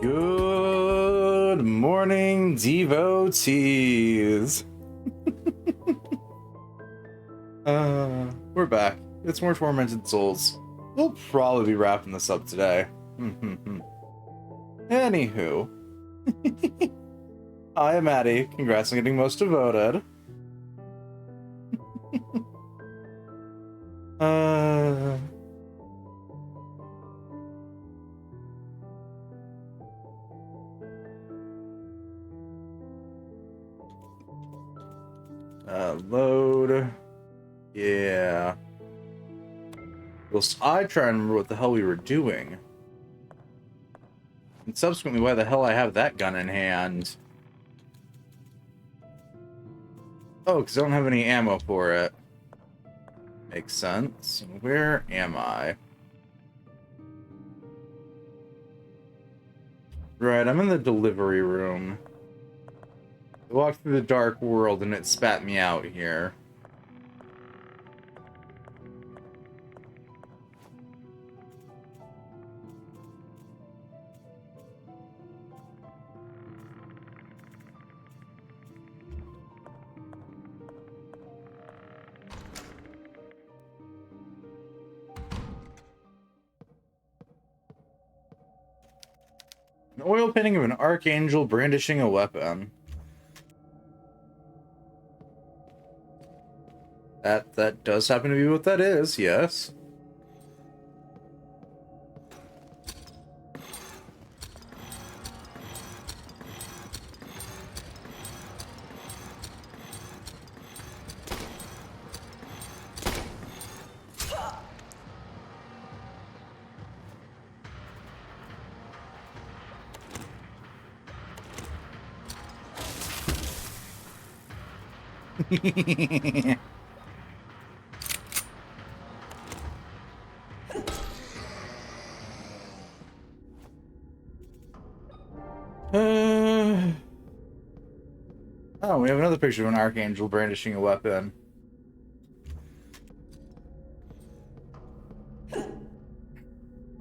Good morning, devotees. We're back. It's more Tormented Souls. We'll probably be wrapping this up today. Anywho. I am Maddie. Congrats on getting most devoted. Load. Yeah. Whilst I try and remember what the hell we were doing. And subsequently, why the hell I have that gun in hand. Oh, because I don't have any ammo for it. Makes sense. Where am I? Right, I'm in the delivery room. I walked through the dark world and it spat me out here. An oil painting of an archangel brandishing a weapon. That does happen to be what that is, yes. Oh, we have another picture of an archangel brandishing a weapon.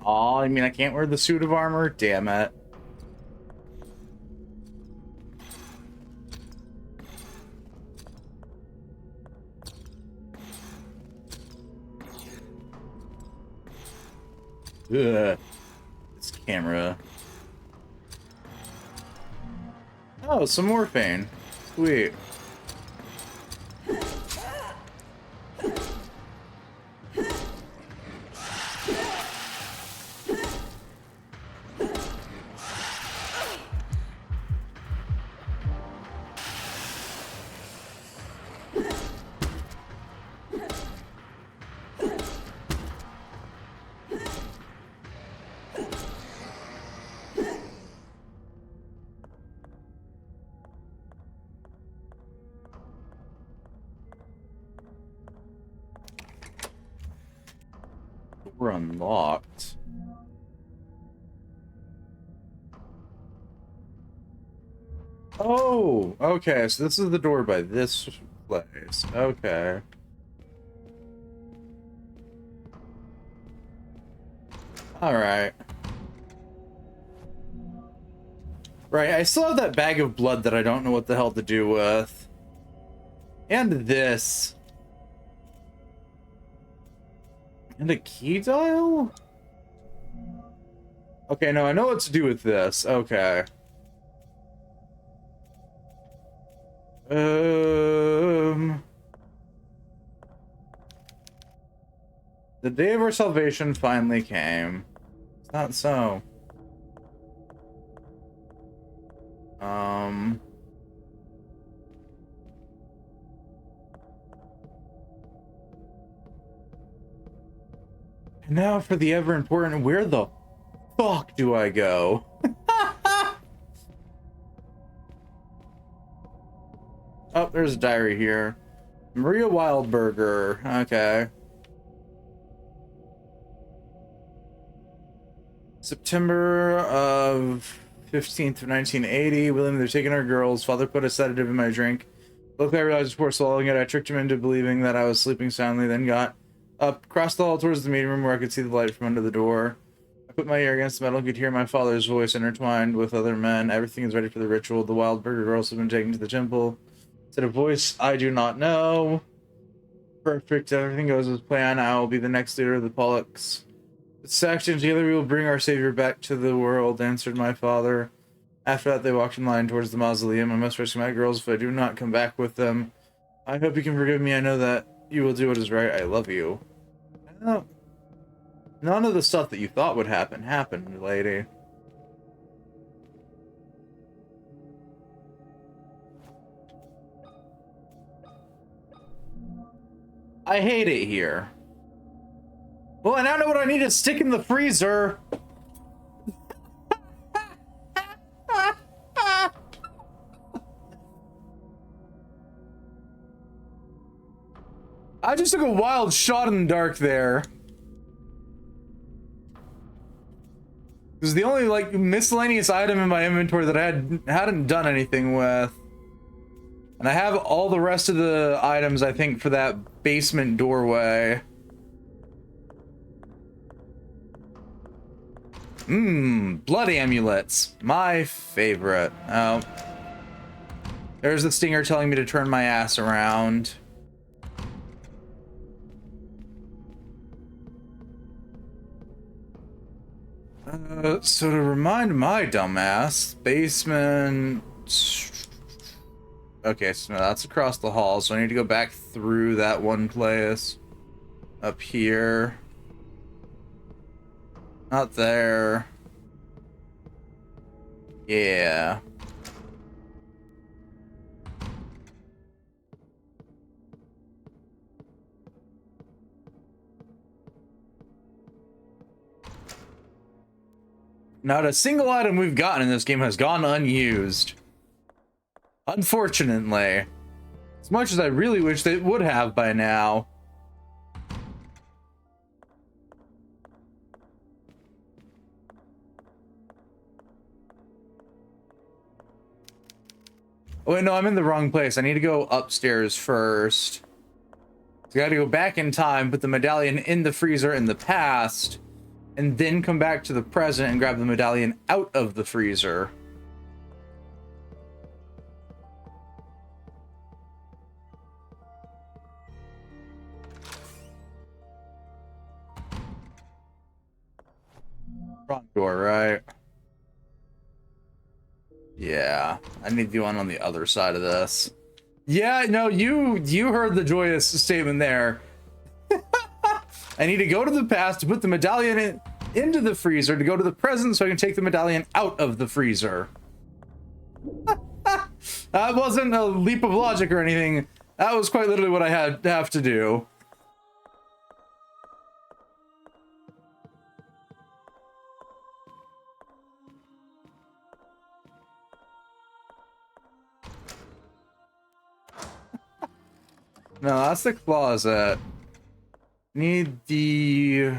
Aw, I mean, I can't wear the suit of armor? Damn it. Ugh. This camera. Oh, some morphine. Sweet. We're unlocked. Oh, okay, so this is the door by this place. Okay. Alright. Right, I still have that bag of blood that I don't know what the hell to do with. And this. And a key dial? Okay, no, I know what to do with this. Okay. The day of our salvation finally came. It's not so. And now for the ever important, where the fuck do I go? Oh, there's a diary here. Maria Wildberger. Okay. September of 15th of 1980. William, they're taking our girls. Father put a sedative in my drink. Luckily, I realized before swallowing it, I tricked him into believing that I was sleeping soundly, then got up, crossed the hall towards the meeting room where I could see the light from under the door. I put my ear against the metal and could hear my father's voice intertwined with other men. Everything is ready for the ritual. The Wildberger girls have been taken to the temple. Said a voice I do not know. Perfect. Everything goes as planned. I will be the next leader of the Pollux. Section together we will bring our savior back to the world, answered my father. After that, they walked in line towards the mausoleum. I must rescue my girls if I do not come back with them. I hope you can forgive me. I know that you will do what is right. I love you. Oh. None of the stuff that you thought would happen happened, lady. I hate it here. Well, I now know what I need to stick in the freezer. I just took a wild shot in the dark there. This is the only, like, miscellaneous item in my inventory that I hadn't done anything with. And I have all the rest of the items, I think, for that basement doorway. Blood amulets. My favorite. Oh. There's the stinger telling me to turn my ass around. So to remind my dumbass, basement... Okay, so no, that's across the hall, so I need to go back through that one place. Up here. Not there. Yeah. Not a single item we've gotten in this game has gone unused. Unfortunately. As much as I really wish they would have by now. Oh wait, no, I'm in the wrong place. I need to go upstairs first. So I gotta go back in time, put the medallion in the freezer in the past, and then come back to the present and grab the medallion out of the freezer. Wrong door, right? Yeah, I need the one on the other side of this. Yeah, no, you heard the joyous statement there. I need to go to the past to put the medallion into the freezer to go to the present so I can take the medallion out of the freezer. That wasn't a leap of logic or anything. That was quite literally what I have to do. No, that's the closet. Need the...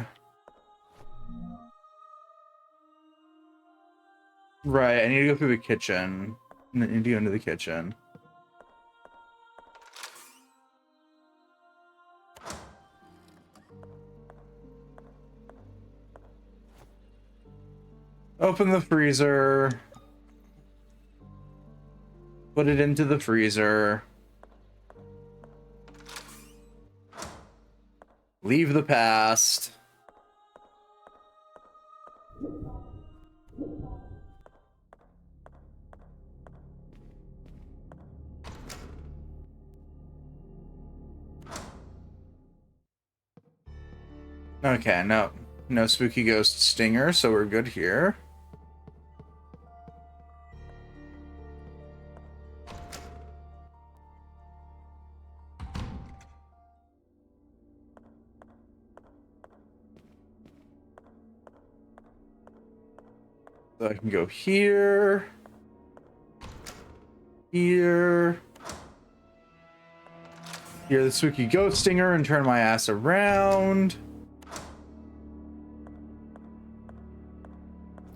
Right, I need to go through the kitchen. I need to go into the kitchen. Open the freezer. Put it into the freezer. Leave the past. Okay, no spooky ghost stinger, so we're good here. So I can go here, here, hear the spooky ghost stinger and turn my ass around.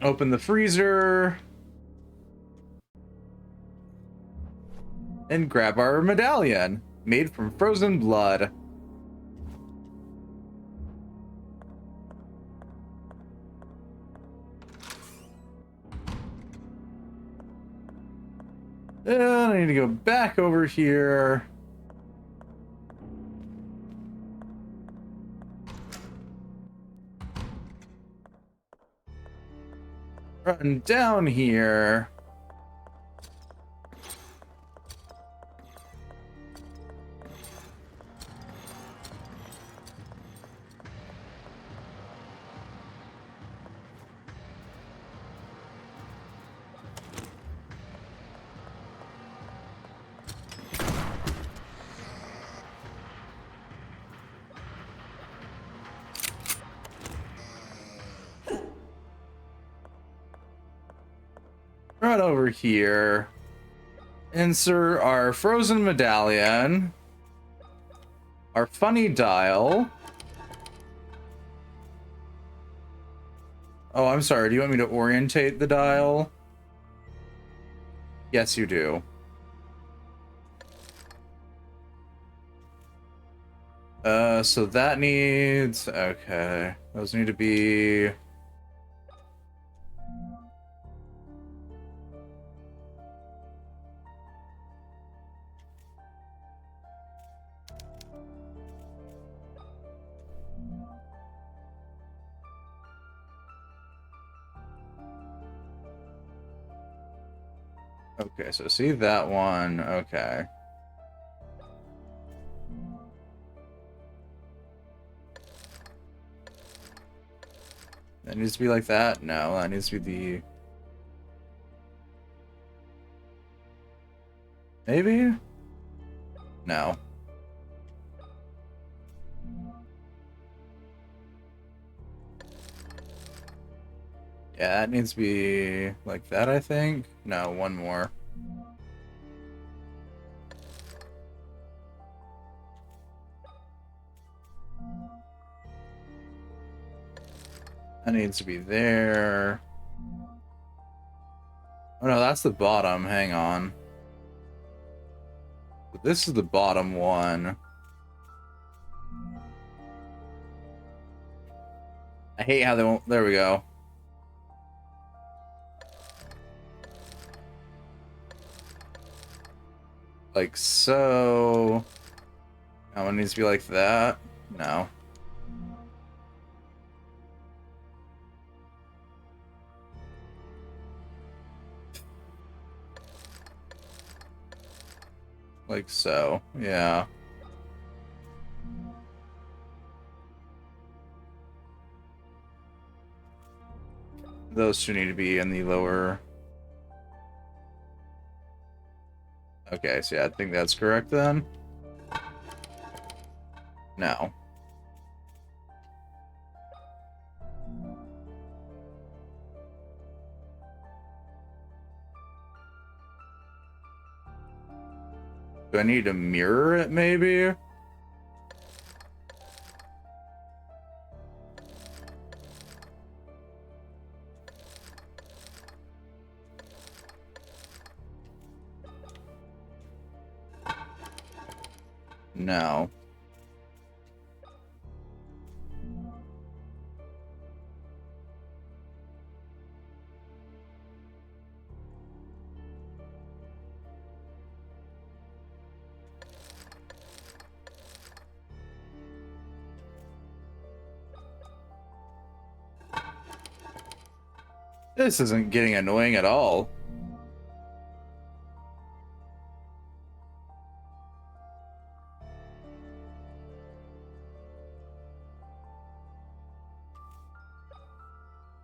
Open the freezer. And grab our medallion, made from frozen blood. Then I need to go back over here. Run down here. Run over here. Insert our frozen medallion. Our funny dial. Oh, I'm sorry. Do you want me to orientate the dial? Yes, you do. So that needs... Okay. Those need to be... Okay, so see that one. Okay. That needs to be like that? No, that needs to be the... Maybe? No. Yeah, that needs to be like that, I think. No, one more. That needs to be there. Oh no, that's the bottom. Hang on. This is the bottom one. I hate how they won't... There we go. Like so. That one needs to be like that. No. Like so. Yeah. Those two need to be in the lower... Okay, so yeah, I think that's correct then. No. Do I need to mirror it, maybe? No. This isn't getting annoying at all.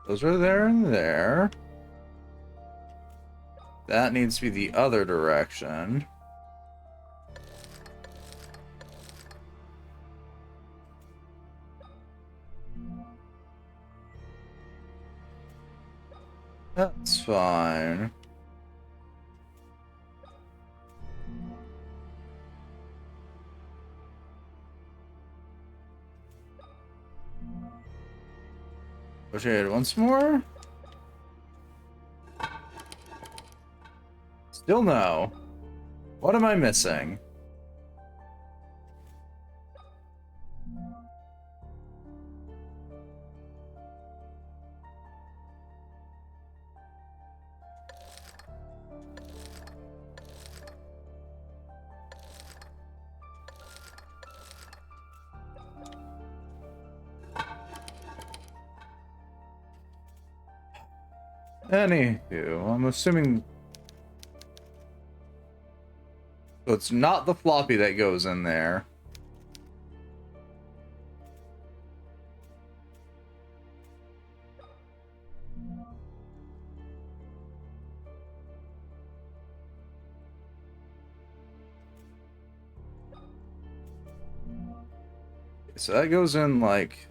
Those are there and there. That needs to be the other direction. That's fine. Okay, once more. Still no. What am I missing? Anywho, I'm assuming... So it's not the floppy that goes in there. So that goes in like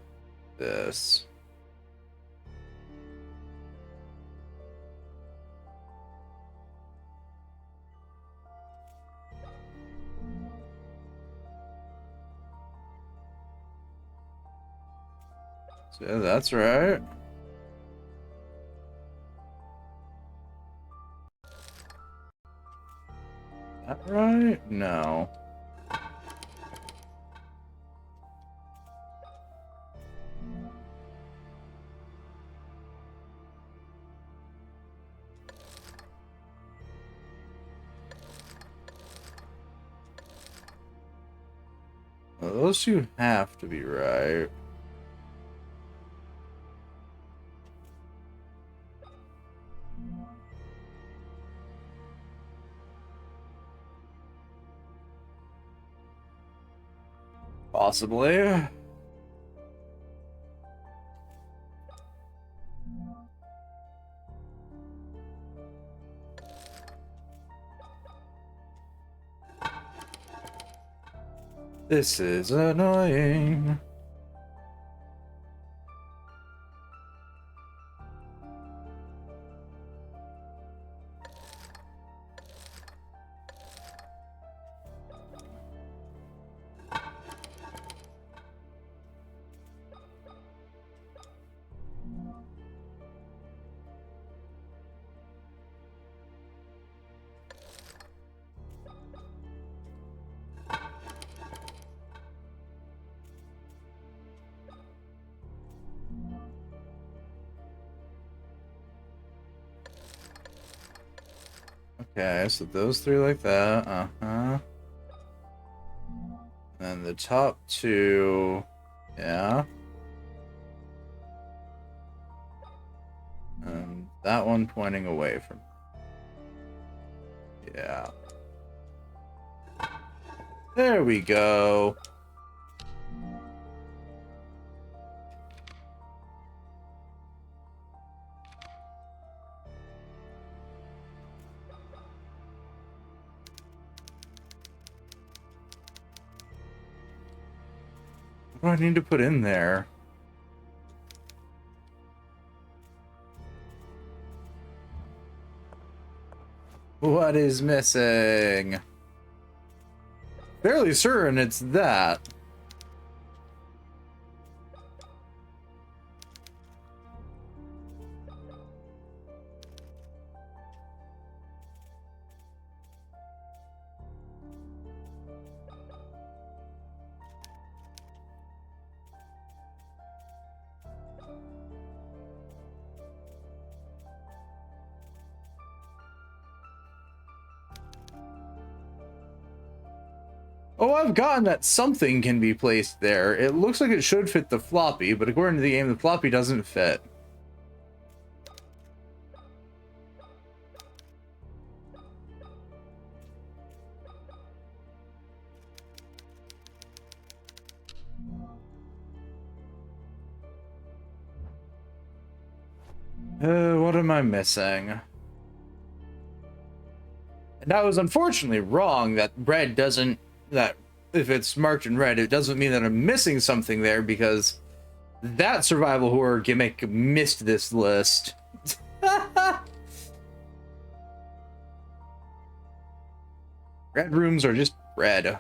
this. So yeah, that's right. That right? No. Well, those two have to be right. Possibly. This is annoying. Okay, so those three like that. Uh-huh. And the top two, yeah. And that one pointing away from. Yeah. There we go. What do I need to put in there? What is missing? Fairly certain it's that. Oh, I've gotten that something can be placed there. It looks like it should fit the floppy, but according to the game, the floppy doesn't fit. What am I missing? And I was unfortunately wrong that red doesn't, that if it's marked in red, it doesn't mean that I'm missing something there, because that survival horror gimmick missed this list. Red rooms are just red.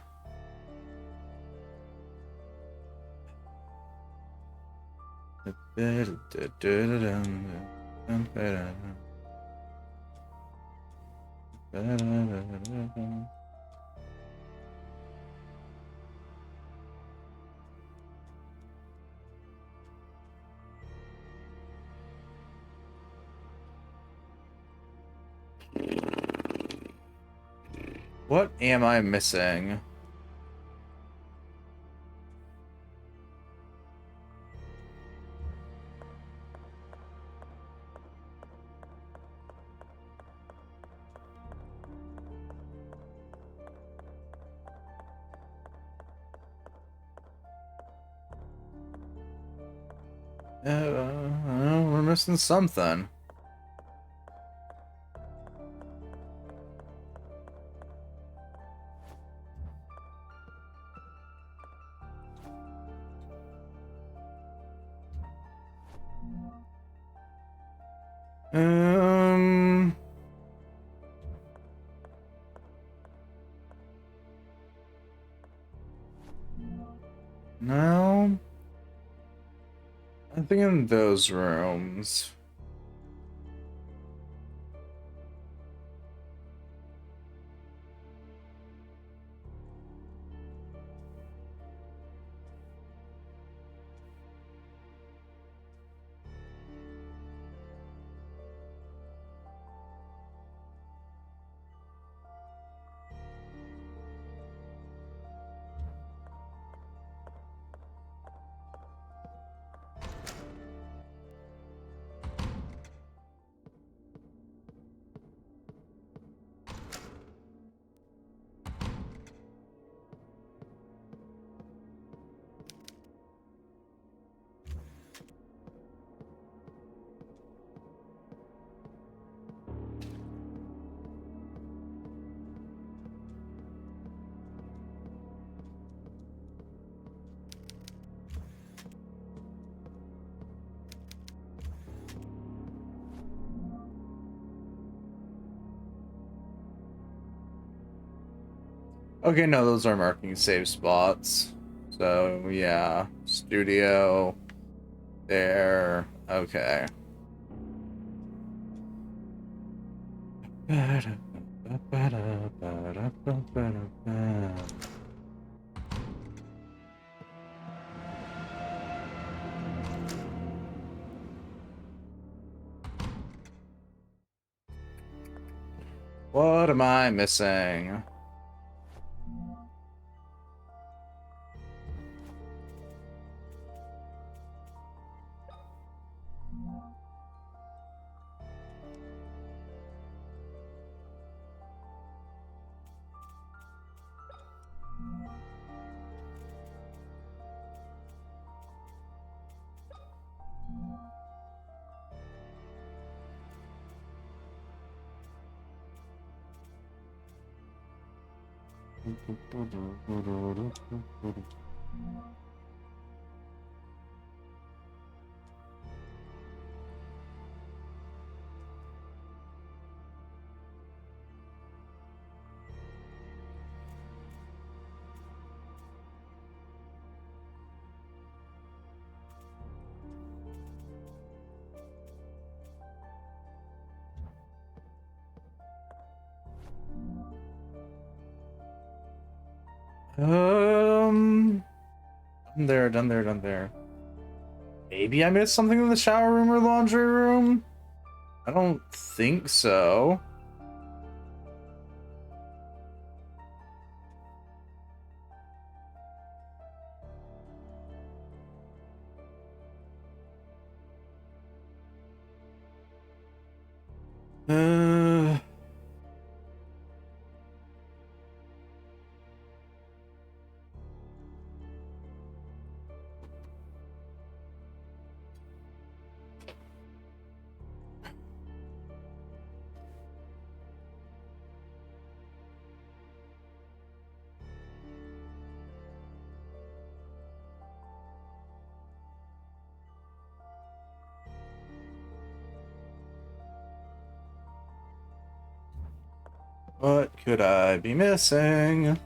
What am I missing? We're missing something. No. I think in those rooms. Okay, no, those are marking save spots. So, yeah. Studio. There. Okay. What am I missing? Done there, done there. Maybe I missed something in the shower room or laundry room? I don't think so. What could I be missing?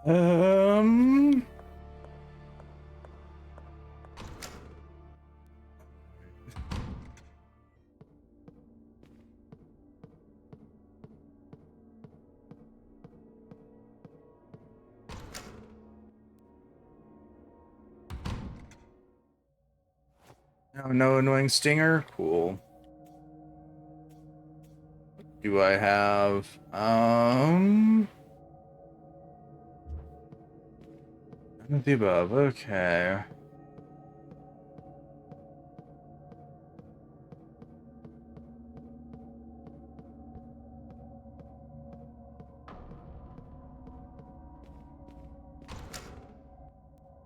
Um, no annoying stinger. Cool. Do I have none of the above? Okay.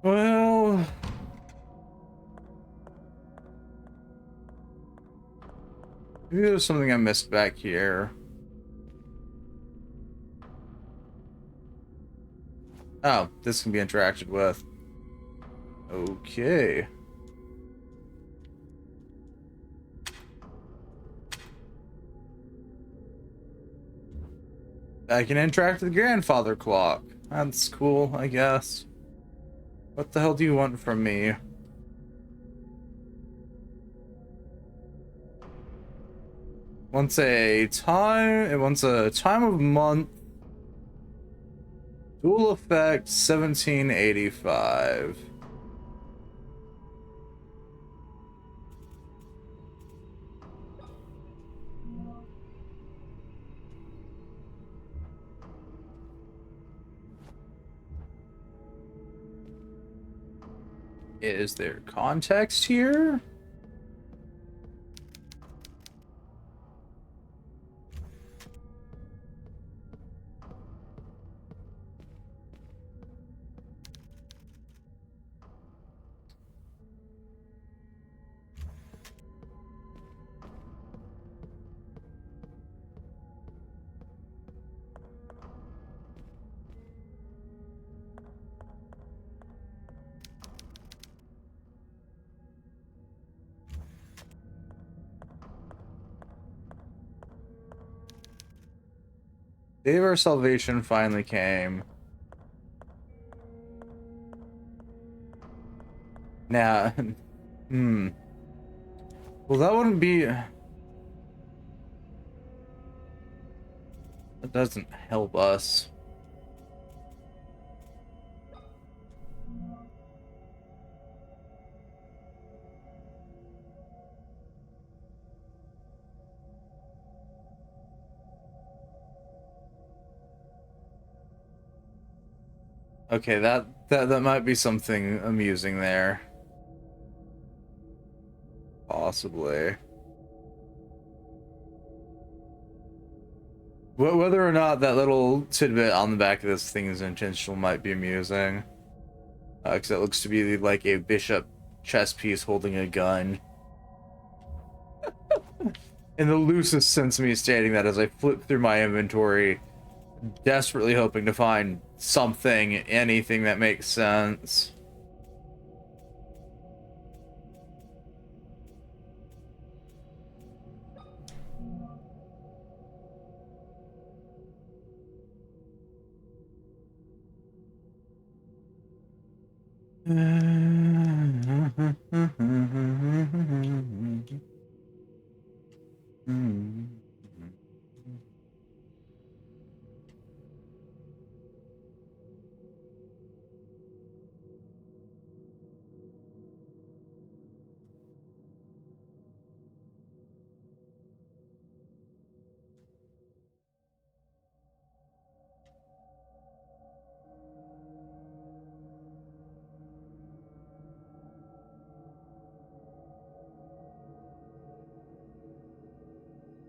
Well, maybe there's something I missed back here. Oh, this can be interacted with. Okay. I can interact with the grandfather clock. That's cool, I guess. What the hell do you want from me? It wants a time of month. Dual effect 1785. Is there context here? Day of our salvation finally came. Nah. Well, that wouldn't be... That doesn't help us. Okay, that might be something amusing there. Possibly. Whether or not that little tidbit on the back of this thing is intentional might be amusing. Because it looks to be like a bishop chess piece holding a gun. In the loosest sense of me stating that as I flip through my inventory, desperately hoping to find something, anything that makes sense.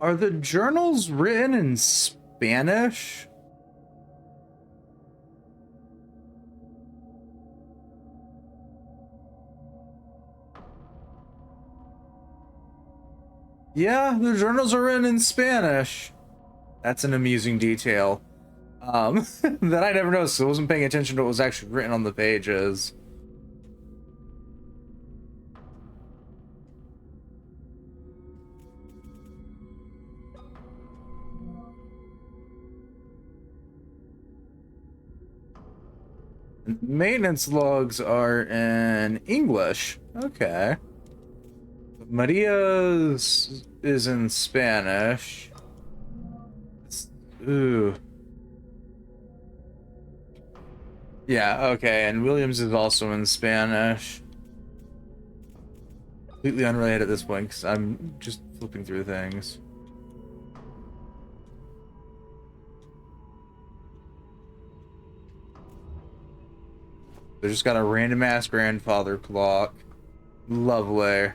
Are the journals written in Spanish? Yeah, the journals are written in Spanish. That's an amusing detail. That I never noticed. I wasn't paying attention to what was actually written on the pages. Maintenance logs are in English. Okay. Maria's is in Spanish. Ooh. Yeah, okay, and Williams is also in Spanish. Completely unrelated at this point, because I'm just flipping through things. They just got a random ass grandfather clock. Lovely.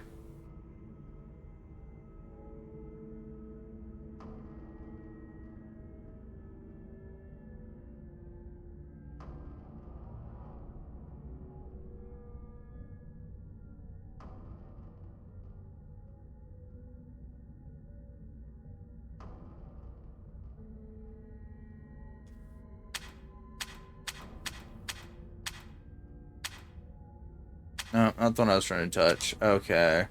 No, not the one I was trying to touch. Okay.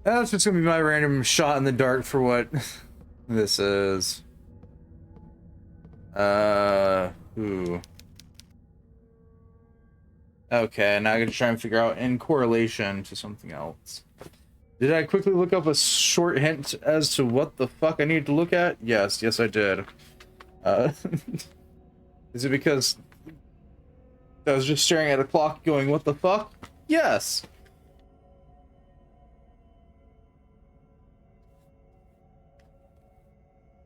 That's just gonna be my random shot in the dark for what this is. Ooh. Okay, now I gotta try and figure out in correlation to something else. Did I quickly look up a short hint as to what the fuck I need to look at? Yes, I did. Is it because I was just staring at a clock going, what the fuck? Yes!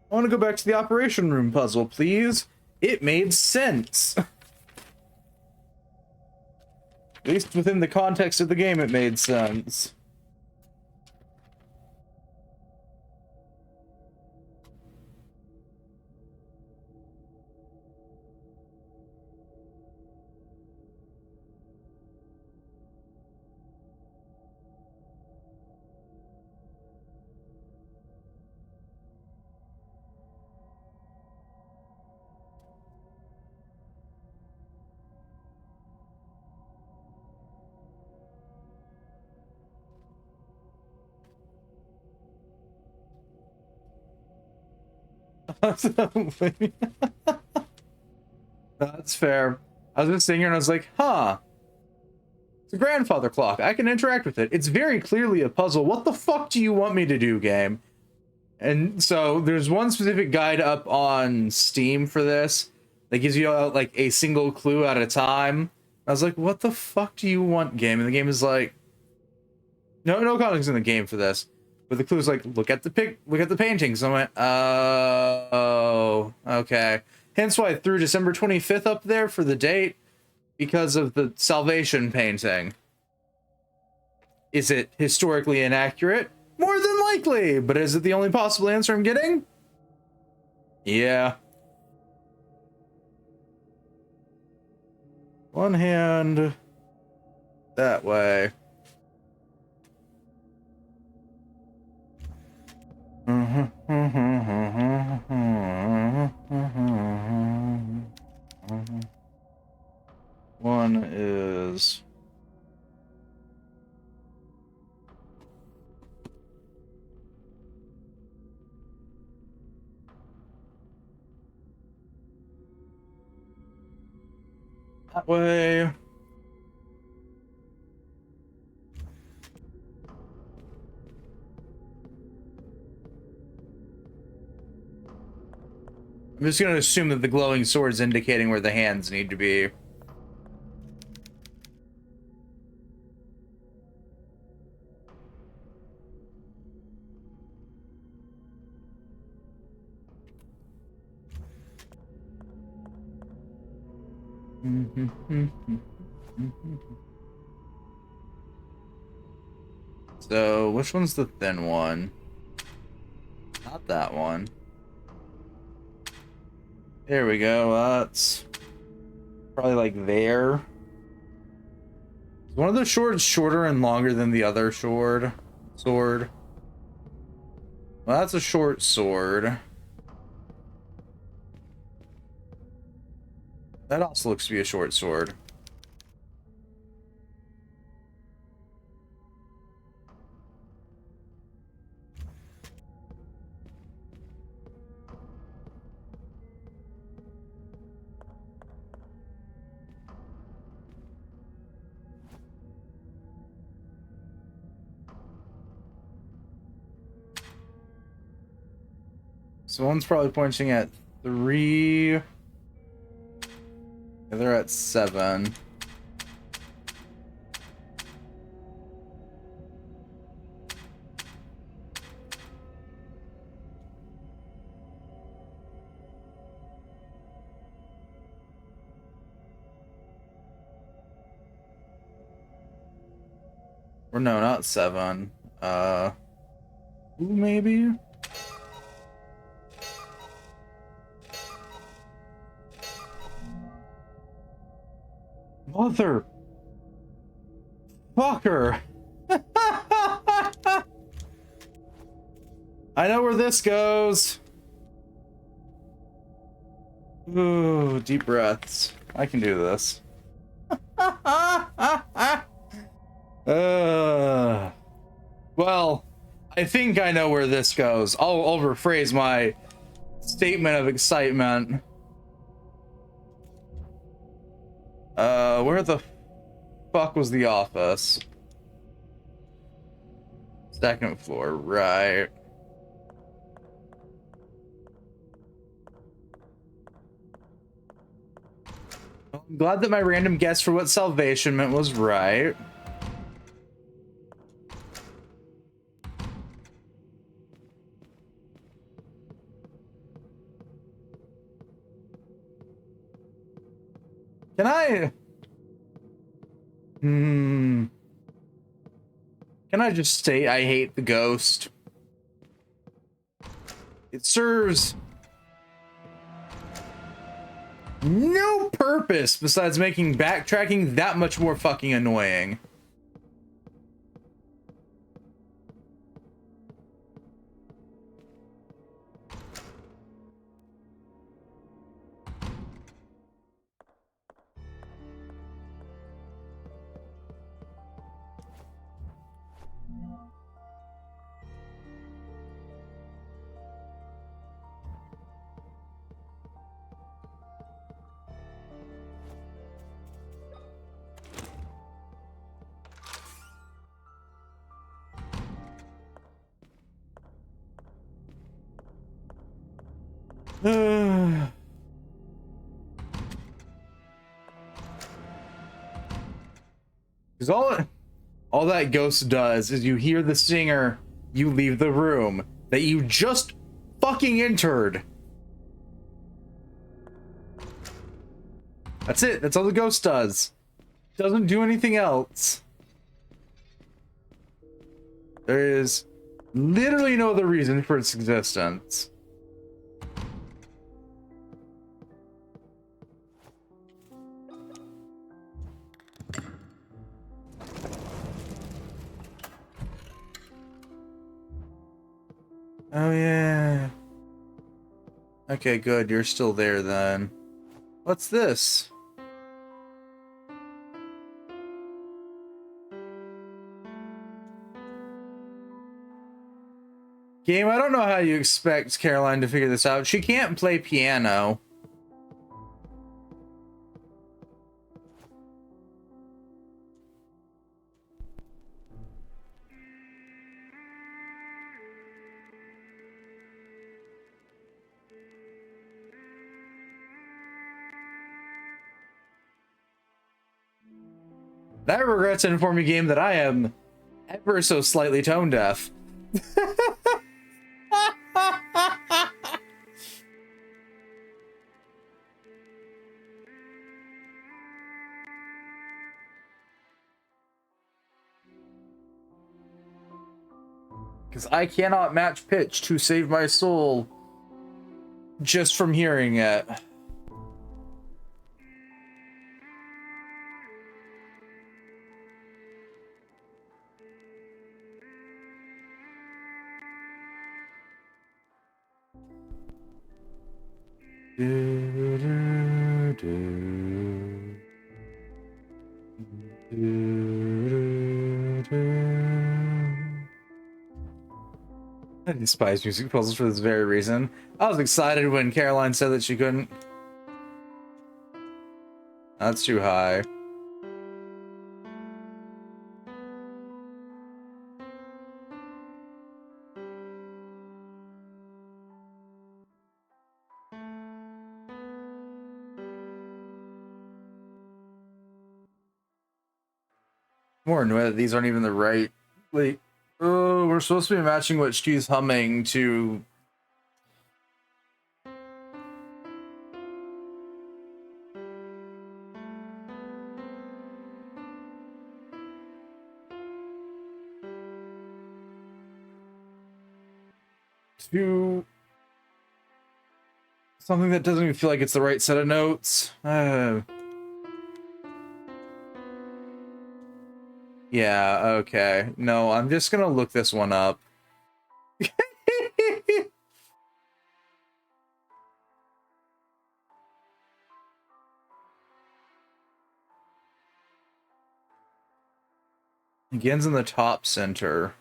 I want to go back to the operation room puzzle, please. It made sense. At least within the context of the game, it made sense. That's fair. I was just sitting here and I was like, huh. It's a grandfather clock. I can interact with it. It's very clearly a puzzle. What the fuck do you want me to do, game? And so there's one specific guide up on Steam for this that gives you like a single clue at a time. I was like, what the fuck do you want, game? And the game is like, no context in the game for this. But the clue is like, look at the paintings. And I went, oh, okay. Hence why I threw December 25th up there for the date, because of the Salvation painting. Is it historically inaccurate? More than likely, but is it the only possible answer I'm getting? Yeah. One hand that way. One is that way. I'm just going to assume that the glowing sword is indicating where the hands need to be. So, which one's the thin one? Not that one. There we go. That's probably like there. Is one of the swords shorter and longer than the other sword? Well, that's a short sword. That also looks to be a short sword. So one's probably pointing at 3. The other at 7. Or no, not 7. 2 maybe? Mother fucker. I know where this goes. Ooh, deep breaths. I can do this. Well, I think I know where this goes. I'll rephrase my statement of excitement. Where the fuck was the office? Second floor, right. I'm glad that my random guess for what salvation meant was right. Can I... Can I just state I hate the ghost? It serves no purpose besides making backtracking that much more fucking annoying. Because all that ghost does is you hear the singer, you leave the room that you just fucking entered. That's it. That's all the ghost does. Doesn't do anything else. There is literally no other reason for its existence. Oh yeah. Okay, good. You're still there then. What's this? Game, I don't know how you expect Caroline to figure this out. She can't play piano. That regrets to inform you, game, that I am ever so slightly tone deaf. Because I cannot match pitch to save my soul just from hearing it. I despise music puzzles for this very reason. I was excited when Caroline said that she couldn't. That's too high. More annoyed that these aren't even the right. Like, oh, we're supposed to be matching what she's humming to. To something that doesn't even feel like it's the right set of notes. Yeah, okay. No, I'm just gonna look this one up. Begins in the top center.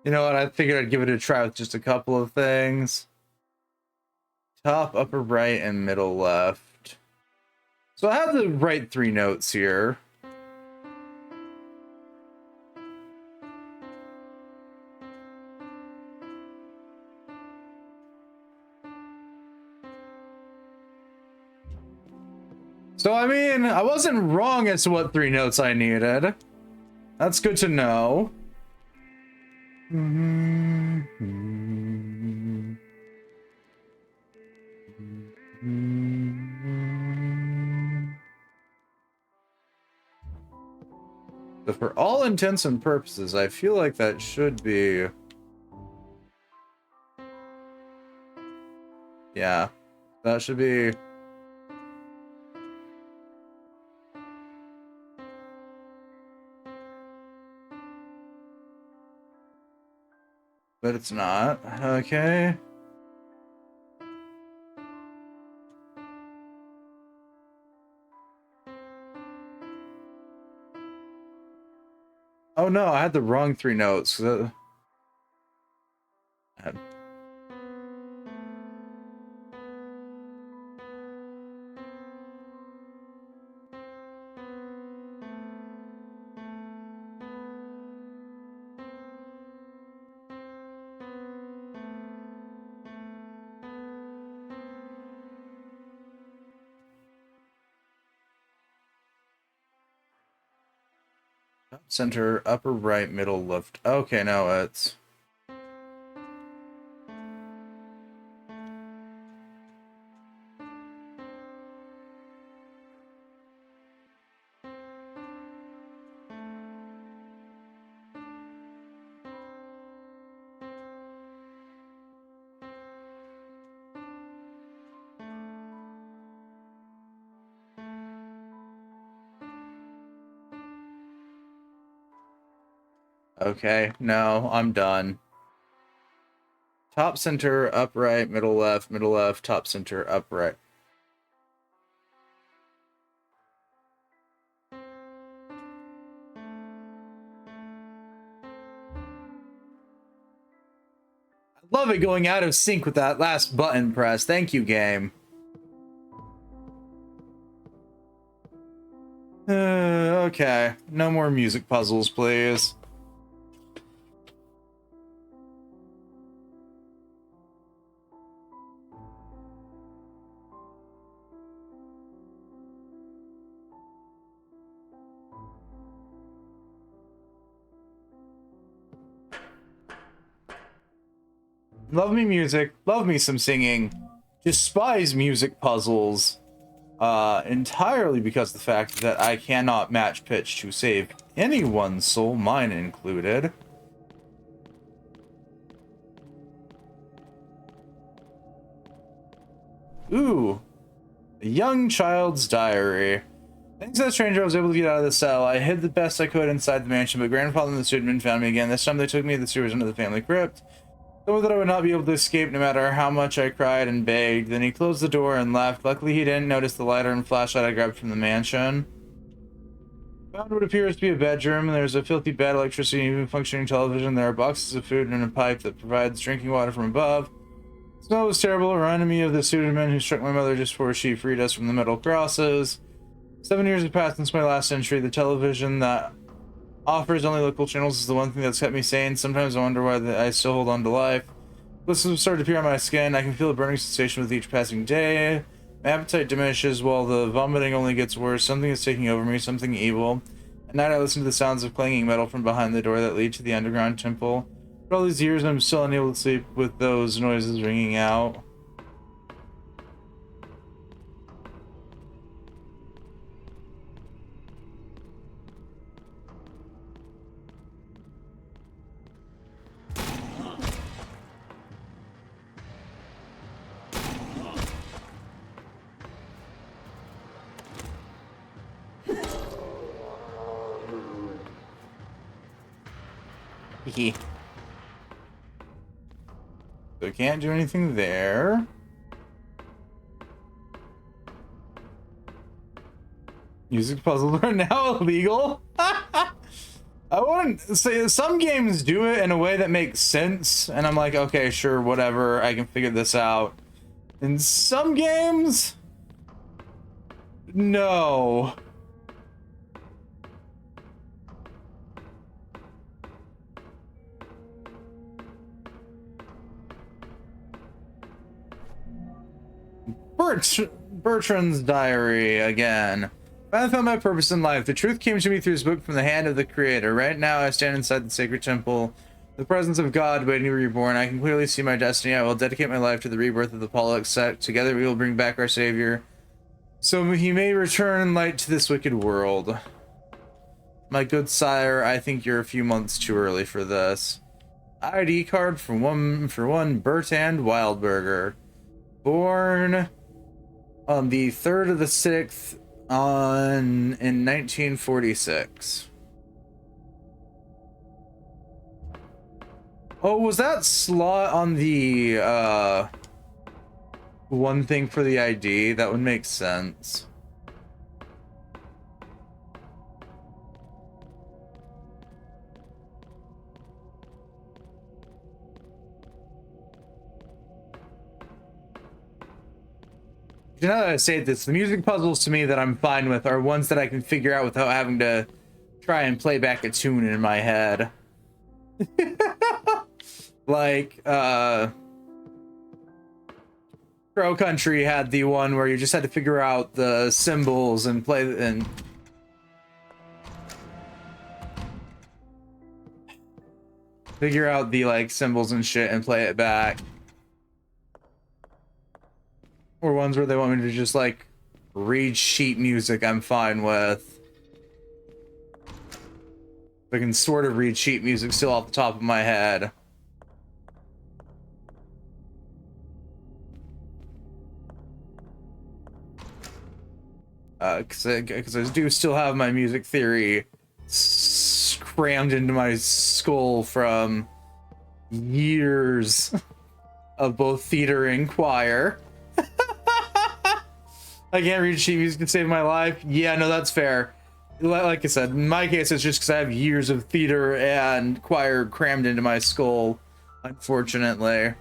You know what? I figured I'd give it a try with just a couple of things. Top, upper right, and middle left. So I have the right three notes here. So, I mean, I wasn't wrong as to what three notes I needed. That's good to know. So for all intents and purposes, I feel like that should be... Yeah, that should be... But it's not. Okay. Oh no, I had the wrong three notes. Center, upper right, middle left. Okay, no, it's... Okay, no, I'm done. Top center, upright, middle left, top center, upright. I love it going out of sync with that last button press. Thank you, game. Okay, no more music puzzles, please. Love me music, love me some singing. Despise music puzzles. Entirely because of the fact that I cannot match pitch to save anyone's soul, mine included. Ooh. A young child's diary. Thanks to that stranger, I was able to get out of the cell. I hid the best I could inside the mansion, but grandfather and the student found me again. This time they took me to the sewers into the family crypt. Told me that I would not be able to escape no matter how much I cried and begged. Then he closed the door and left. Luckily, he didn't notice the lighter and flashlight I grabbed from the mansion. Found what appears to be a bedroom. There's a filthy bed, electricity, and even functioning television. There are boxes of food and a pipe that provides drinking water from above. The smell was terrible. It reminded me of the suited men who struck my mother just before she freed us from the metal crosses. 7 years have passed since my last entry. The television that offers only local channels is the one thing that's kept me sane. Sometimes I wonder why I still hold on to life. Blisters start to appear on my skin. I can feel a burning sensation with each passing day. My appetite diminishes while the vomiting only gets worse. Something is taking over me, something evil. At night I listen to the sounds of clanging metal from behind the door that lead to the underground temple. For all these years I'm still unable to sleep with those noises ringing out. So I can't do anything there. Music puzzles are now illegal? I wouldn't say some games do it in a way that makes sense, and I'm like, okay, sure, whatever, I can figure this out. In some games, no. Bertrand's diary again. I found my purpose in life. The truth came to me through this book from the hand of the Creator. Right now, I stand inside the sacred temple, the presence of God waiting to be reborn. I can clearly see my destiny. I will dedicate my life to the rebirth of the Pollux sect. Together, we will bring back our Savior, so he may return light to this wicked world. My good sire, I think you're a few months too early for this. ID card for one Bertrand Wildberger, born on the 3rd of the 6th in 1946. Oh, was that slot on the one thing for the ID? That would make sense. Now that I say this, the music puzzles to me that I'm fine with are ones that I can figure out without having to try and play back a tune in my head. Like, Crow Country had the one where you just had to figure out the symbols and play, and figure out the like symbols and shit and play it back. Or ones where they want me to just like read sheet music, I'm fine with. I can sort of read sheet music still off the top of my head. Because I do still have my music theory crammed into my skull from years of both theater and choir. I can't read sheet music to save my life. Yeah, no, that's fair. Like I said, in my case, it's just because I have years of theater and choir crammed into my skull, unfortunately.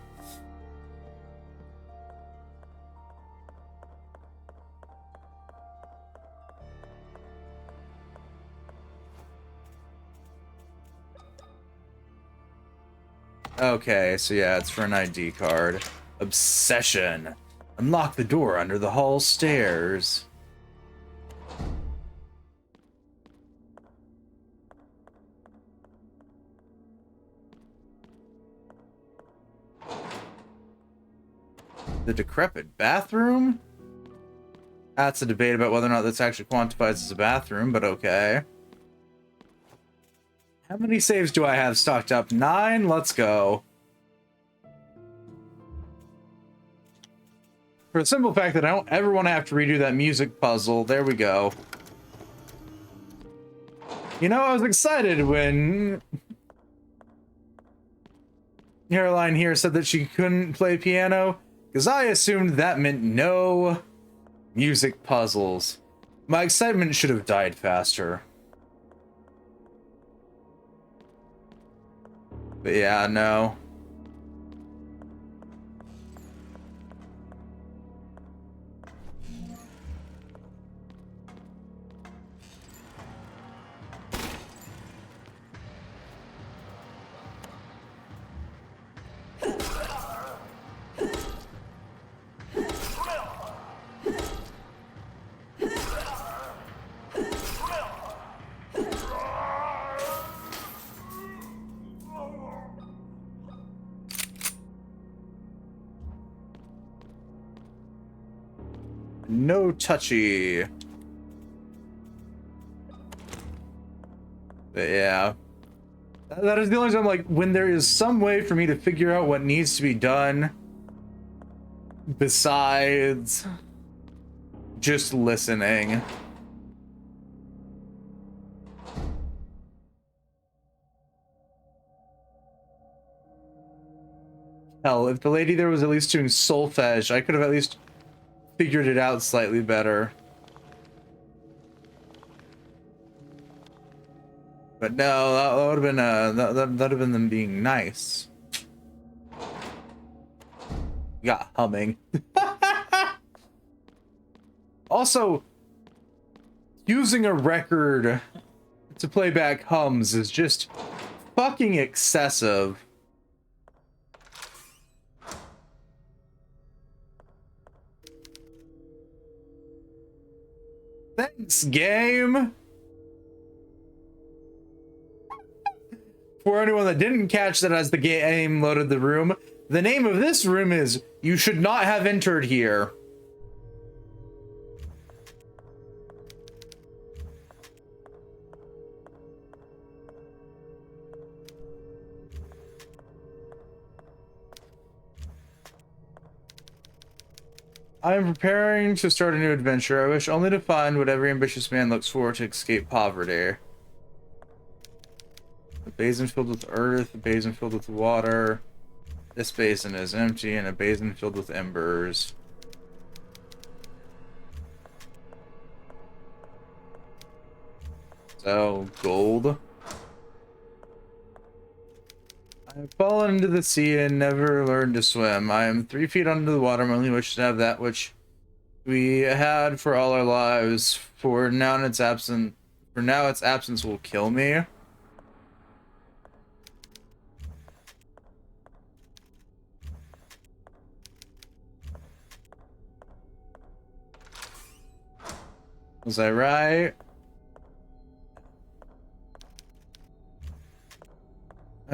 Okay, so yeah, it's for an ID card. Obsession. Unlock the door under the hall stairs. The decrepit bathroom? That's a debate about whether or not this actually quantifies as a bathroom, but okay. How many saves do I have stocked up? 9? Let's go. For the simple fact that I don't ever want to have to redo that music puzzle. There we go. You know, I was excited when Caroline here said that she couldn't play piano, because I assumed that meant no music puzzles. My excitement should have died faster. But yeah, no. No touchy. But yeah. That is the only time, like, when there is some way for me to figure out what needs to be done besides just listening. Hell, if the lady there was at least doing solfege, I could have at least figured it out slightly better. But no, that would have been that'd have been them being nice. Yeah, humming. Also, using a record to play back hums is just fucking excessive. Thanks, game. For anyone that didn't catch that as the game loaded the room, the name of this room is "You Should Not Have Entered Here." I am preparing to start a new adventure. I wish only to find what every ambitious man looks for to escape poverty. A basin filled with earth, a basin filled with water. This basin is empty, and a basin filled with embers. So, gold. I have fallen into the sea and never learned to swim. I am 3 feet under the water. My only wish to have that which we had for all our lives. For now, its absence will kill me. Was I right?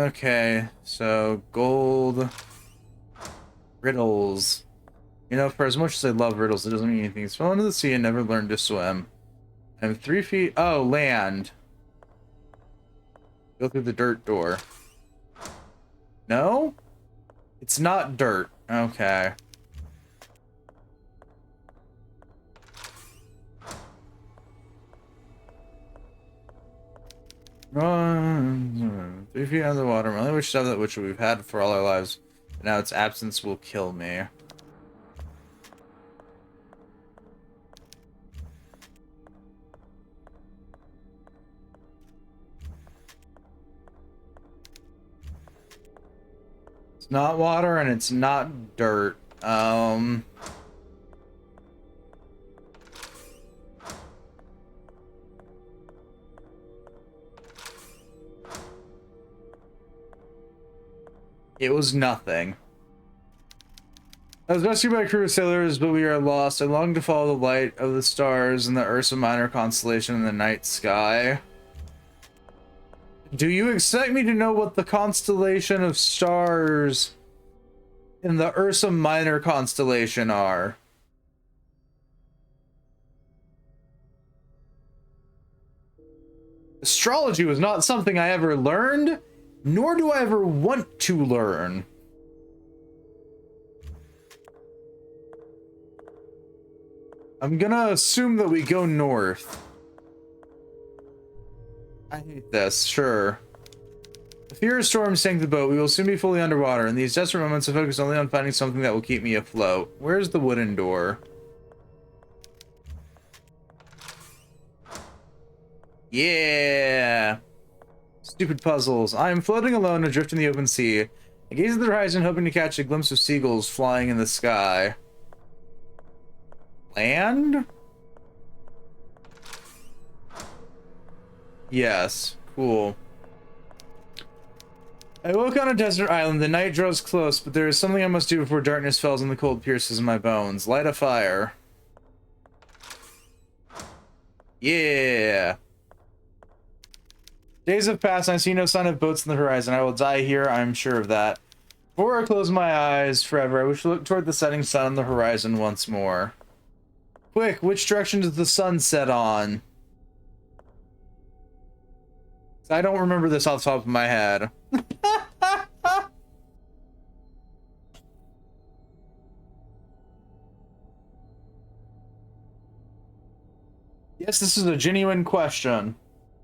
Okay, so gold riddles. You know, for as much as I love riddles, it doesn't mean anything. It's fell into the sea and never learned to swim. I'm 3 feet. Oh, land. Go through the dirt door. No? It's not dirt. Okay. Run. 3 feet under the water. My only wish is to have that which we've had for all our lives. But now its absence will kill me. It's not water and it's not dirt. It was nothing. I was rescued by a crew of sailors, but we are lost. I long to follow the light of the stars in the Ursa Minor constellation in the night sky. Do you expect me to know what the constellation of stars in the Ursa Minor constellation are? Astrology was not something I ever learned, nor do I ever want to learn. I'm gonna assume that we go north. I hate this, sure. The fear of storm sank the boat. We will soon be fully underwater. In these desperate moments, I focus only on finding something that will keep me afloat. Where's the wooden door? Yeah! Stupid puzzles. I am floating alone adrift in the open sea. I gaze at the horizon, hoping to catch a glimpse of seagulls flying in the sky. Land? Yes. Cool. I woke on a desert island. The night draws close, but there is something I must do before darkness falls and the cold pierces my bones. Light a fire. Yeah. Days have passed and I see no sign of boats on the horizon. I will die here, I'm sure of that. Before I close my eyes forever, I wish to look toward the setting sun on the horizon once more. Quick, which direction does the sun set on? I don't remember this off the top of my head. Yes, this is a genuine question.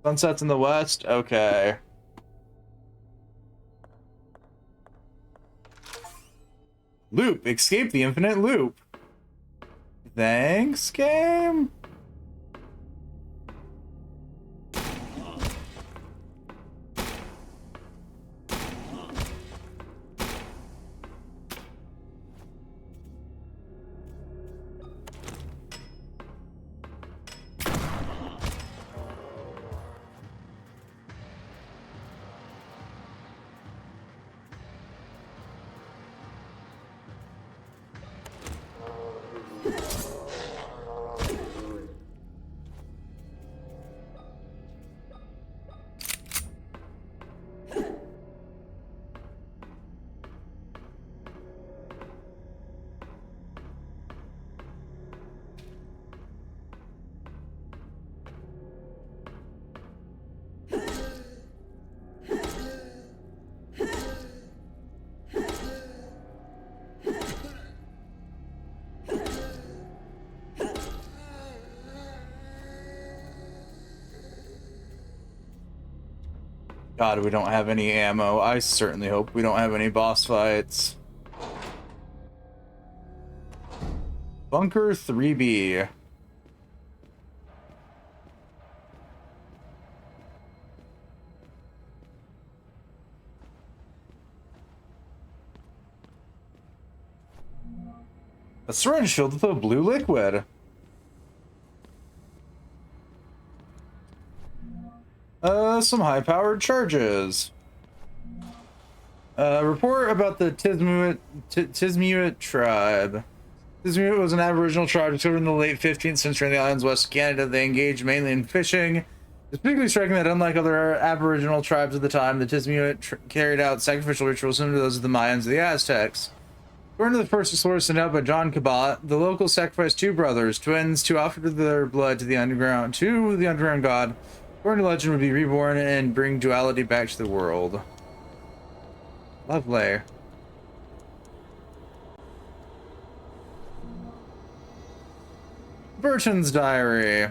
Sunset's in the west? Okay. Loop. Escape the infinite loop. Thanks, game? God, we don't have any ammo. I certainly hope we don't have any boss fights. Bunker 3B. A syringe filled with a blue liquid. Some high-powered charges. Report about the Tismuit tribe. Tismuit was an aboriginal tribe discovered in the late 15th century in the islands west of Canada. They engaged mainly in fishing, It's particularly striking that unlike other Aboriginal tribes of the time, the Tiziano carried out sacrificial rituals similar to those of the Mayans or the Aztecs. According to the first explorer sent out by John Cabot, the locals sacrificed two brothers, twins, to offer their blood to the underground god. According to legend, would be reborn and bring duality back to the world. Lovely. Burton's diary.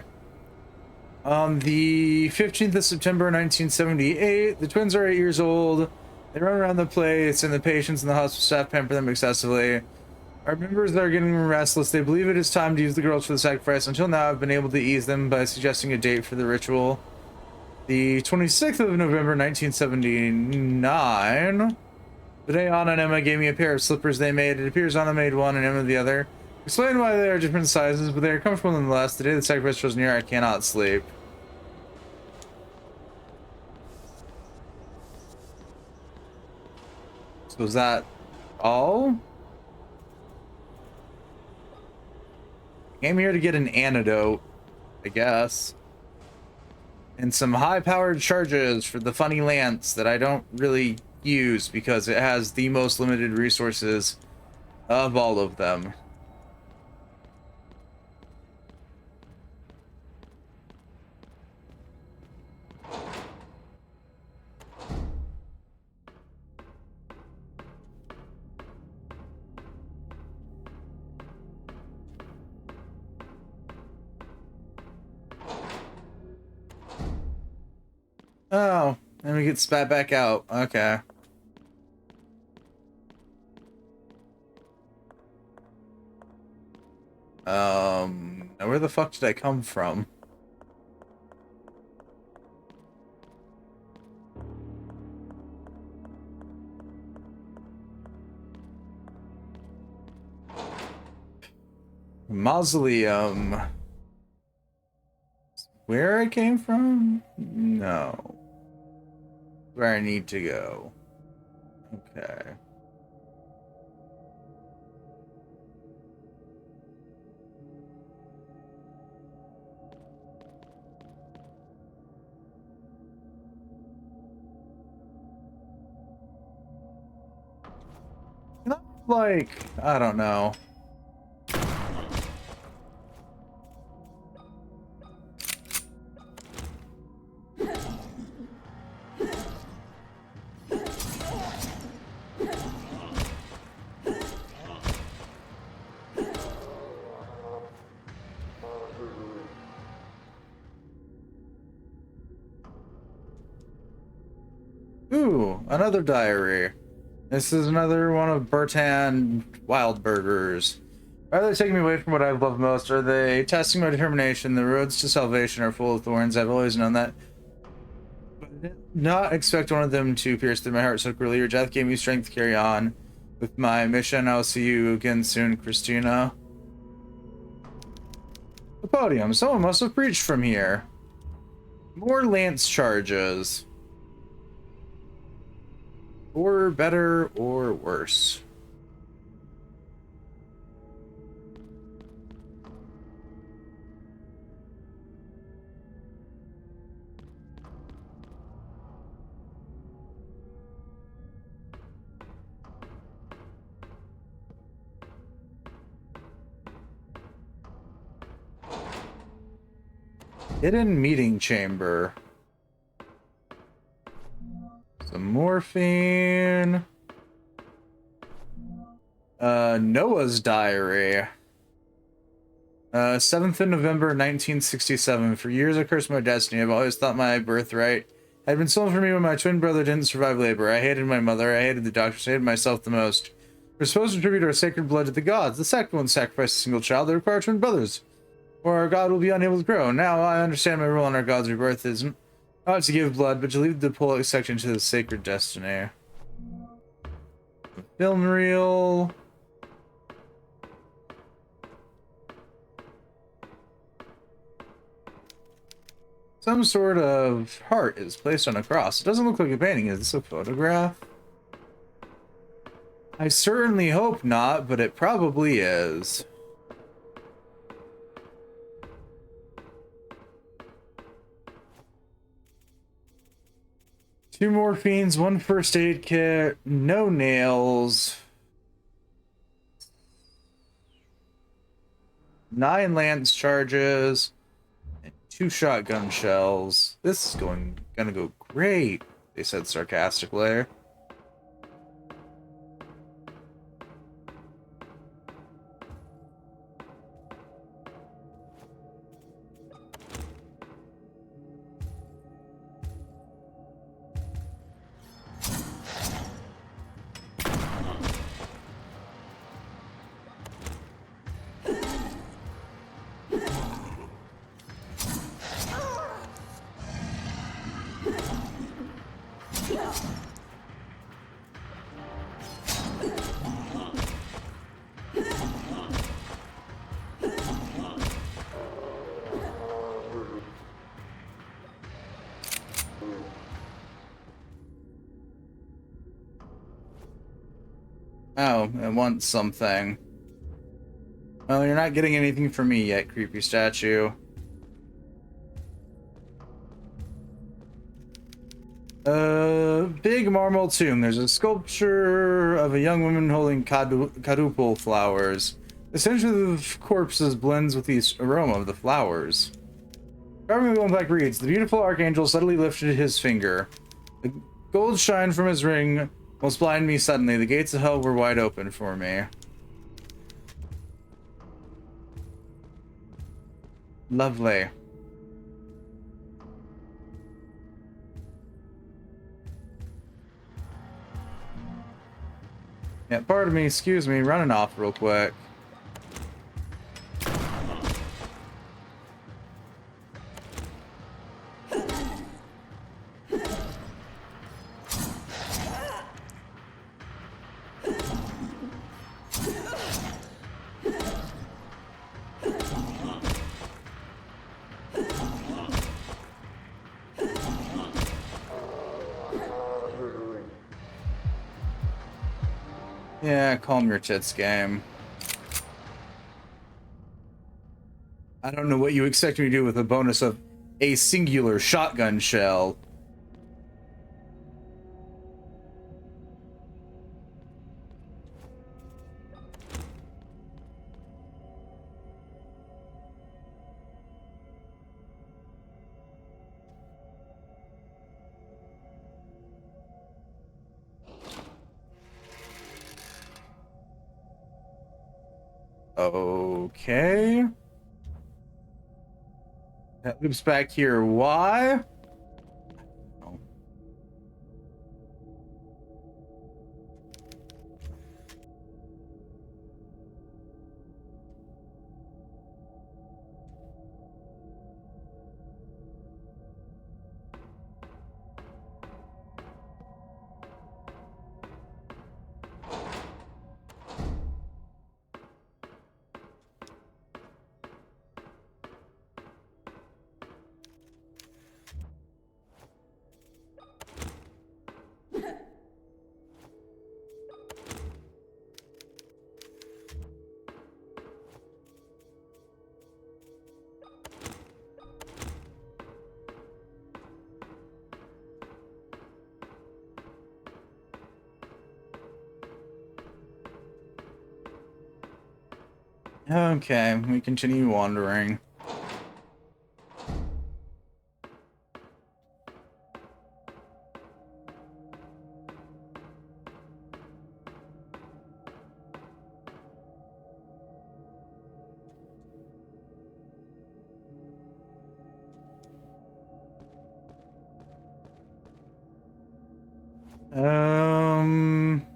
On the 15th of September 1978, the twins are 8 years old. They run around the place, and the patients and the hospital staff pamper them excessively. Our members are getting restless. They believe it is time to use the girls for the sacrifice. Until now, I've been able to ease them by suggesting a date for the ritual. The 26th of November 1979. Today, Anna and Emma gave me a pair of slippers they made. It appears Anna made one and Emma the other. Explain why they are different sizes, but they are comfortable nonetheless. The day the sacrifice draws near, I cannot sleep. So is that all? Came here to get an antidote, I guess. And some high-powered charges for the funny lance that I don't really use because it has the most limited resources of all of them. Oh, and we get spat back out. Okay. Now where the fuck did I come from? Mausoleum. Where I came from? No. Where I need to go. Okay. Not like, I don't know. Ooh, another diary. This is another one of Bertan Wildburgers. Are they taking me away from what I love most? Are they testing my determination? The roads to salvation are full of thorns. I've always known that. But I did not expect one of them to pierce through my heart so cruelly. Your death gave me strength to carry on with my mission. I'll see you again soon, Christina. The podium. Someone must have preached from here. More lance charges. Or better or worse. Hidden meeting chamber. Some morphine. Noah's diary. 7th of November 1967. For years I cursed my destiny. I've always thought my birthright had been stolen from me when my twin brother didn't survive labor. I hated my mother. I hated the doctors. I hated myself the most. We're supposed to attribute our sacred blood to the gods. The sect won't sacrifice a single child. They require twin brothers, or our god will be unable to grow. Now I understand my role in our god's rebirth is not to give blood, but to lead the Polic section to the sacred destiny. Film reel. Some sort of heart is placed on a cross. It doesn't look like a painting. Is this a photograph? I certainly hope not, but it probably is. 2 morphines, 1 first aid kit, no nails, 9 lance charges, and 2 shotgun shells. This is gonna go great, they said sarcastically. Oh, I want something. Well, you're not getting anything from me yet, creepy statue. Big marble tomb. There's a sculpture of a young woman holding quadruple flowers. The scent of the corpses blends with the aroma of the flowers. Carving the black reads, the beautiful archangel suddenly lifted his finger. The gold shine from his ring almost blinded me suddenly. The gates of hell were wide open for me. Lovely. Yeah, pardon me, excuse me, running off real quick. Yeah, calm your tits, game. I don't know what you expect me to do with a bonus of a singular shotgun shell. Okay. That loops back here. Why? Oh. Okay, we continue wandering. Um...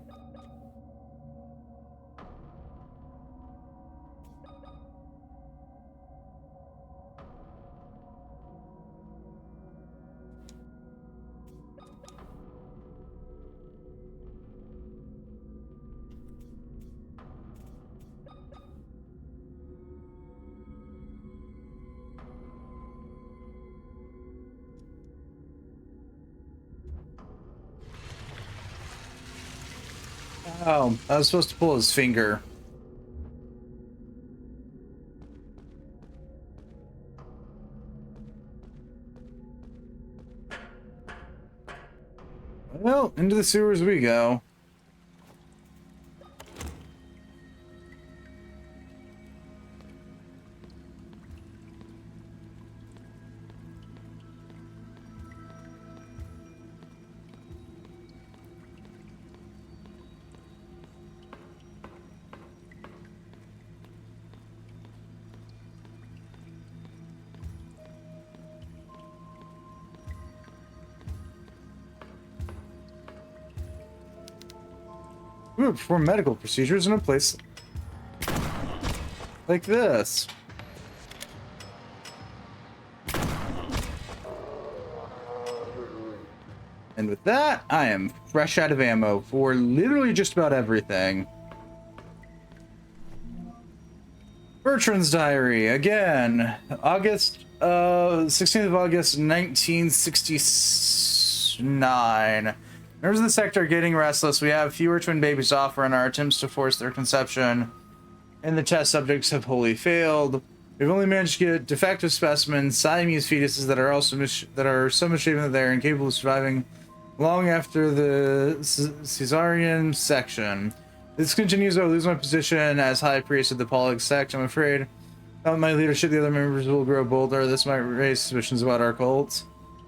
Oh, I was supposed to pull his finger. Well, into the sewers we go. We would perform medical procedures in a place like this. And with that, I am fresh out of ammo for literally just about everything. Bertrand's diary, again, 16th of August, 1969. Members of the sect are getting restless. We have fewer twin babies offer in our attempts to force their conception, and the test subjects have wholly failed. We've only managed to get defective specimens, Siamese fetuses that are also so misshapen that they're incapable of surviving long after the cesarean section. This continues, I will lose my position as high priest of the Pollux sect. I'm afraid without my leadership, the other members will grow bolder. This might raise suspicions about our cult.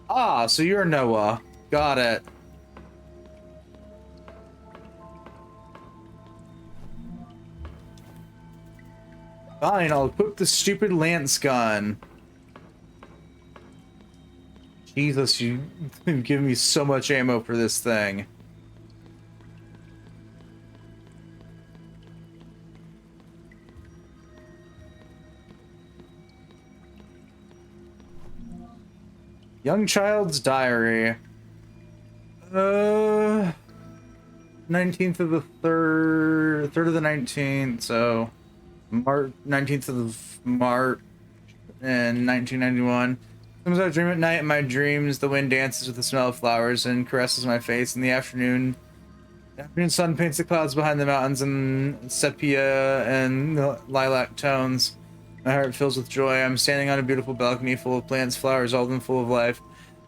Ah, so you're Noah. Got it. Fine, I'll equip the stupid lance gun. Jesus, you've given me so much ammo for this thing. Young child's diary. 19th of the 3rd of the 19th, so March 19th of March in 1991. Sometimes I dream at night. In my dreams, the wind dances with the smell of flowers and caresses my face. In the afternoon sun paints the clouds behind the mountains in sepia and lilac tones. My heart fills with joy. I'm standing on a beautiful balcony full of plants, flowers, all of them full of life.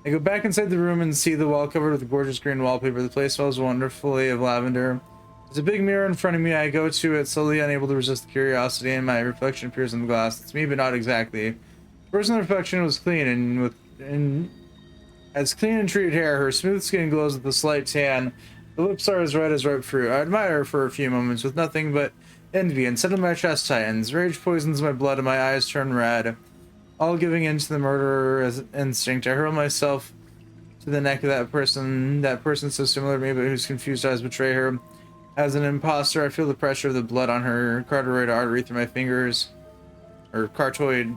I go back inside the room and see the wall covered with gorgeous green wallpaper. The place smells wonderfully of lavender. There's a big mirror in front of me. I go to it, slowly unable to resist the curiosity, and my reflection appears in the glass. It's me, but not exactly. The person's reflection was clean and has clean and treated hair. Her smooth skin glows with a slight tan. The lips are as red as ripe fruit. I admire her for a few moments with nothing but envy, and suddenly my chest tightens. Rage poisons my blood, and my eyes turn red. All giving in to the murderer's instinct, I hurl myself to the neck of that person so similar to me, but whose confused eyes betray her. As an imposter, I feel the pressure of the blood on her carotid artery through my fingers. Or carotid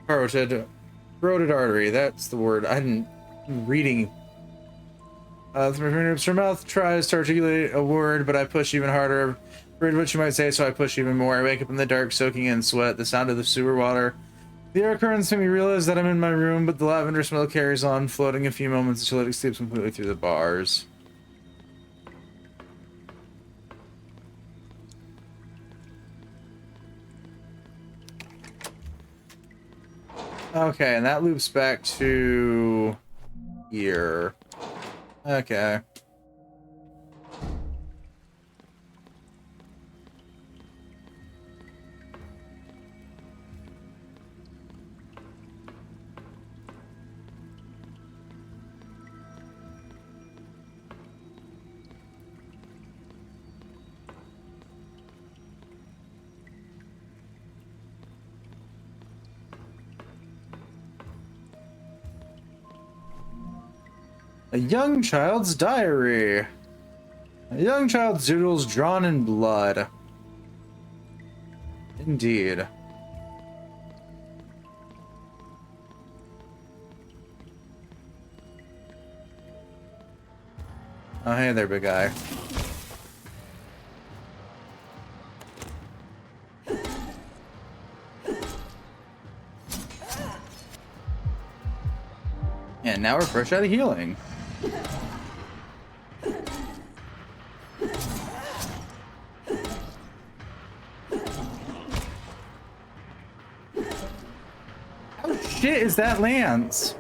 artery, that's the word. I'm reading. Through my fingertips, her mouth tries to articulate a word, but I push even harder. Afraid of what she might say, so I push even more. I wake up in the dark, soaking in sweat, the sound of the sewer water. The air currents make me realize that I'm in my room, but the lavender smell carries on, floating a few moments until it escapes completely through the bars. Okay, and that loops back to here. Okay. A young child's diary. A young child's doodles drawn in blood. Indeed. Oh, hey there, big guy. And now we're fresh out of healing. How shit is that Lance?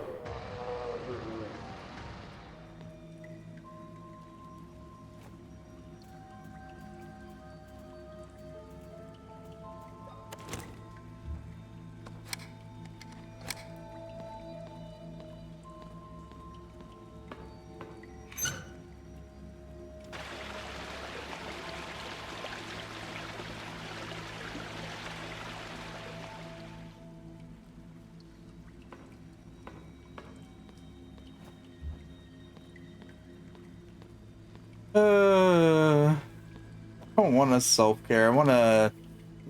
don't want to self-care. I want to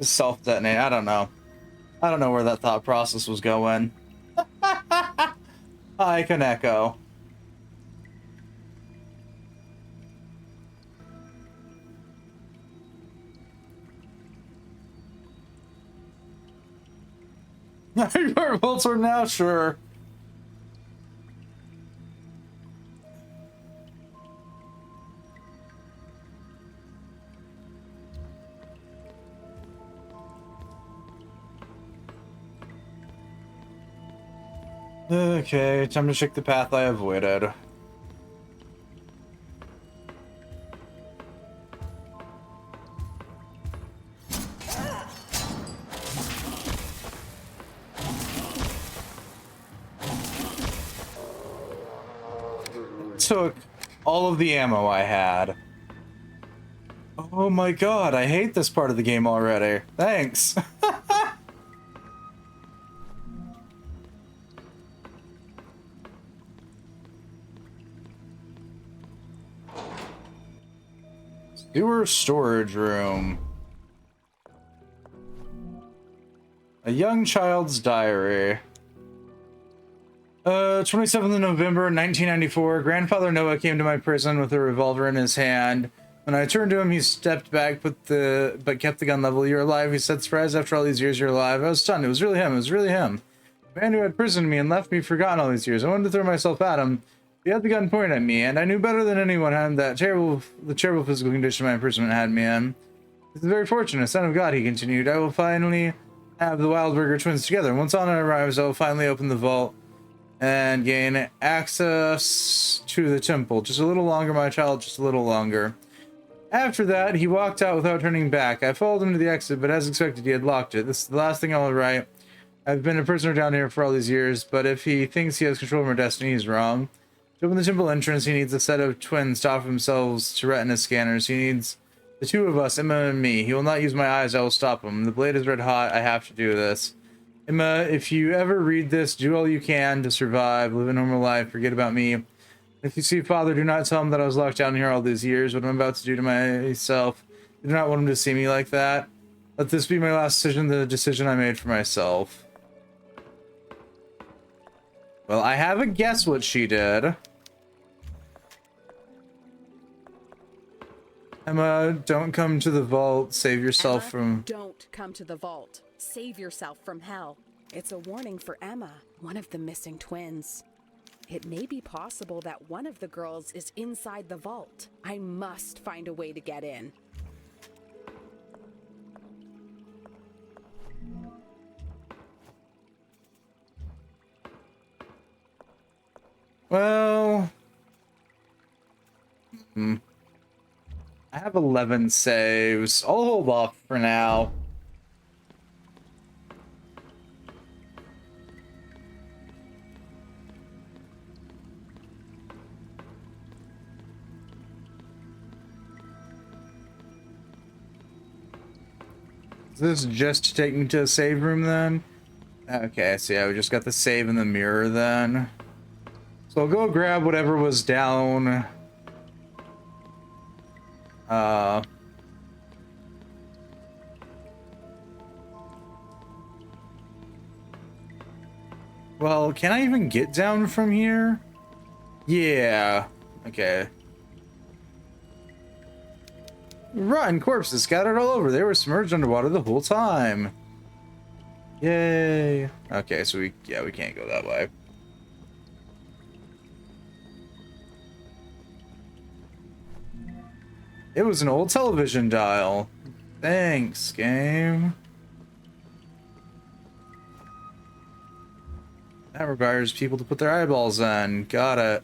self-detonate. I don't know. I don't know where that thought process was going. I can echo. Your bolts are now sure. Okay, time to check the path I avoided. Took all of the ammo I had. Oh my god, I hate this part of the game already. Thanks. Sewer storage room. A young child's diary. 27th of November, 1994. Grandfather Noah came to my prison with a revolver in his hand. When I turned to him, he stepped back, but kept the gun level. "You're alive," he said. "Surprised after all these years you're alive." I was stunned. It was really him. It was really him. The man who had imprisoned me and left me forgotten all these years. I wanted to throw myself at him. He had the gun pointed at me, and I knew better than anyone had the terrible physical condition my imprisonment had me in. "This is very fortunate, son of God," he continued. "I will finally have the Wildberger twins together. Once Anna arrives, I will finally open the vault and gain access to the temple. Just a little longer, my child, just a little longer." After that, he walked out without turning back. I followed him to the exit, but as expected, he had locked it. "This is the last thing I will write. I've been a prisoner down here for all these years, but if he thinks he has control of my destiny, he's wrong. To open the temple entrance, he needs a set of twins to offer themselves to retina scanners. He needs the two of us, Emma and me. He will not use my eyes. I will stop him. The blade is red hot. I have to do this. Emma, if you ever read this, do all you can to survive. Live a normal life. Forget about me. If you see Father, do not tell him that I was locked down here all these years. What I'm about to do to myself. I do not want him to see me like that. Let this be my last decision, the decision I made for myself." Well, I have a guess what she did. Emma, don't come to the vault. Save yourself from... Don't come to the vault. Save yourself from hell. It's a warning for Emma, one of the missing twins. It may be possible that one of the girls is inside the vault. I must find a way to get in. Well... I have 11 saves. I'll hold off for now. Is this just to take me to a save room then? Okay, so yeah, we just got the save in the mirror then. So I'll go grab whatever was down. Well, can I even get down from here? Yeah. Okay. Rotten corpses scattered all over. They were submerged underwater the whole time. Yay. Okay, so we can't go that way. It was an old television dial. Thanks, game. That requires people to put their eyeballs in. Got it.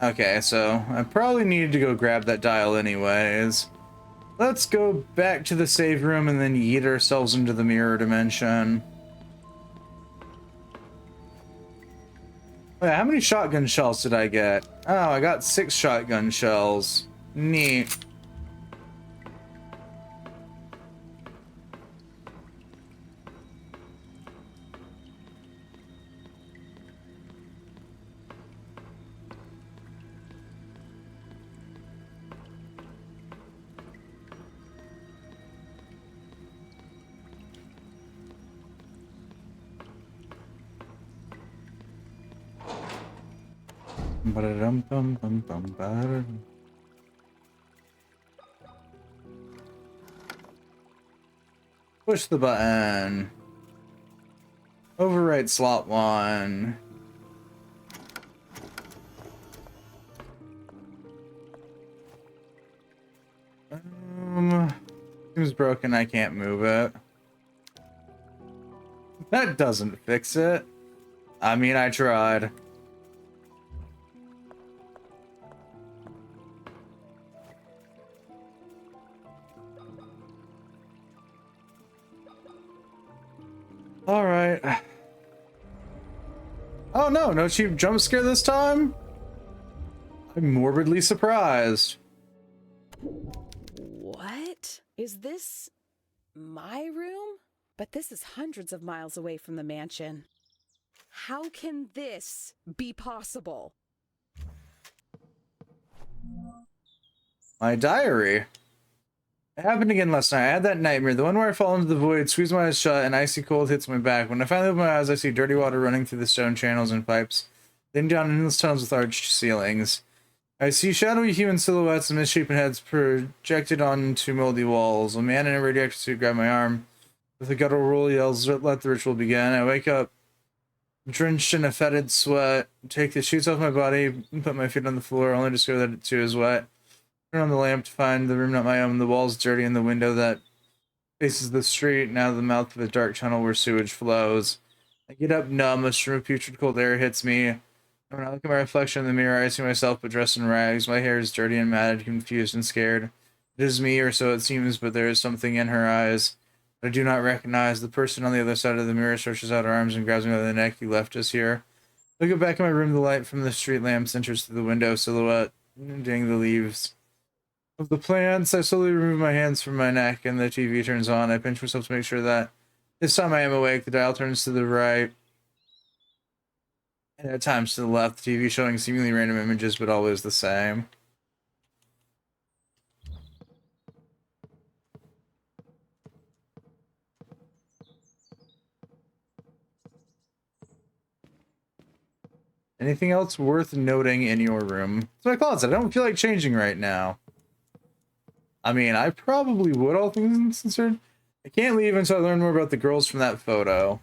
Okay, so I probably needed to go grab that dial anyways. Let's go back to the save room and then yeet ourselves into the mirror dimension. Wait, how many shotgun shells did I get? Oh, I got 6 shotgun shells. Neat. Push the button. Overwrite slot 1. Seems broken, I can't move it. That doesn't fix it. I mean, I tried. Alright. Oh no, no cheap jump scare this time? I'm morbidly surprised. What? Is this my room? But this is hundreds of miles away from the mansion. How can this be possible? My diary. It happened again last night. I had that nightmare, the one where I fall into the void, squeeze my eyes shut, and icy cold hits my back. When I finally open my eyes, I see dirty water running through the stone channels and pipes, then down endless tunnels with arched ceilings. I see shadowy human silhouettes and misshapen heads projected onto moldy walls. A man in a radioactive suit grabbed my arm. With a guttural roll, yells, "Let the ritual begin." I wake up, drenched in a fetid sweat, take the sheets off my body, and put my feet on the floor, only to discover that it too is wet. Turn on the lamp to find the room not my own, the walls dirty, and the window that faces the street, now the mouth of a dark tunnel where sewage flows. I get up numb, a stream of putrid cold air hits me. When I look at my reflection in the mirror, I see myself but dressed in rags. My hair is dirty and matted, confused and scared. It is me, or so it seems, but there is something in her eyes I do not recognize. The person on the other side of the mirror stretches out her arms and grabs me by the neck. "You left us here." I go back in my room, the light from the street lamps enters through the window, silhouette, ding the leaves of the plants. I slowly remove my hands from my neck and the TV turns on. I pinch myself to make sure that this time I am awake. The dial turns to the right and at times to the left, the TV showing seemingly random images but always the same. Anything else worth noting in your room? So my closet. I don't feel like changing right now. I mean, I probably would, all things considered. I can't leave until I learn more about the girls from that photo.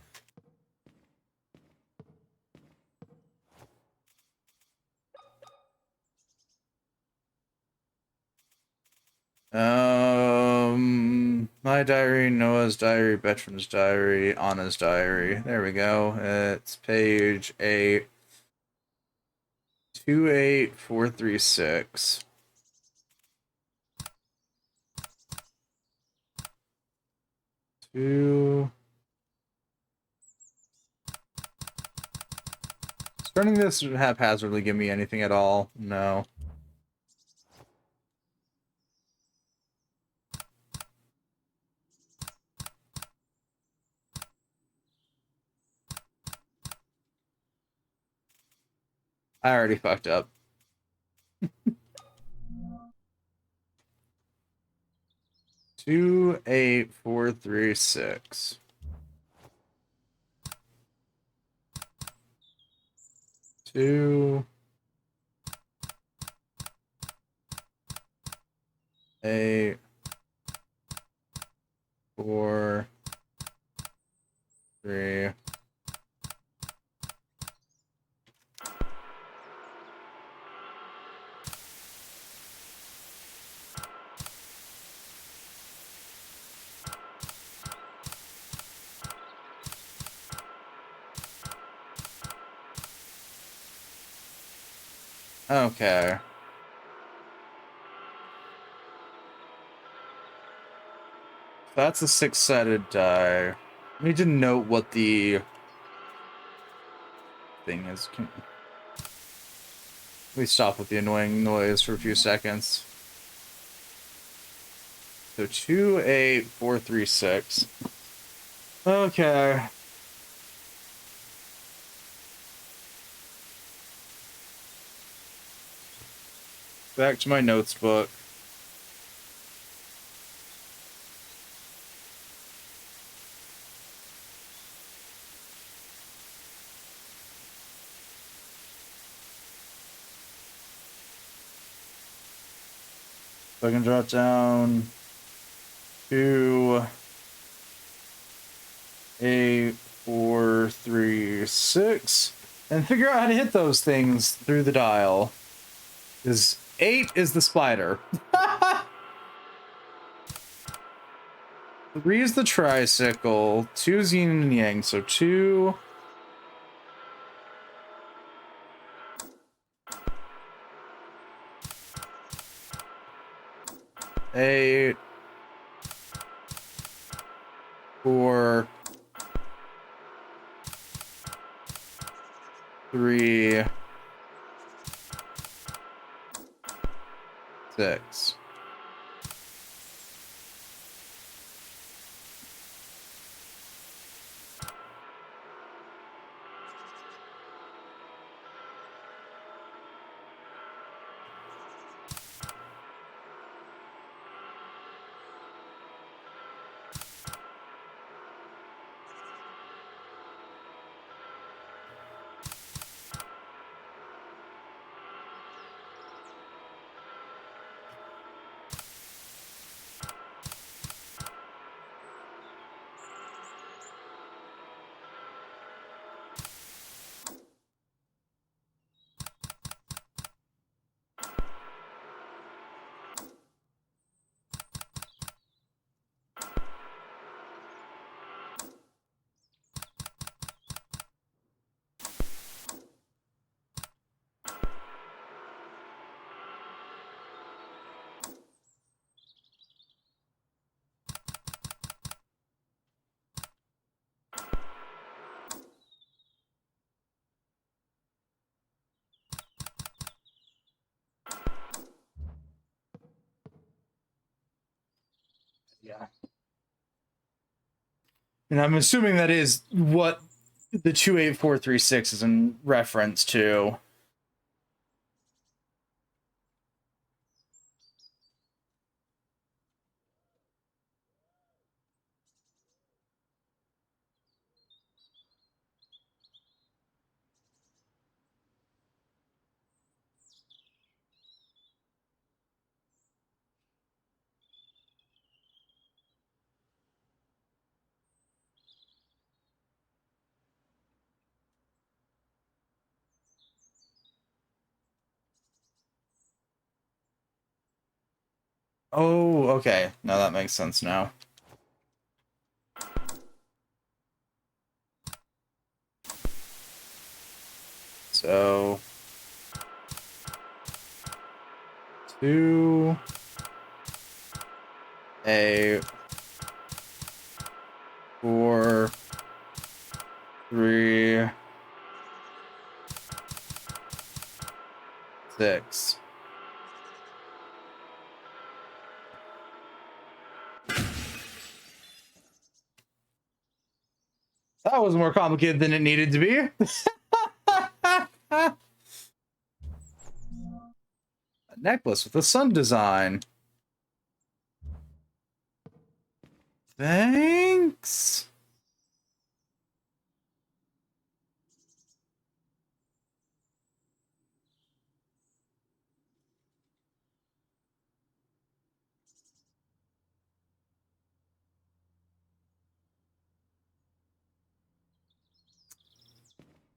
My diary, Noah's diary, Bertram's diary, Anna's diary. There we go. It's page 8. 28436. Starting this haphazardly give me anything at all? No. I already fucked up. 28436. Two, 8, 4, 3. Okay. That's a 6-sided die. I need to note what the thing is. Can we stop with the annoying noise for a few seconds? So 28436. Okay. Back to my notes book. So I can drop down 2, 8, 4, 3, 6, and figure out how to hit those things through the dial. Because 8 is the spider. 3 is the tricycle. 2 is yin and yang. So 2. 8. 4. 3. 6. Yeah. And I'm assuming that is what the 28436 is in reference to. Oh, okay. Now that makes sense now. So 2, 8, 4, 3, 6. That was more complicated than it needed to be. A necklace with a sun design. Thanks.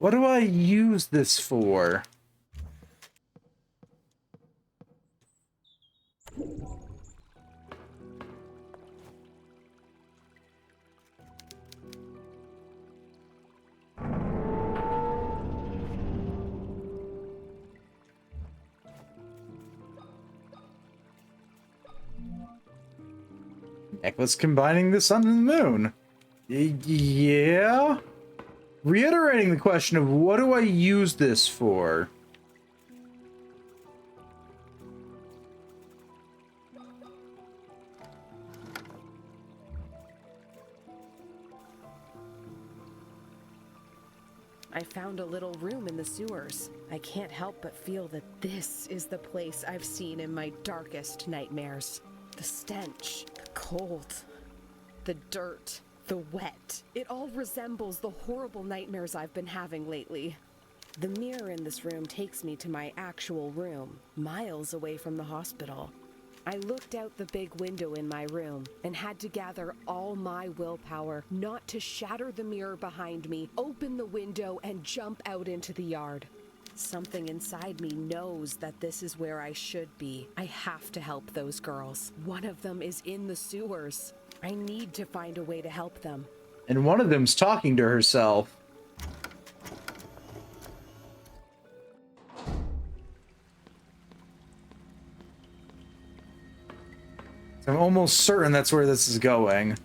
What do I use this for? Necklace combining the sun and the moon. Yeah? Reiterating the question of what do I use this for? I found a little room in the sewers. I can't help but feel that this is the place I've seen in my darkest nightmares. The stench, the cold, the dirt, the wet. It all resembles the horrible nightmares I've been having lately. The mirror in this room takes me to my actual room, miles away from the hospital. I looked out the big window in my room and had to gather all my willpower not to shatter the mirror behind me, open the window, and jump out into the yard. Something inside me knows that this is where I should be. I have to help those girls. One of them is in the sewers. I need to find a way to help them. And one of them's talking to herself. I'm almost certain that's where this is going.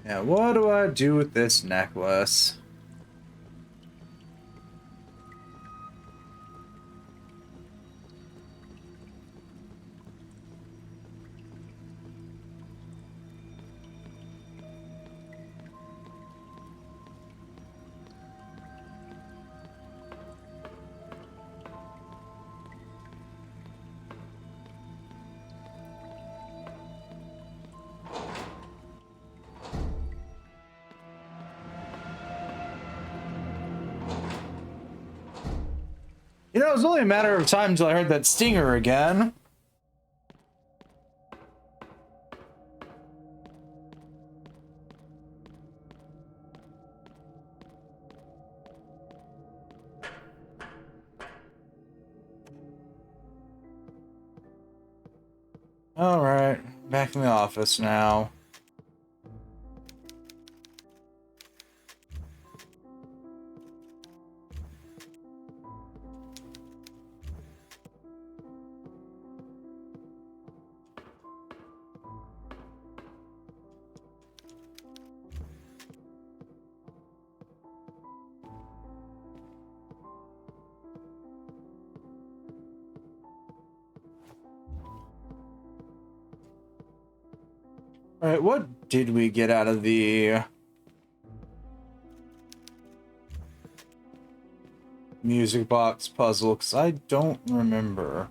Yeah, what do I do with this necklace? You know, it was only a matter of time until I heard that stinger again. Alright, back in the office now. Alright, what did we get out of the music box puzzle? Because I don't remember.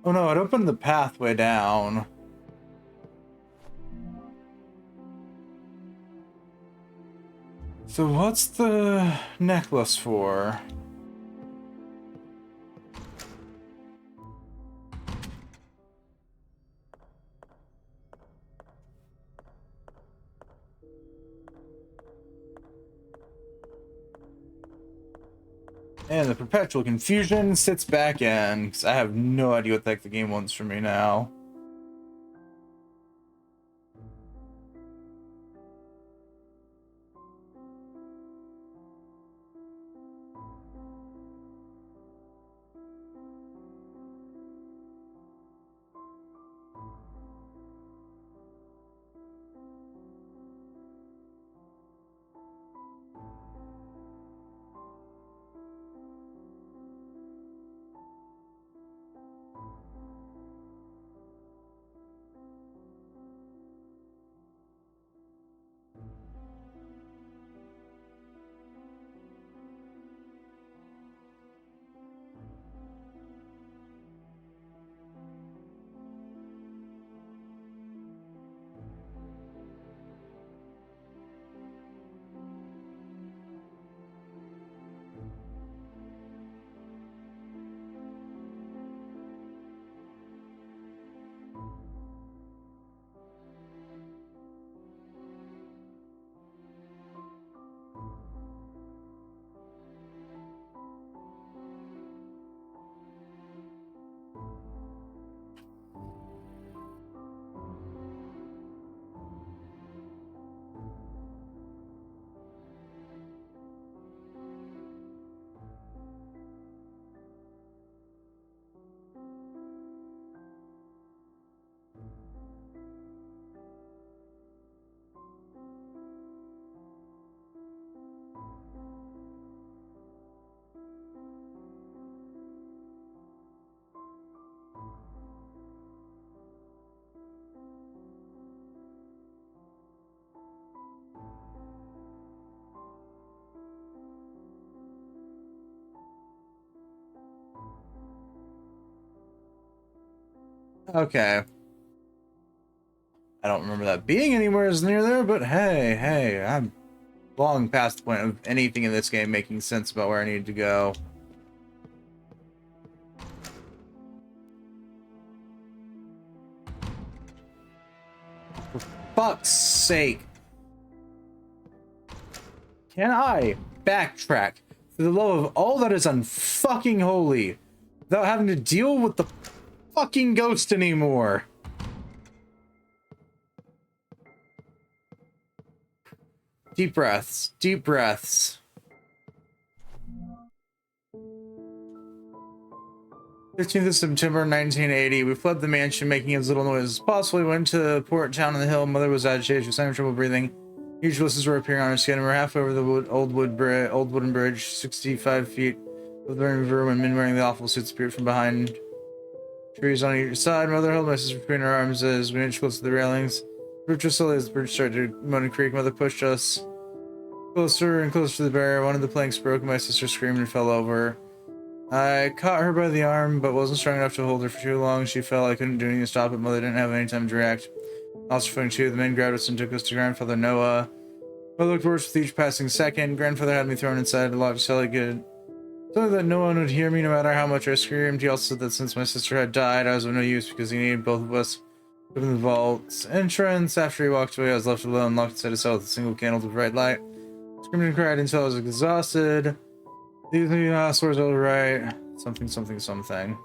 Oh no, it opened the pathway down. So what's the necklace for? And the perpetual confusion sits back in, because I have no idea what the heck the game wants from me now. Okay. I don't remember that being anywhere near there, but hey, I'm long past the point of anything in this game making sense about where I need to go. For fuck's sake. Can I backtrack for the love of all that is unfucking holy without having to deal with the fucking ghost anymore? Deep breaths, deep breaths. 15th of September 1980. We fled the mansion, making as little noise as possible. We went to the port town on the hill. Mother was agitated. She was having trouble breathing. Huge blisters were appearing on her skin. We're half over the old wooden bridge, 65 feet with the river when men wearing the awful suits appeared from behind trees on either side. Mother held my sister between her arms as we inched close to the railings. Rupture slowly as the bridge started to moan and creak. Mother pushed us closer and closer to the barrier. One of the planks broke and my sister screamed and fell over. I caught her by the arm, but wasn't strong enough to hold her for too long. She fell. I couldn't do anything to stop it. Mother didn't have any time to react. Lost her footing too. The men grabbed us and took us to Grandfather Noah. I looked worse with each passing second. Grandfather had me thrown inside a locked cell. He could tell me that no one would hear me no matter how much I screamed. He also said that since my sister had died, I was of no use because he needed both of us. Opened the vault's entrance. After he walked away, I was left alone, locked inside a cell with a single candle to bright light. Screamed and cried until I was exhausted. These are the swords all right. Something, something, something.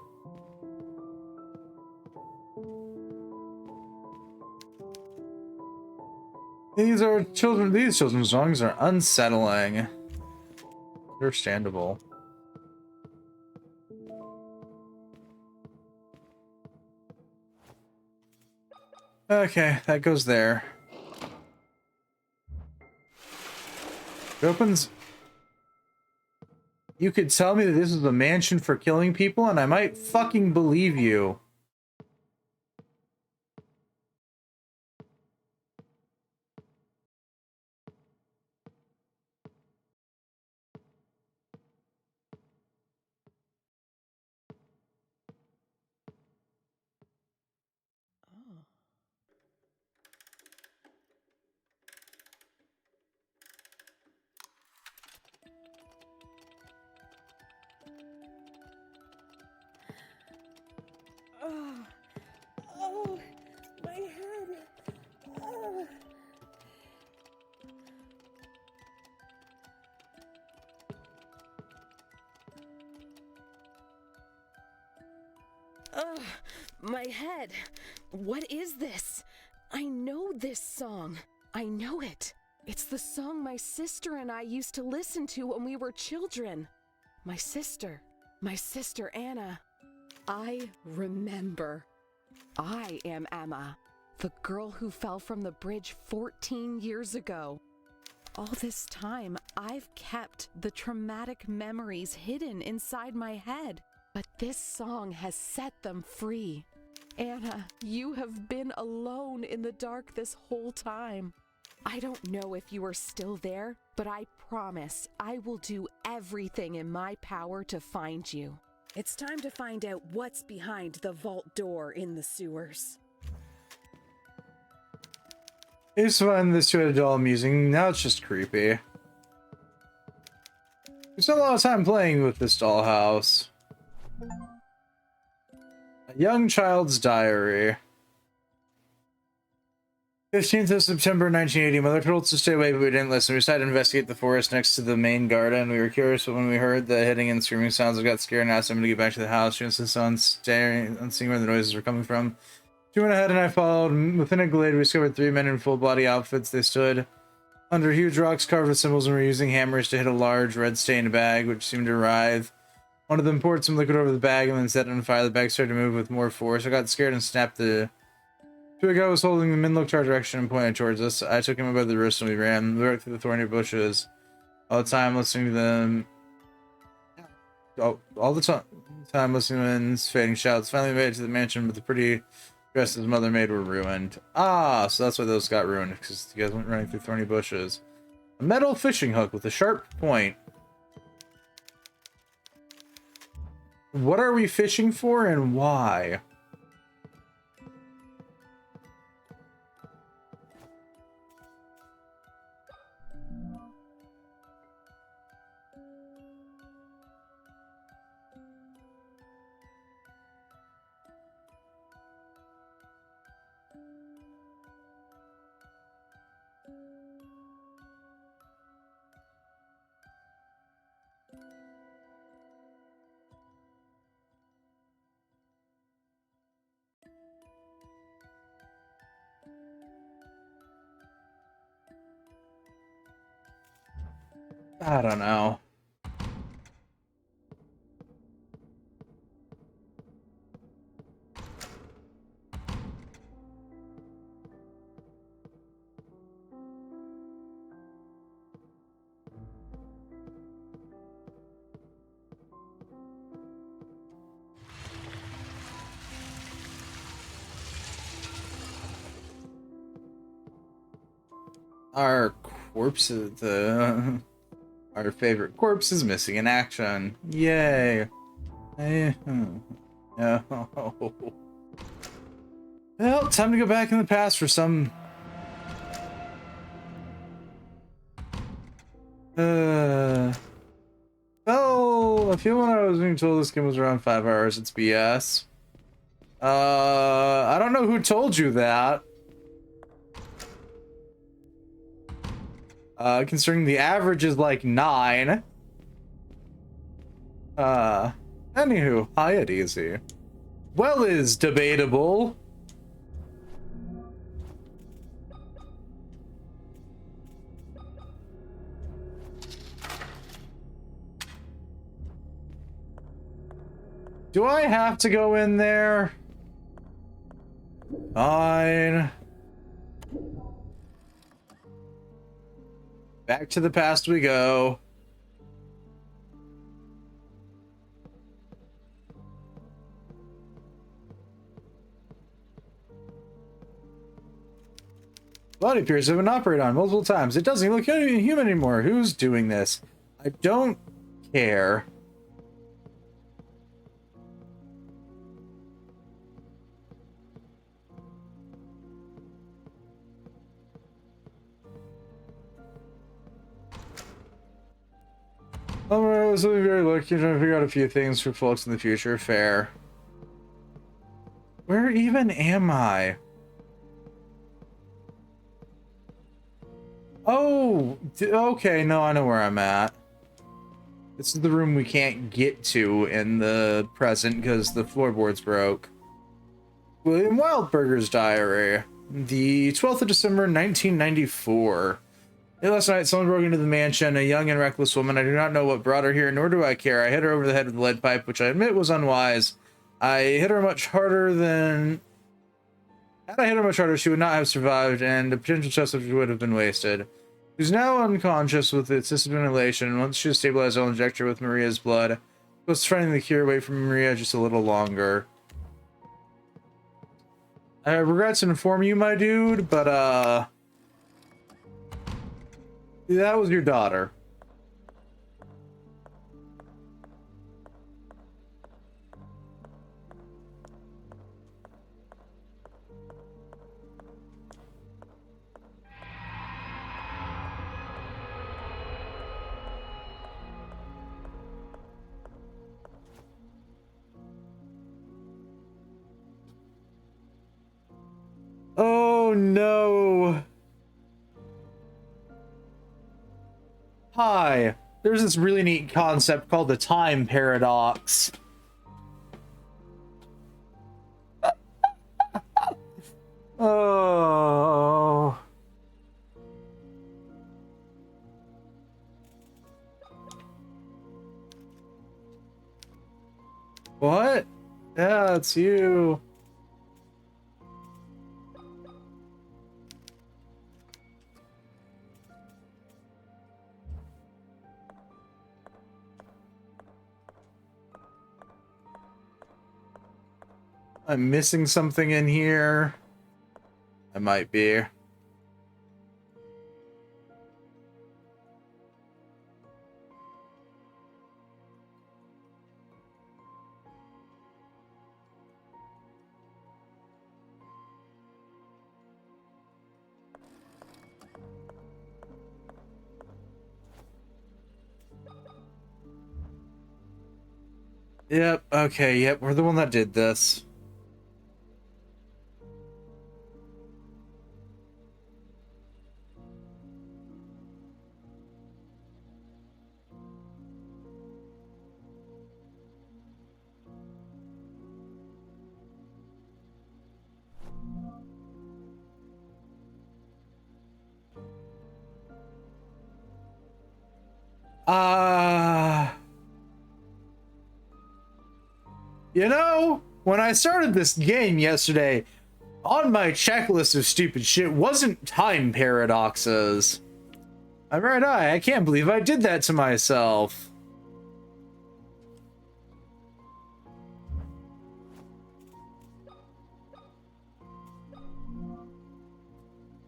These children's songs are unsettling. Understandable. Okay, that goes there. It opens. You could tell me that this is a mansion for killing people, and I might fucking believe you. Oh, my head. Oh. My head. What is this? I know this song. I know it. It's the song my sister and I used to listen to when we were children. My sister Anna. I remember. I am Emma, the girl who fell from the bridge 14 years ago. All this time, I've kept the traumatic memories hidden inside my head, but this song has set them free. Anna, you have been alone in the dark this whole time. I don't know if you are still there, but I promise I will do everything in my power to find you. It's time to find out what's behind the vault door in the sewers. I used to find this to all amusing, now it's just creepy. We spent a lot of time playing with this dollhouse. A young child's diary. 15th of September 1980. Mother told us to stay away, but we didn't listen. We decided to investigate the forest next to the main garden. We were curious, but when we heard the hitting and screaming sounds, we got scared and asked someone to get back to the house. She insisted on seeing where the noises were coming from. She went ahead and I followed. Within a glade, we discovered 3 men in full body outfits. They stood under huge rocks carved with symbols and were using hammers to hit a large red stained bag, which seemed to writhe. One of them poured some liquid over the bag and then set it on fire. The bag started to move with more force. I got scared and snapped the... The guy was holding the men looked our direction and pointed towards us. I took him by the wrist and we ran. We worked through the thorny bushes. All the time listening to them. All the time listening to men's fading shouts. Finally made it to the mansion, but the pretty dresses mother made were ruined. Ah, so that's why those got ruined, because you guys went running through thorny bushes. A metal fishing hook with a sharp point. What are we fishing for and why? I don't know. Our corpses, our favorite corpse is missing in action. Yay. No. Well, time to go back in the past for some... Well, I feel when I was being told this game was around 5 hours, it's BS. I don't know who told you that. Considering the average is like 9. Anywho, hi at easy. Well is debatable. Do I have to go in there? Fine. Back to the past we go. Body appears to have been operated on multiple times. It doesn't even look human anymore. Who's doing this? I don't care. I was really very lucky to figure out a few things for folks in the future. Fair. Where even am I? Oh, okay. No, I know where I'm at. This is the room we can't get to in the present because the floorboards broke. William Wildberger's diary. The 12th of December, 1994. Last night, someone broke into the mansion, a young and reckless woman. I do not know what brought her here, nor do I care. I hit her over the head with a lead pipe, which I admit was unwise. I hit her much harder than... Had I hit her much harder, she would not have survived, and the potential chest would have been wasted. She's now unconscious with assisted ventilation. Once she is stabilized, I'll inject her with Maria's blood. Just finding the cure, wait for Maria just a little longer. I regret to inform you, my dude, but, that was your daughter. Oh no. Hi. There's this really neat concept called the time paradox. Oh. What? Yeah, it's you. I'm missing something in here. I might be. Yep, okay, yep, we're the one that did this. You know, when I started this game yesterday, on my checklist of stupid shit wasn't time paradoxes. I'm right, I can't believe I did that to myself.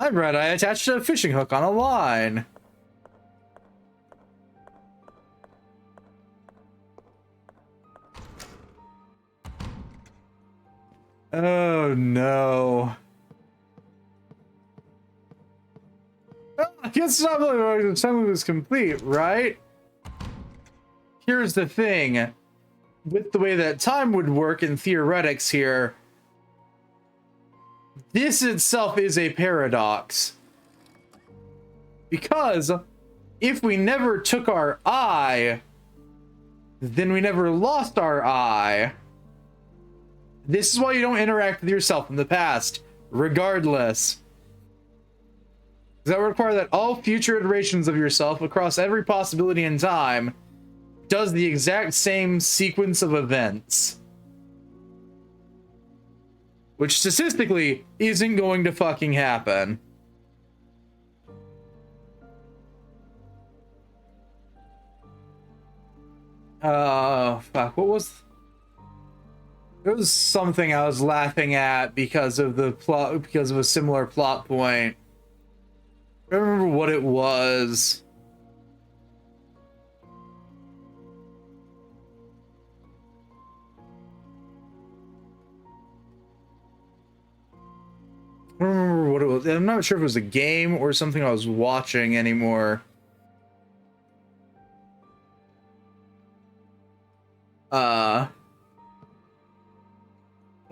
I'm right, I attached a fishing hook on a line. Oh no. Well, I guess it's not really the time was complete, right? Here's the thing. With the way that time would work in theoretics here, this itself is a paradox. Because if we never took our eye, then we never lost our eye. This is why you don't interact with yourself in the past, regardless. That would require that all future iterations of yourself across every possibility in time does the exact same sequence of events. Which statistically isn't going to fucking happen. Fuck, what was... There was something I was laughing at because of the plot, because of a similar plot point. I don't remember what it was. I don't remember what it was. I'm not sure if it was a game or something I was watching anymore.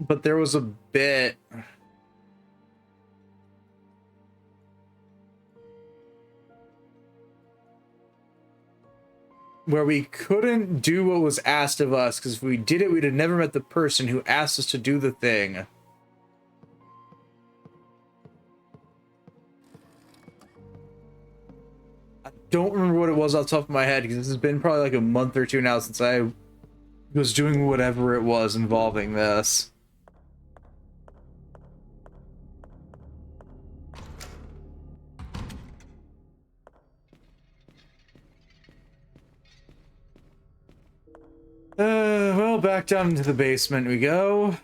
But there was a bit where we couldn't do what was asked of us, because if we did it, we'd have never met the person who asked us to do the thing. I don't remember what it was off the top of my head, because this has been probably like a month or two now since I was doing whatever it was involving this. Well, back down into the basement we go.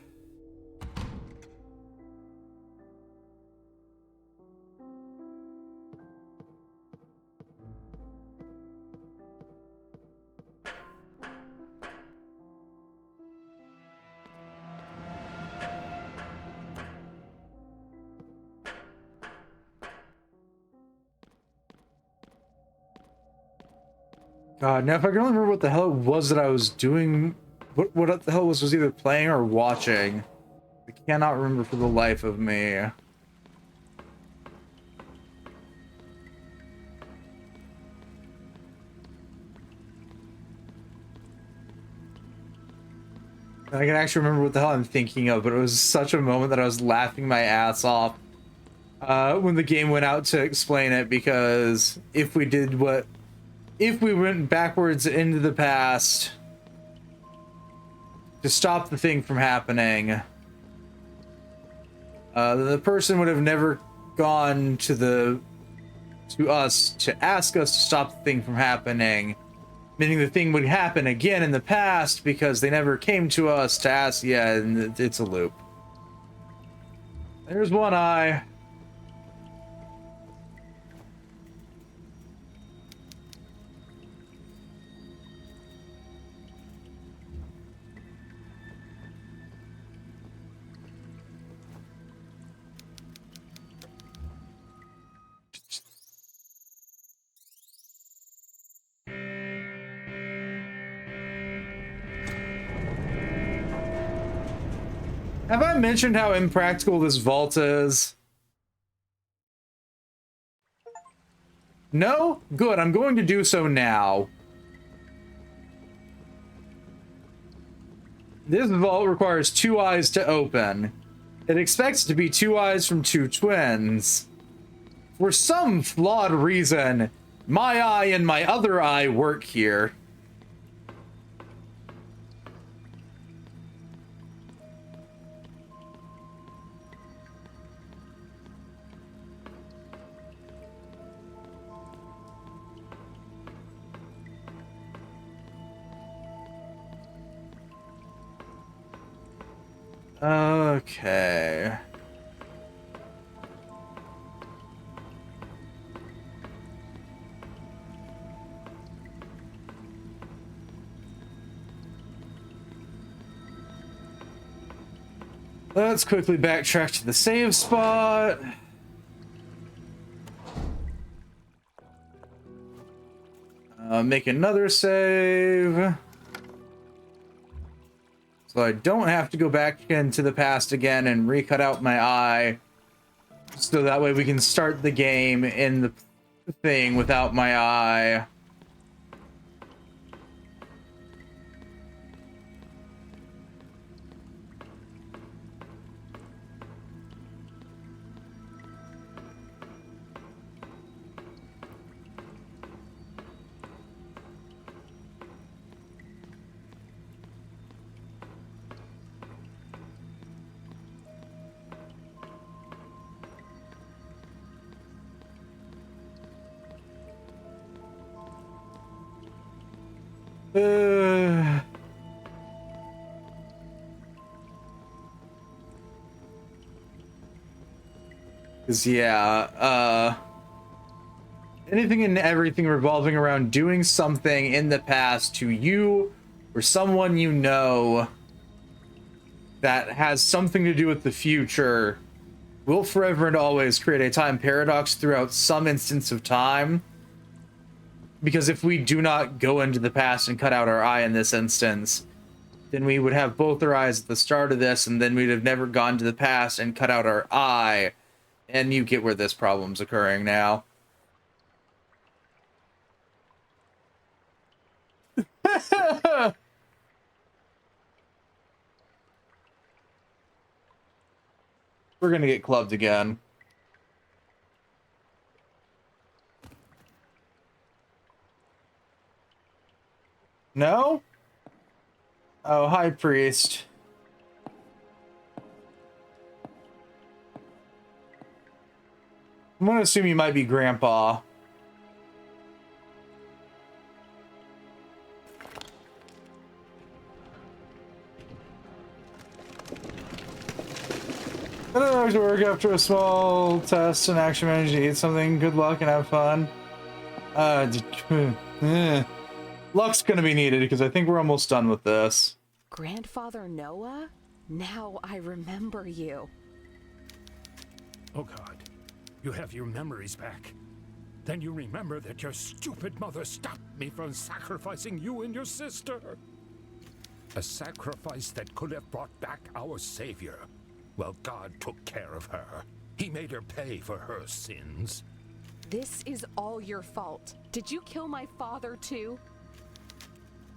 God, now if I can only remember what the hell it was that I was doing, what the hell was either playing or watching. I cannot remember for the life of me. I can actually remember what the hell I'm thinking of, but it was such a moment that I was laughing my ass off when the game went out to explain it, because if we went backwards into the past to stop the thing from happening, the person would have never gone to us to ask us to stop the thing from happening, meaning the thing would happen again in the past because they never came to us to ask. Yeah, and it's a loop. There's one eye. Have I mentioned how impractical this vault is? No? Good, I'm going to do so now. This vault requires 2 eyes to open. It expects to be 2 eyes from 2 twins. For some flawed reason, my eye and my other eye work here. Okay. Let's quickly backtrack to the save spot. Make another save. So I don't have to go back into the past again and recut out my eye. So that way we can start the game in the thing without my eye. Cause yeah, anything and everything revolving around doing something in the past to you or someone you know that has something to do with the future will forever and always create a time paradox throughout some instance of time. Because if we do not go into the past and cut out our eye in this instance, then we would have both our eyes at the start of this, and then we'd have never gone to the past and cut out our eye. And you get where this problem's occurring now. We're gonna get clubbed again. No? Oh, High Priest. I'm gonna assume you might be Grandpa. I don't know to work after a small test and actually manage to eat something. Good luck and have fun. Luck's gonna be needed because I think we're almost done with this. Grandfather Noah? Now I remember you. Oh God, you have your memories back. Then you remember that your stupid mother stopped me from sacrificing you and your sister. A sacrifice that could have brought back our Savior. Well, God took care of her. He made her pay for her sins. This is all your fault. Did you kill my father too?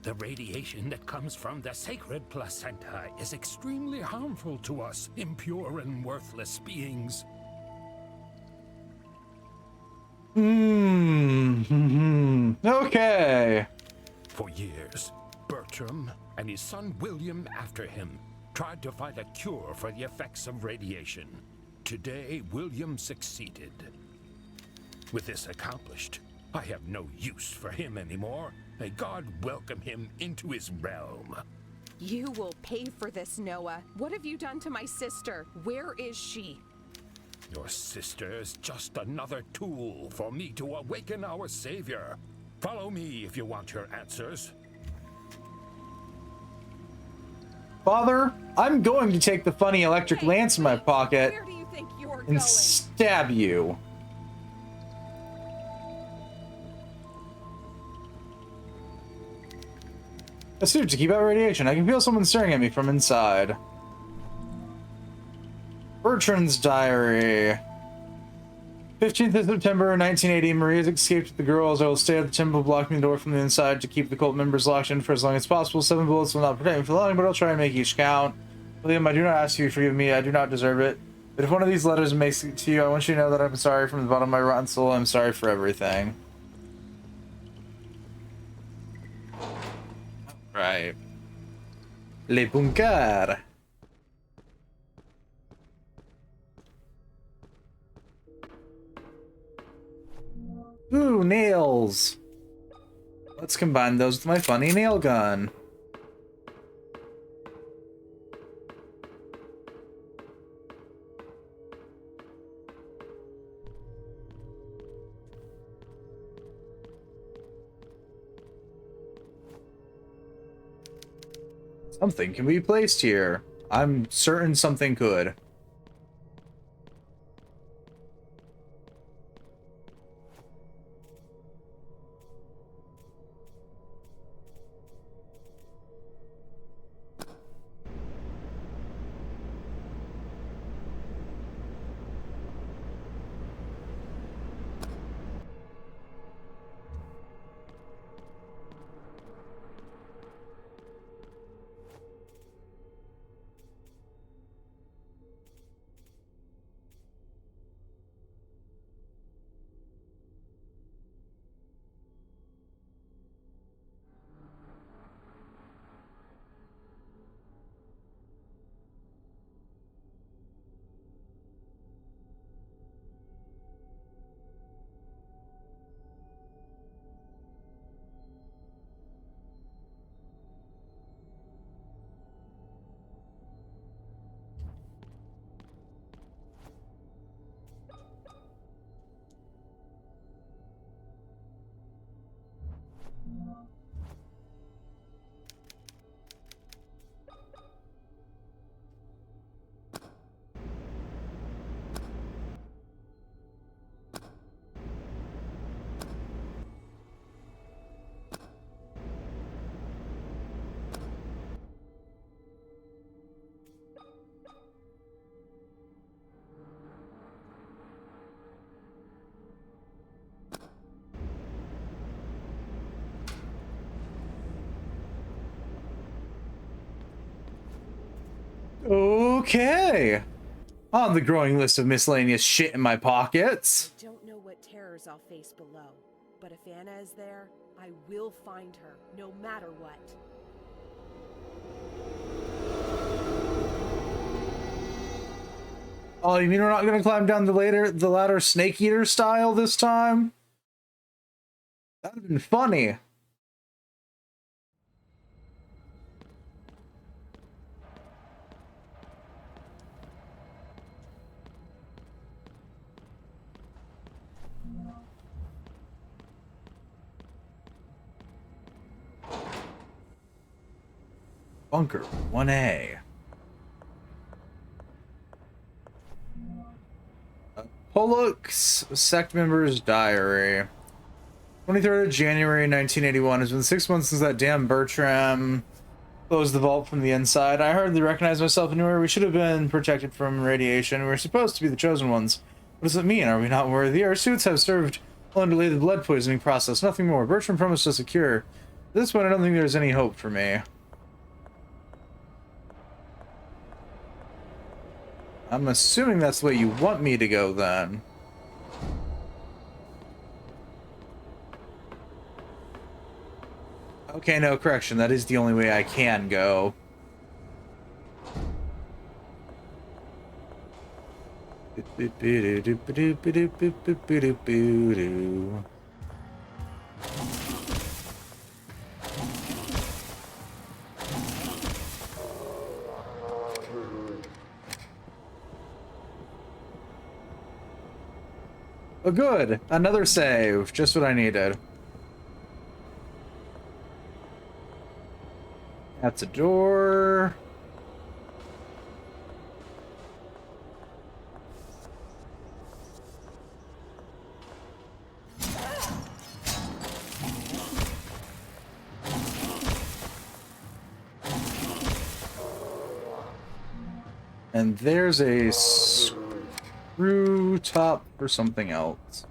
The radiation that comes from the sacred placenta is extremely harmful to us, impure and worthless beings. Okay. For years, Bertram and his son William after him tried to find a cure for the effects of radiation. Today, William succeeded. With this accomplished, I have no use for him anymore. May God welcome him into his realm. You will pay for this, Noah. What have you done to my sister? Where is she? Your sister is just another tool for me to awaken our Savior. Follow me if you want your answers. Father, I'm going to take the funny electric lance in my pocket Where do you think you're and going? stab you. A suit to keep out radiation. I can feel someone staring at me from inside. Bertrand's diary. 15th of September 1980. Maria has escaped with the girls. I will stay at the temple, blocking the door from the inside to keep the cult members locked in for as long as possible. 7 bullets will not protect me for long, but I'll try and make each count. William, I do not ask you to forgive me. I do not deserve it. But if one of these letters makes it to you, I want you to know that I'm sorry from the bottom of my rotten soul. I'm sorry for everything. Right. Les bunkers. Ooh, nails. Let's combine those with my funny nail gun. Something can be placed here. I'm certain something could. Okay. On the growing list of miscellaneous shit in my pockets. I don't know what terrors I'll face below, but if Anna is there, I will find her, no matter what. Oh, you mean we're not gonna climb down the ladder Snake Eater style this time? That'd have been funny. Bunker 1A. Pollock's sect member's diary. 23rd of January 1981. It's been 6 months since that damn Bertram closed the vault from the inside. I hardly recognize myself anywhere. We should have been protected from radiation. We were supposed to be the chosen ones. What does it mean? Are we not worthy? Our suits have served well to delay the blood poisoning process. Nothing more. Bertram promised us a cure. At this point, I don't think there's any hope for me. I'm assuming that's the way you want me to go, then. Okay, no, correction. That is the only way I can go. Oh, good. Another save. Just what I needed. That's a door. And there's a screw top for something else.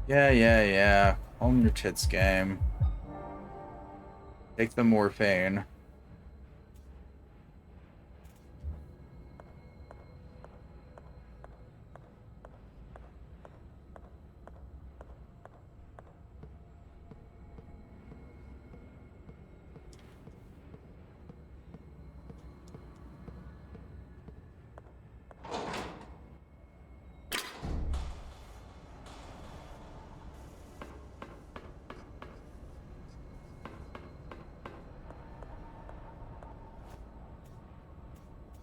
Yeah. Own your tits, game. Take the morphine.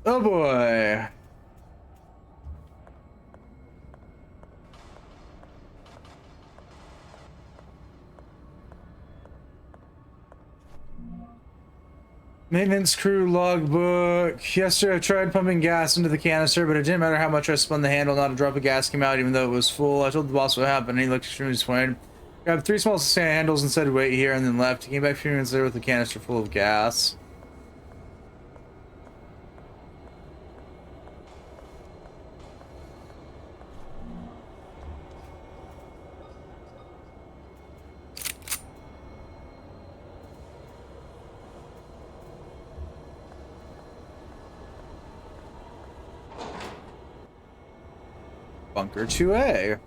Oh boy. Maintenance crew logbook. Yesterday I tried pumping gas into the canister, but it didn't matter how much I spun the handle, not a drop of gas came out even though it was full. I told the boss what happened and he looked extremely disappointed. Grabbed 3 small sand handles and said wait here and then left. He came back a few minutes later with a canister full of gas. Bunker 2A.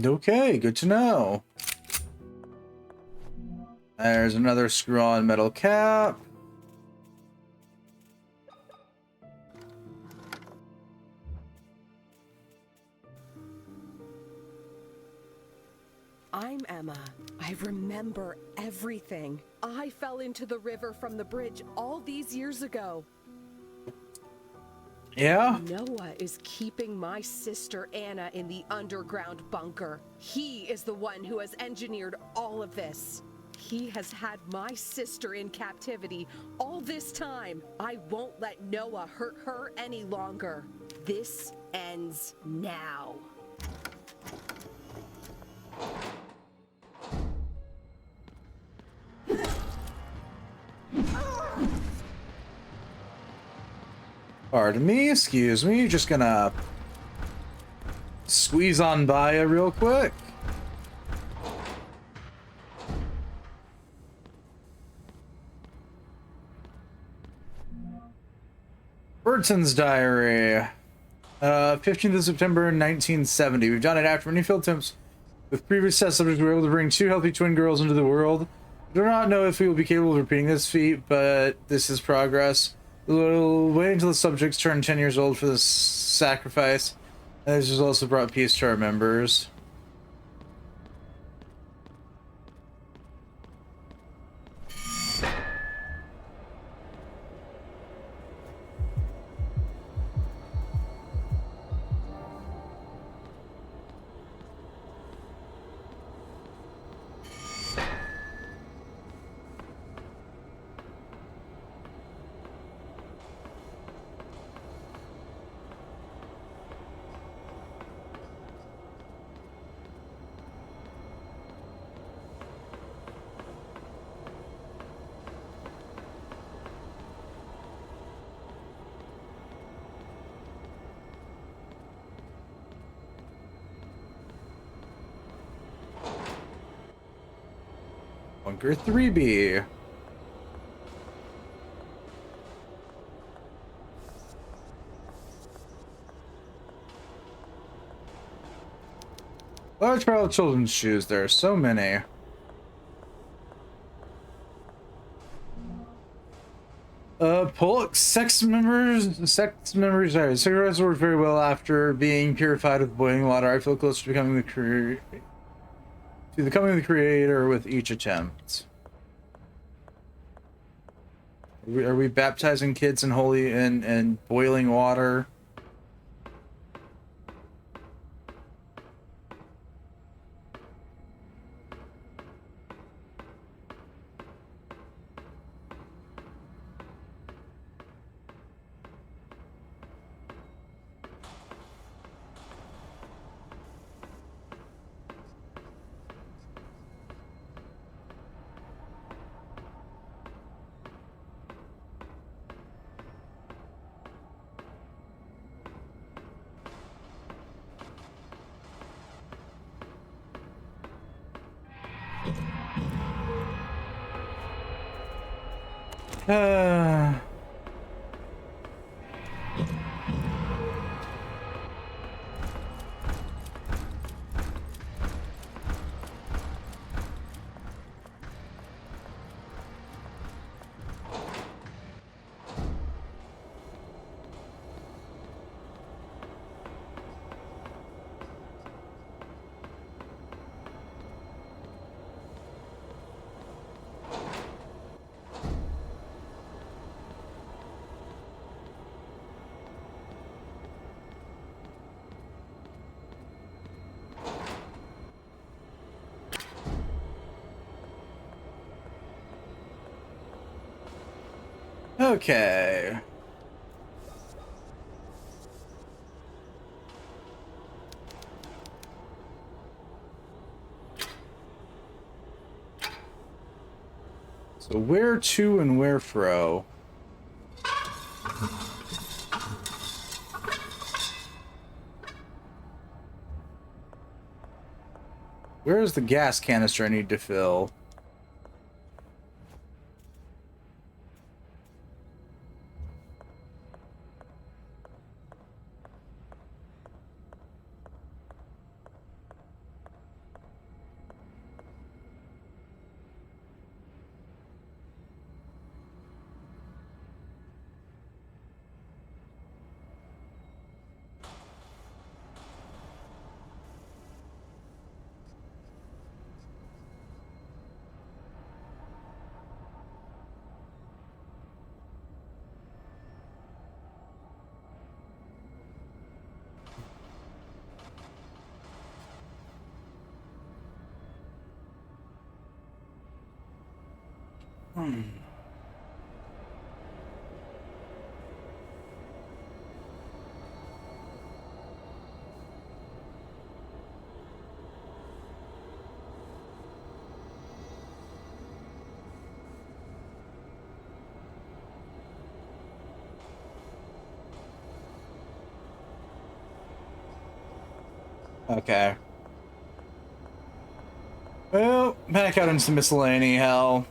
Okay, good to know. There's another screw-on metal cap. I'm Emma. I remember everything. I fell into the river from the bridge all these years ago. Yeah? Noah is keeping my sister Anna in the underground bunker. He is the one who has engineered all of this. He has had my sister in captivity all this time. I won't let Noah hurt her any longer. This ends now. Pardon me, excuse me, just gonna squeeze on by you real quick. Burton's diary. 15th of September 1970. We've done it after many field attempts with previous test subjects. We were able to bring 2 healthy twin girls into the world. We do not know if we will be capable of repeating this feat, but this is progress. We'll wait until the subjects turn 10 years old for this sacrifice. And this has also brought peace to our members. Bunker 3B. Large pile of children's shoes. There are so many. Pollock sex members. Sorry, cigarettes work very well after being purified with boiling water. I feel closer to becoming the coming of the creator with each attempt. Are we baptizing kids in holy and boiling water? Okay. So where to and where fro? Where's the gas canister I need to fill? Okay. Well, back out into miscellany hell.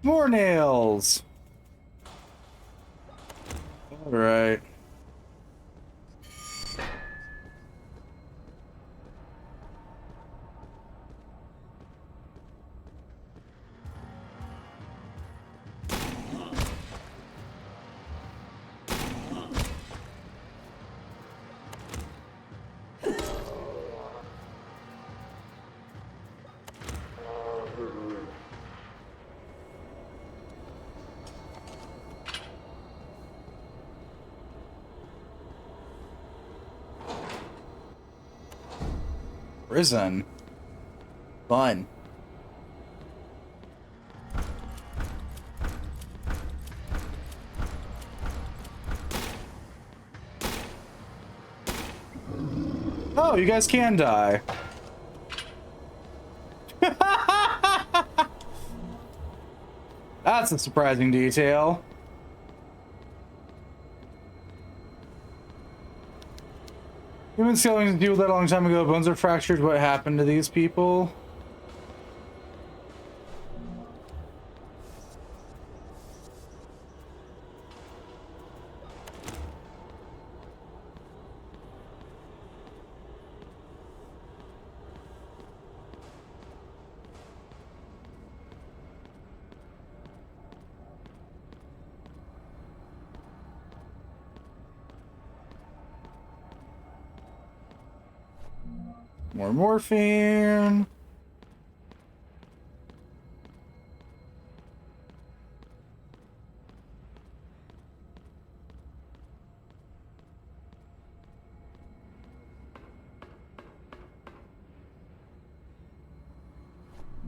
More nails. All right. Prison. Fun. Oh, you guys can die. That's a surprising detail. Human skeletons deal with that a long time ago. Bones are fractured. What happened to these people? More morphine.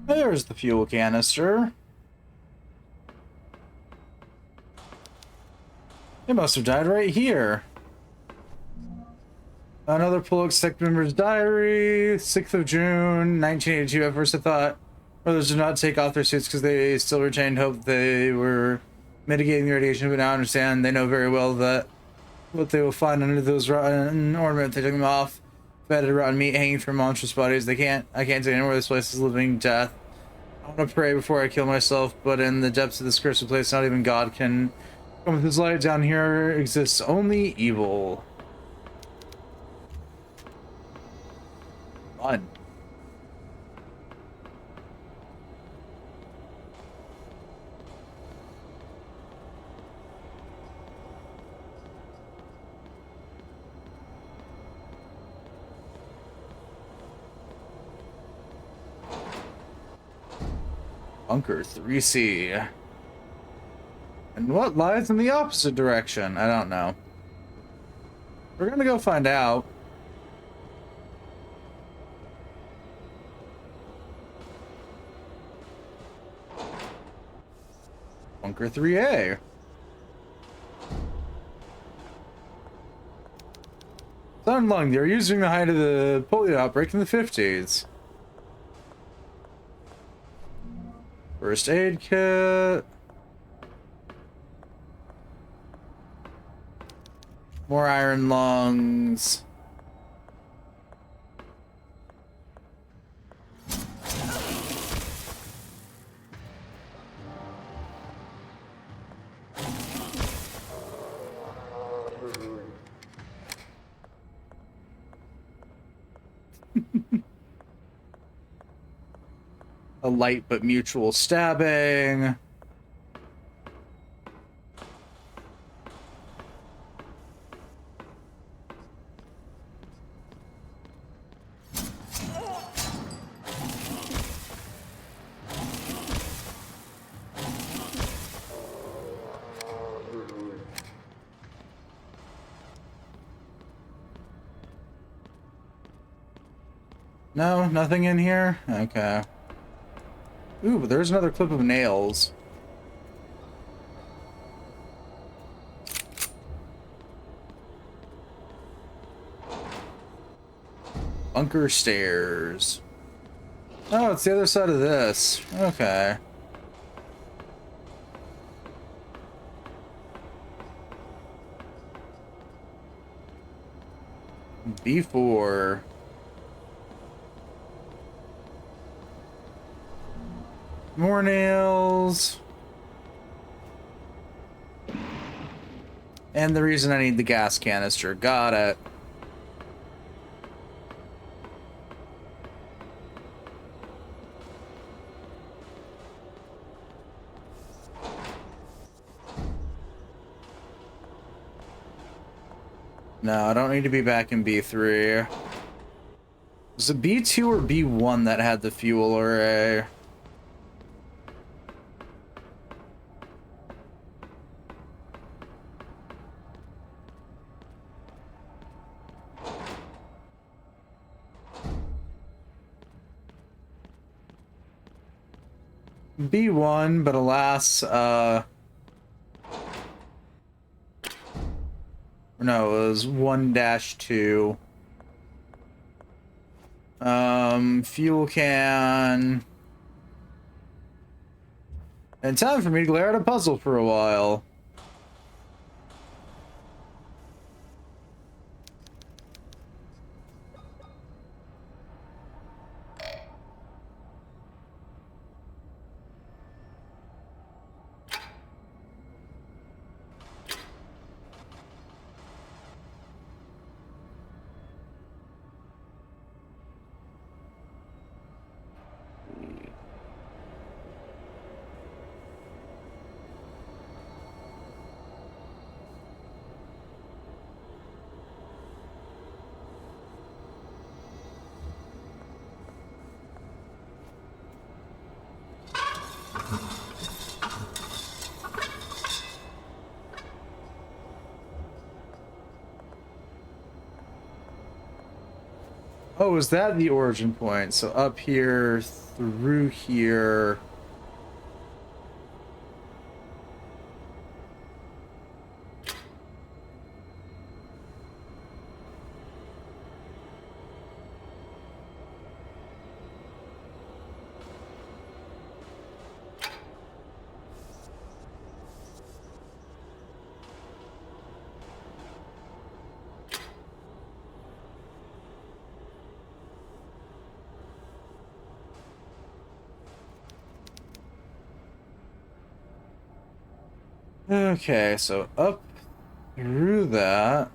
There's the fuel canister. They must have died right here. Another Pollock sect member's diary, 6th of June, 1982. At first I thought Others did not take off their suits because they still retained hope they were mitigating the radiation, but now understand they know very well that what they will find under those rotten ornaments. They took them off, fed rotten meat hanging from monstrous bodies. I can't say anywhere this place is living death. I want to pray before I kill myself, but in the depths of this cursed place, not even God can come with his light. Down here exists only evil. Fun. Bunker 3C. And what lies in the opposite direction? I don't know. We're gonna go find out. Bunker 3A. Sun Lung, they were using the height of the polio outbreak in the 50s. First aid kit. More iron lungs. A light but mutual stabbing. No, nothing in here? Okay. Ooh, but there's another clip of nails. Bunker stairs. Oh, it's the other side of this. Okay. B4. More nails. And the reason I need the gas canister. Got it. No, I don't need to be back in B3. Was it B2 or B1 that had the fuel array? B1, but alas, no, it was 1-2. Fuel can. And time for me to glare at a puzzle for a while. Oh, is that the origin point? So up here, through here. Okay, so up through that,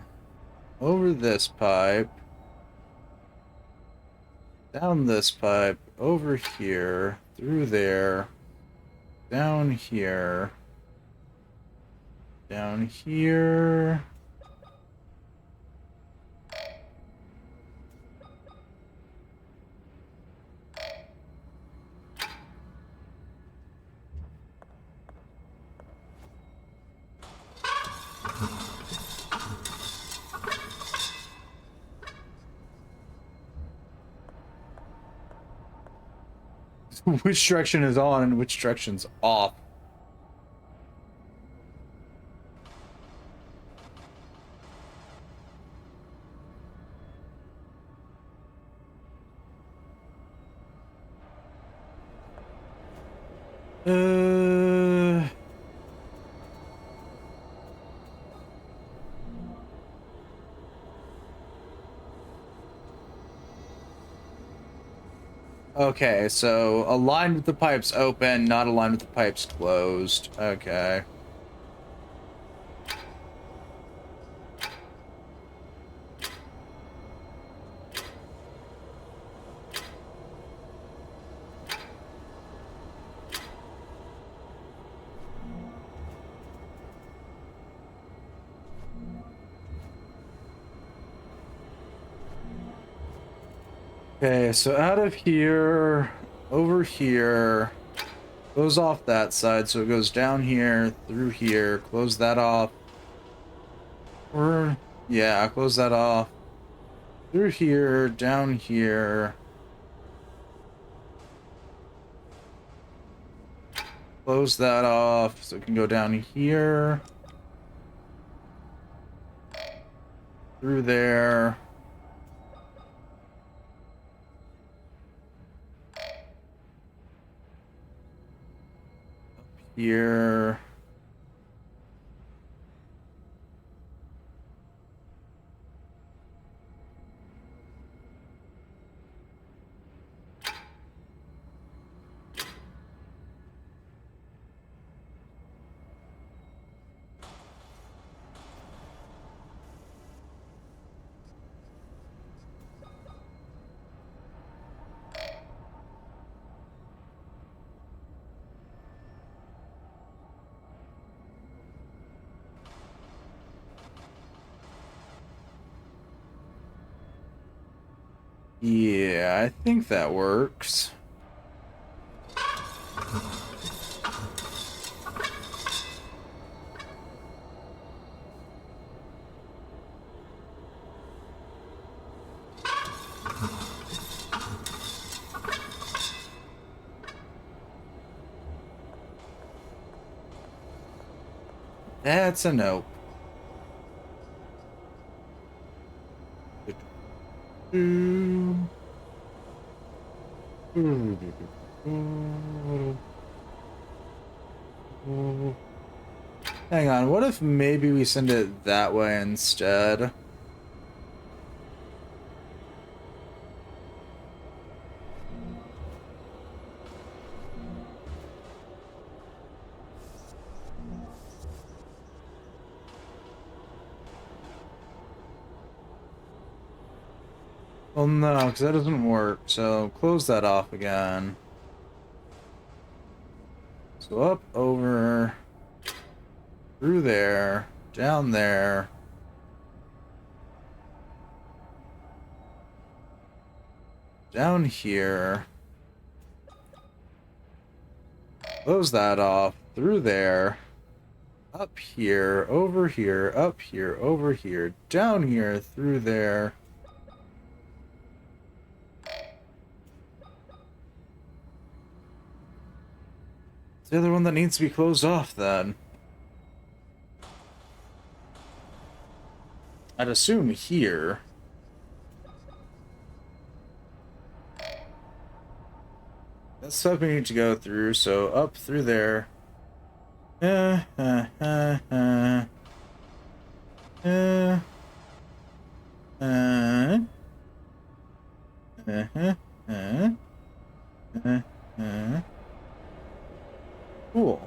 over this pipe, down this pipe, over here, through there, down here, down here. Which direction is on and which direction's off? Uh... Okay, so aligned with the pipes open, not aligned with the pipes closed. Okay. Okay, so out of here, over here, goes off that side, so it goes down here, through here, close that off. Or, yeah, close that off. Through here, down here. Close that off, so it can go down here. Through there. Here. Yeah, I think that works. That's a nope. Hang on, what if maybe we send it that way instead? Well, no, because that doesn't work, so close that off again. So up, over, through there, down there. Down here. Close that off, through there. Up here, over here, up here, over here, down here, through there. It's the other one that needs to be closed off then. I'd assume here. That's stuff we need to go through, so up through there. Uh, uh, uh, uh. Uh, uh, uh, uh, uh. Cool.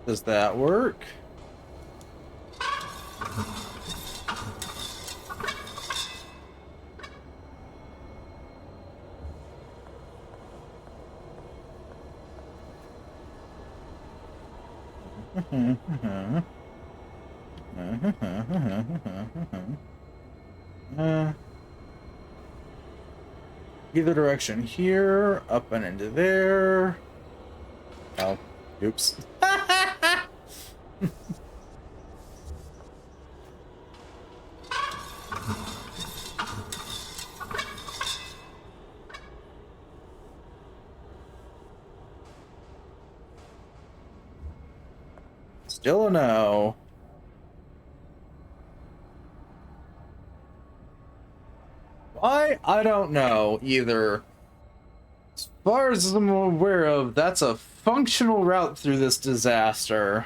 Does that work? Either direction here, up and into there. Oh, oops. Still a no. Why? I don't know either. As far as I'm aware of, that's a functional route through this disaster.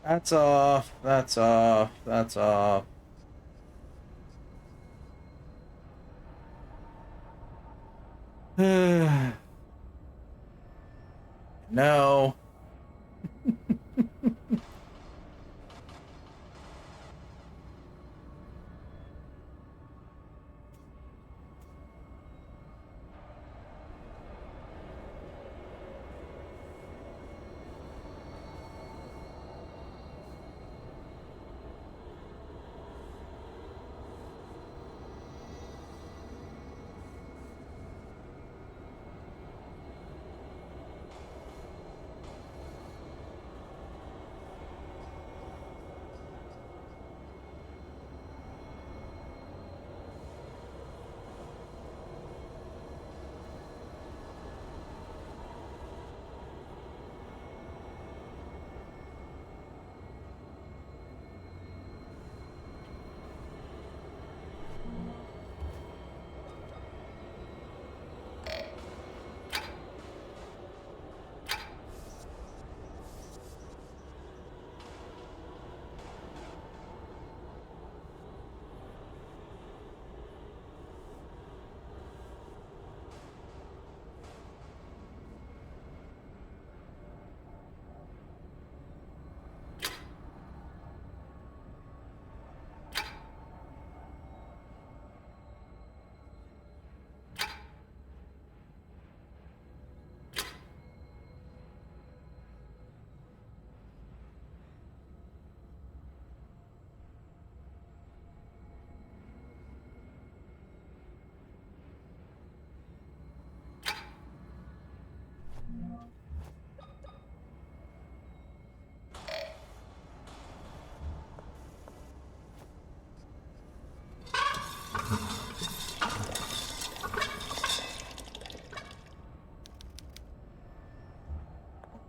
That's off. That's off. That's off. No.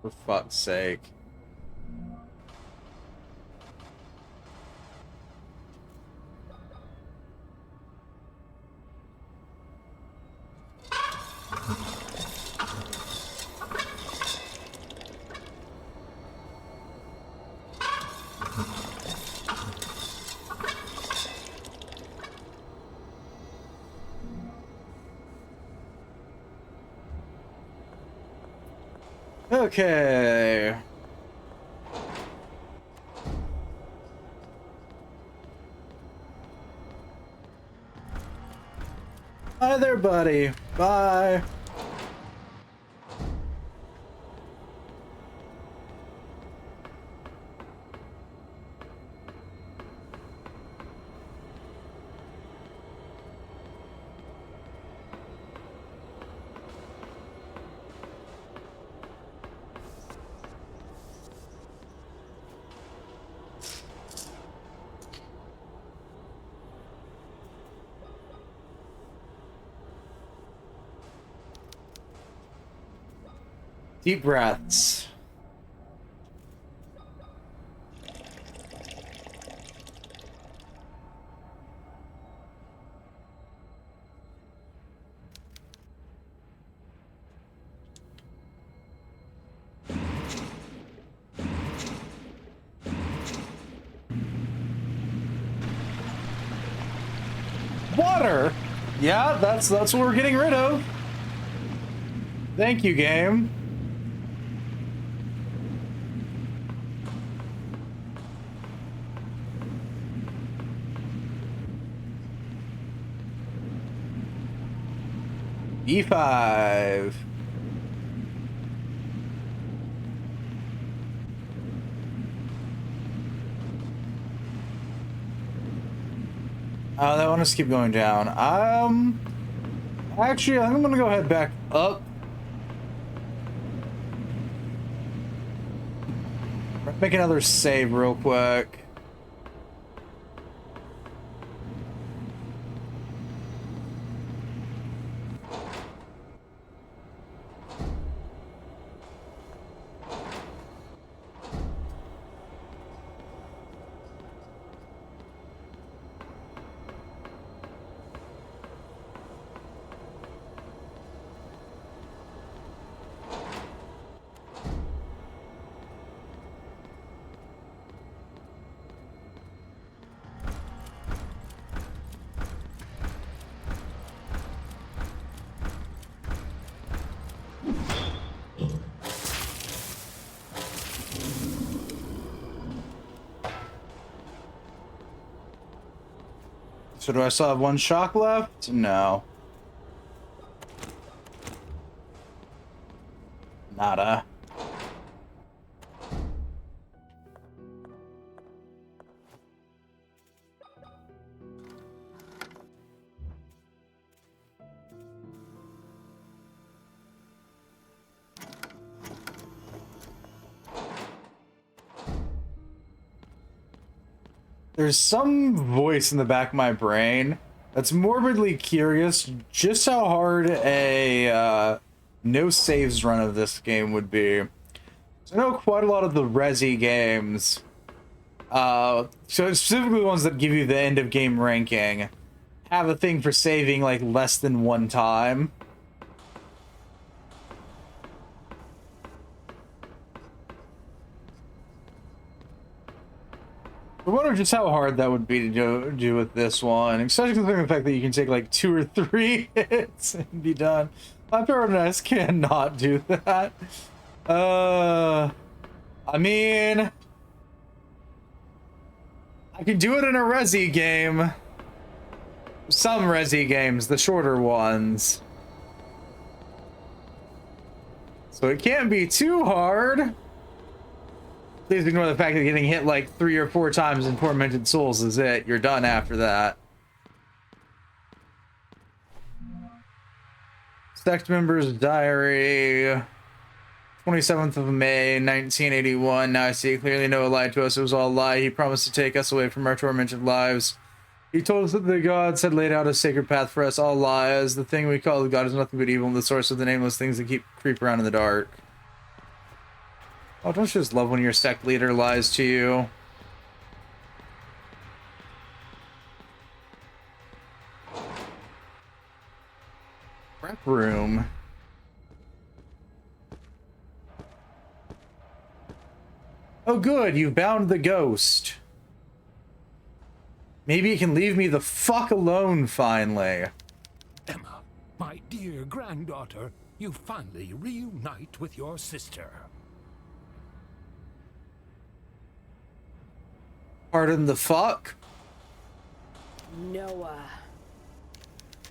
For fuck's sake. Okay. Hi there, buddy. Bye. Deep breaths. Water! Yeah, that's what we're getting rid of. Thank you, game. E5. That one just keep going down. Actually, I think I'm gonna go head back up. Make another save real quick. So do I still have one shock left? No. Nada. There's some voice in the back of my brain that's morbidly curious just how hard a no saves run of this game would be. So I know quite a lot of the Resi games, so specifically the ones that give you the end of game ranking, have a thing for saving like less than one time. I wonder just how hard that would be to do with this one, especially considering the fact that you can take like 2 or 3 hits and be done. My Paradise cannot do that. I mean, I can do it in a Resi game. Some Resi games, the shorter ones. So it can't be too hard. Please ignore the fact that getting hit like 3 or 4 times in Tormented Souls is it. You're done after that. Sect Members Diary. 27th of May, 1981. Now I see clearly Noah lied to us. It was all a lie. He promised to take us away from our tormented lives. He told us that the gods had laid out a sacred path for us. All lies. The thing we call the god is nothing but evil and the source of the nameless things that creep around in the dark. Oh, don't you just love when your sect leader lies to you? Rec room. Oh good, you've bound the ghost. Maybe you can leave me the fuck alone finally. Emma, my dear granddaughter, you finally reunite with your sister. Pardon the fuck? Noah.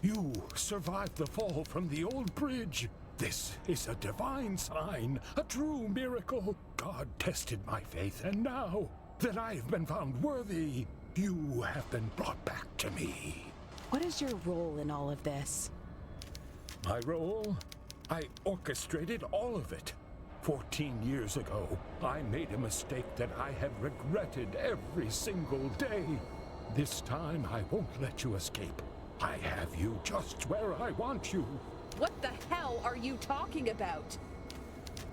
You survived the fall from the old bridge. This is a divine sign, a true miracle. God tested my faith, and now that I have been found worthy, you have been brought back to me. What is your role in all of this? My role? I orchestrated all of it. 14 years ago, I made a mistake that I have regretted every single day. This time, I won't let you escape. I have you just where I want you. What the hell are you talking about?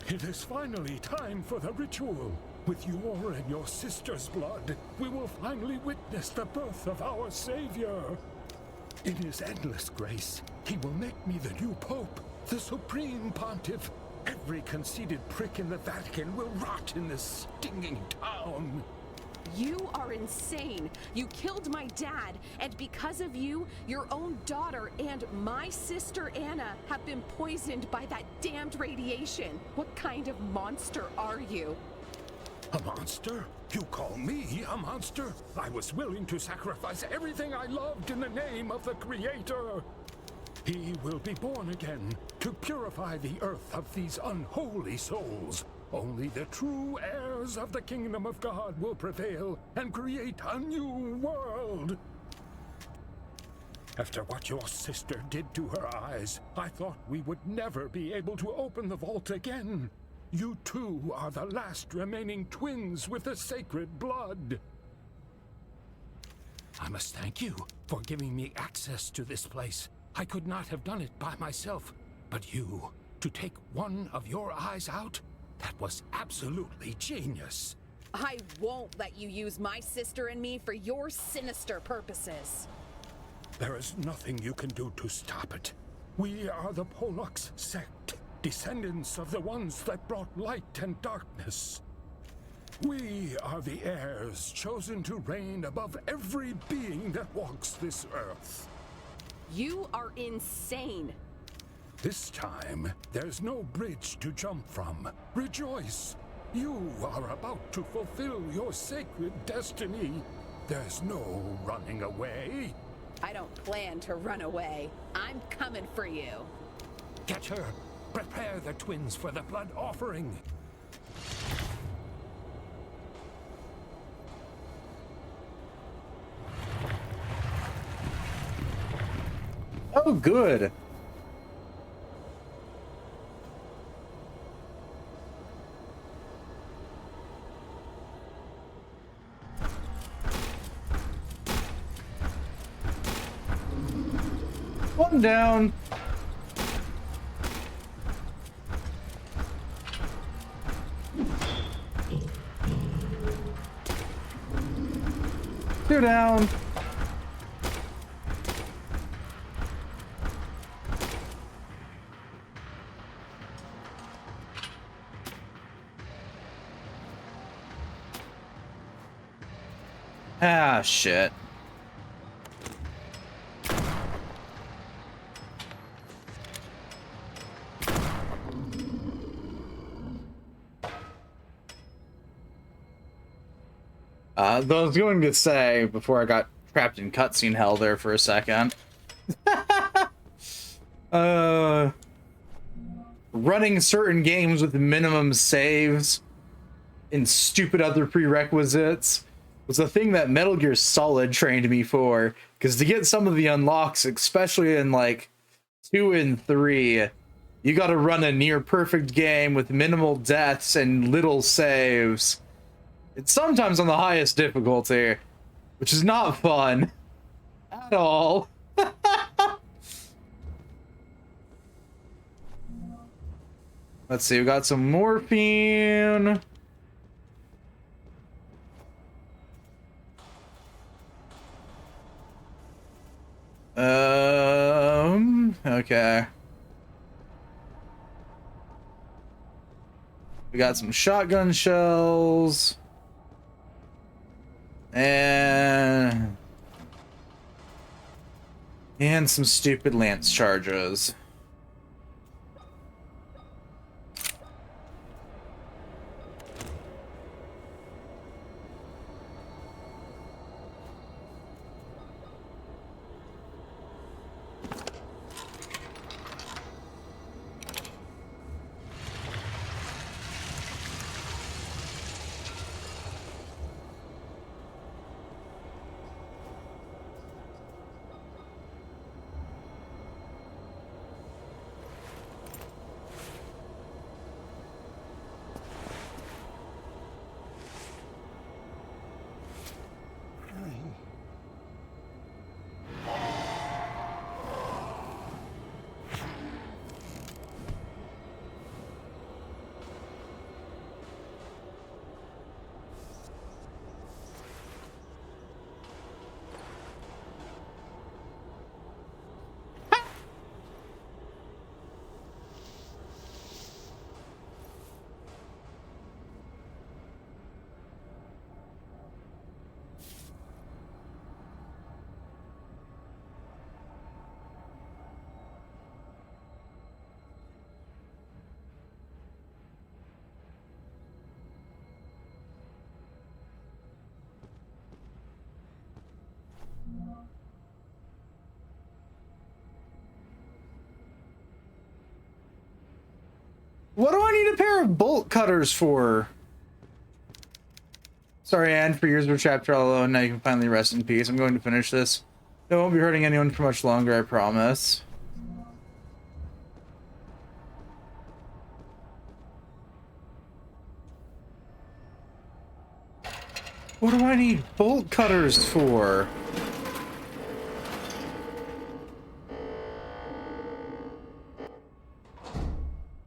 It is finally time for the ritual. With your and your sister's blood, we will finally witness the birth of our Savior. In his endless grace, he will make me the new Pope, the Supreme Pontiff. Every conceited prick in the Vatican will rot in this stinging town. You are insane. You killed my dad, and because of you, your own daughter and my sister Anna have been poisoned by that damned radiation. What kind of monster are you? A monster? You call me a monster? I was willing to sacrifice everything I loved in the name of the Creator. He will be born again to purify the earth of these unholy souls. Only the true heirs of the kingdom of God will prevail and create a new world. After what your sister did to her eyes, I thought we would never be able to open the vault again. You two are the last remaining twins with the sacred blood. I must thank you for giving me access to this place. I could not have done it by myself, but you, to take one of your eyes out, that was absolutely genius. I won't let you use my sister and me for your sinister purposes. There is nothing you can do to stop it. We are the Pollux sect, descendants of the ones that brought light and darkness. We are the heirs chosen to reign above every being that walks this earth. You are insane. This time, there's no bridge to jump from. Rejoice! You are about to fulfill your sacred destiny. There's no running away. I don't plan to run away. I'm coming for you. Get her! Prepare the twins for the blood offering. Oh, good. One down. Two down. Ah, shit. Though I was going to say, before I got trapped in cutscene hell there for a second, running certain games with minimum saves and stupid other prerequisites was a thing that Metal Gear Solid trained me for, because to get some of the unlocks, especially in like 2 and 3, you gotta run a near perfect game with minimal deaths and little saves. It's sometimes on the highest difficulty, which is not fun at all. Let's see, we got some morphine. Okay. We got some shotgun shells. And some stupid lance charges. need a pair of bolt cutters for? Sorry, Anne, for years of chapter all alone. Now you can finally rest in peace. I'm going to finish this. I won't be hurting anyone for much longer, I promise. What do I need bolt cutters for?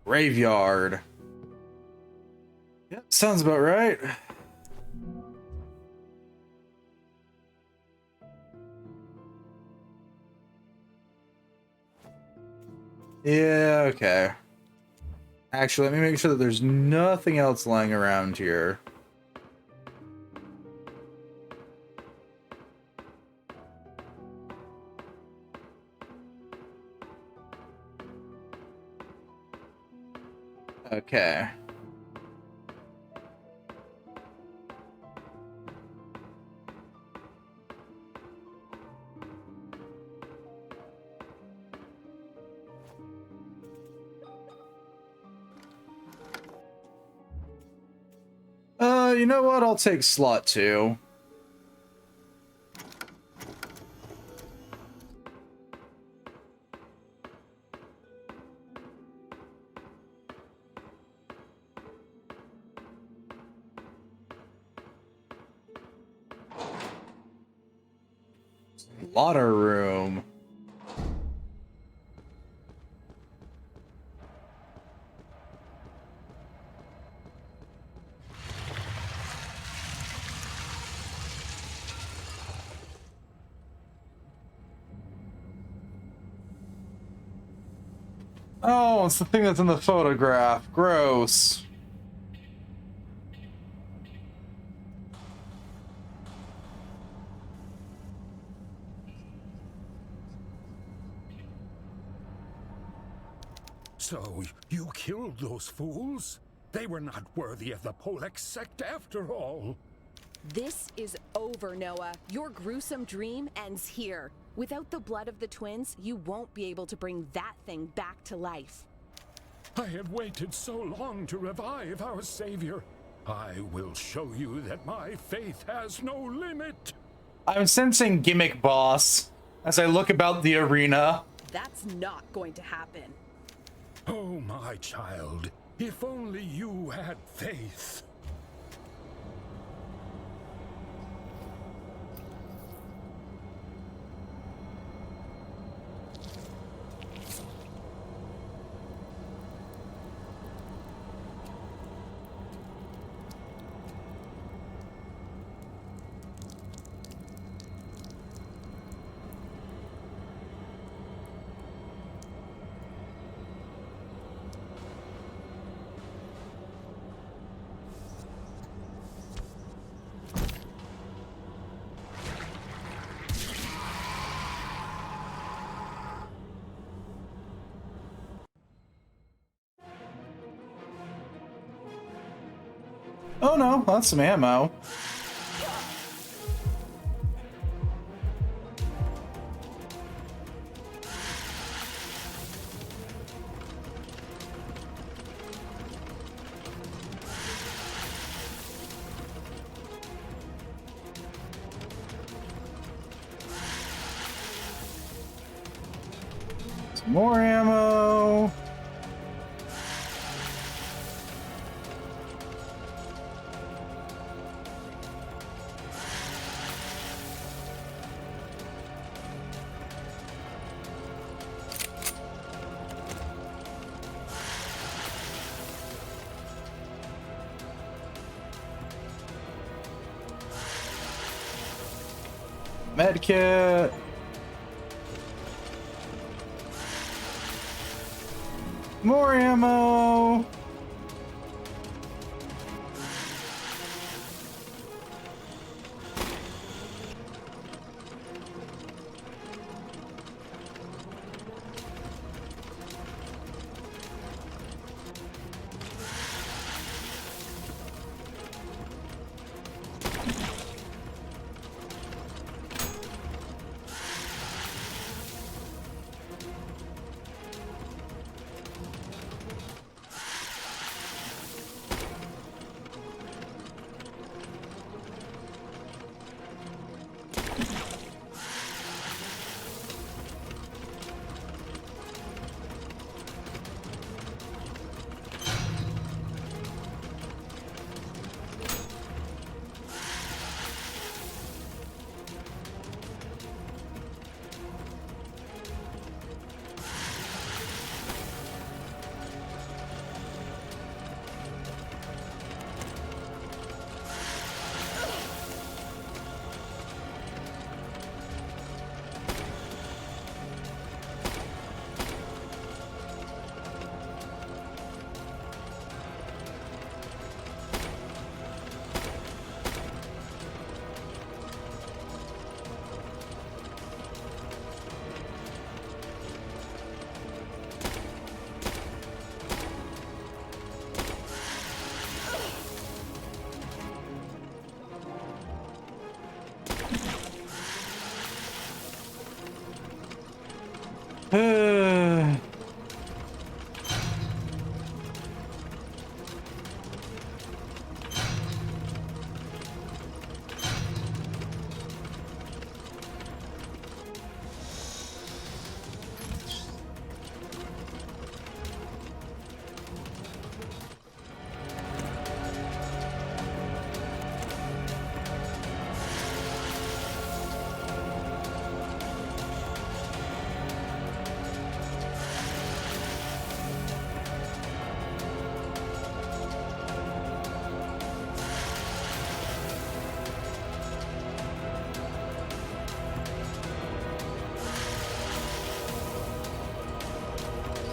Graveyard. Yep, sounds about right. Yeah, okay. Actually, let me make sure that there's nothing else lying around here. Okay. You know what? I'll take slot 2. Slaughter room. Oh, it's the thing that's in the photograph. Gross. So, you killed those fools? They were not worthy of the Polex sect after all. This is over, Noah. Your gruesome dream ends here. Without the blood of the twins, you won't be able to bring that thing back to life. I have waited so long to revive our savior. I will show you that my faith has no limit. I'm sensing gimmick boss as I look about the arena. That's not going to happen. Oh, my child, if only you had faith. Oh no, that's some ammo. Some more ammo. Medkit. More ammo.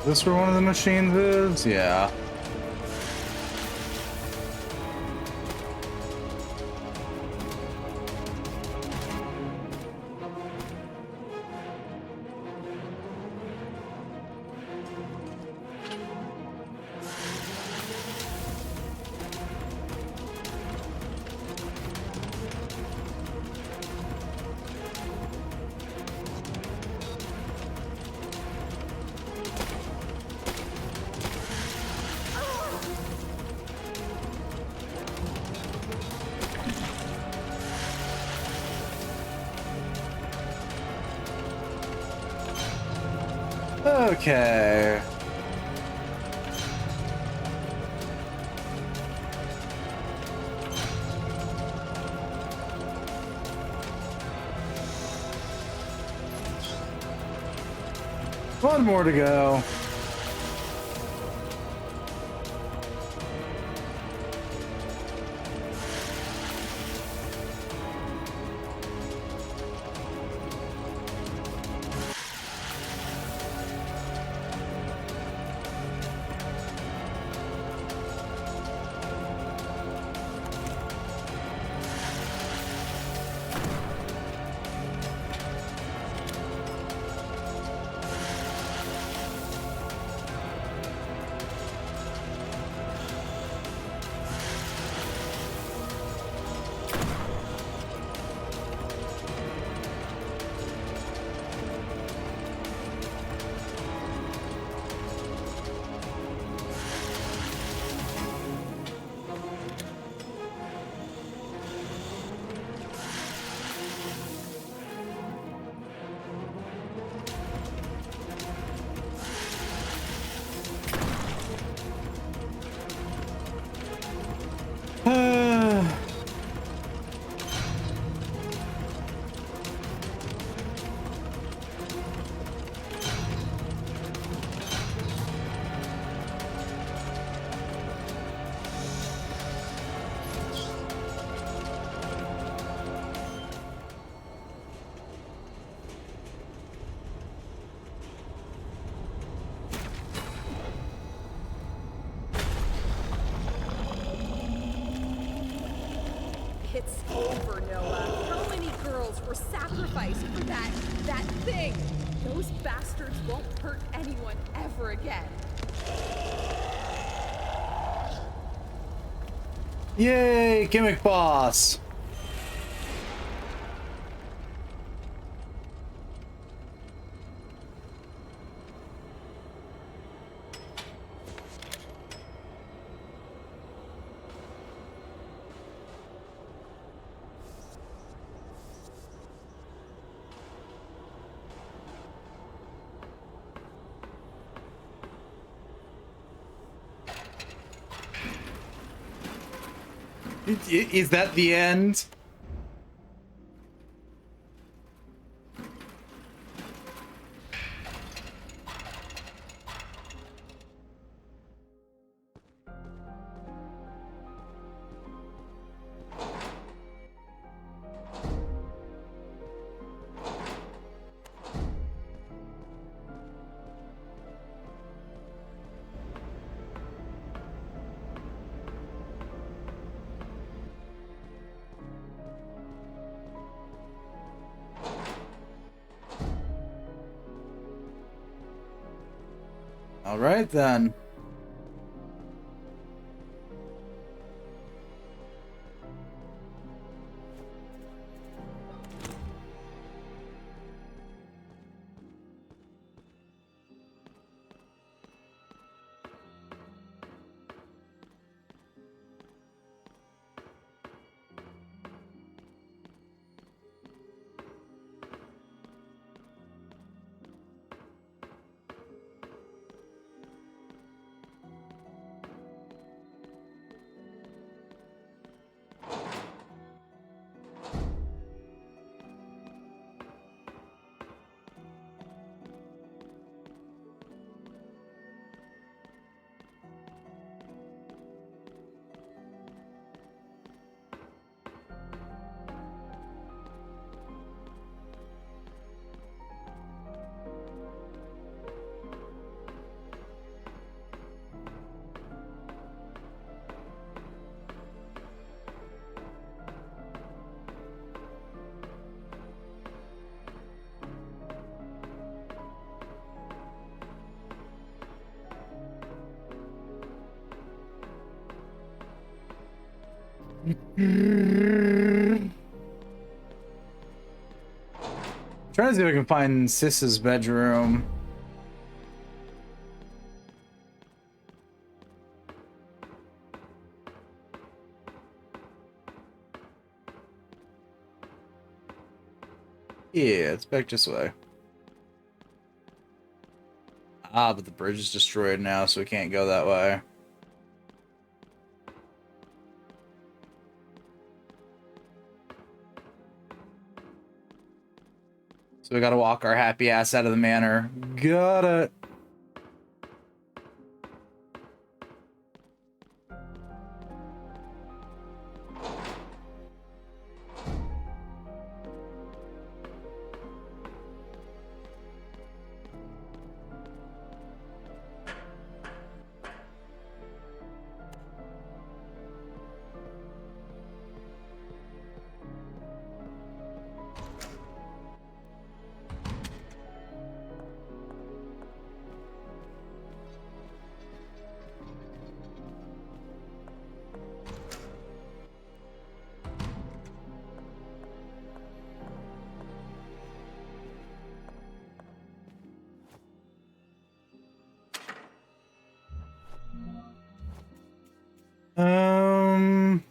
Is this where one of the machines is? Yeah. Okay. One more to go. It's over, Noah. How many girls were sacrificed for that thing? Those bastards won't hurt anyone ever again. Yay, gimmick boss. Is that the end? All right, then. Trying to see if I can find Sis's bedroom. Yeah, it's back this way. Ah, but the bridge is destroyed now, so we can't go that way. So we gotta walk our happy ass out of the manor. Got it. Um.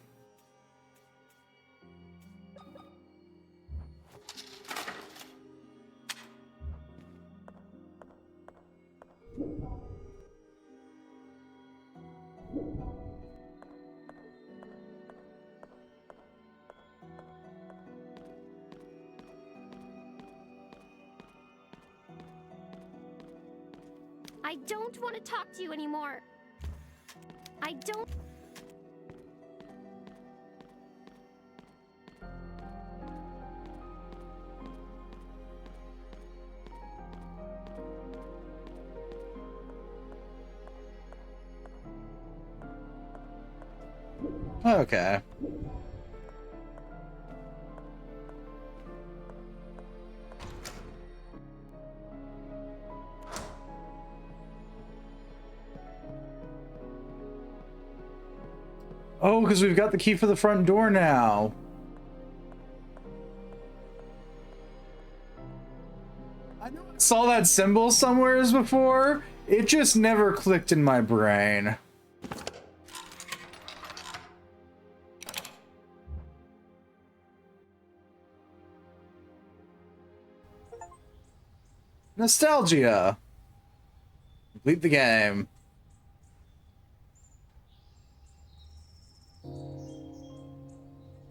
I don't want to talk to you anymore. I don't. Okay. Oh, because we've got the key for the front door now. I know I saw that symbol somewheres before. It just never clicked in my brain. Nostalgia. Complete the game.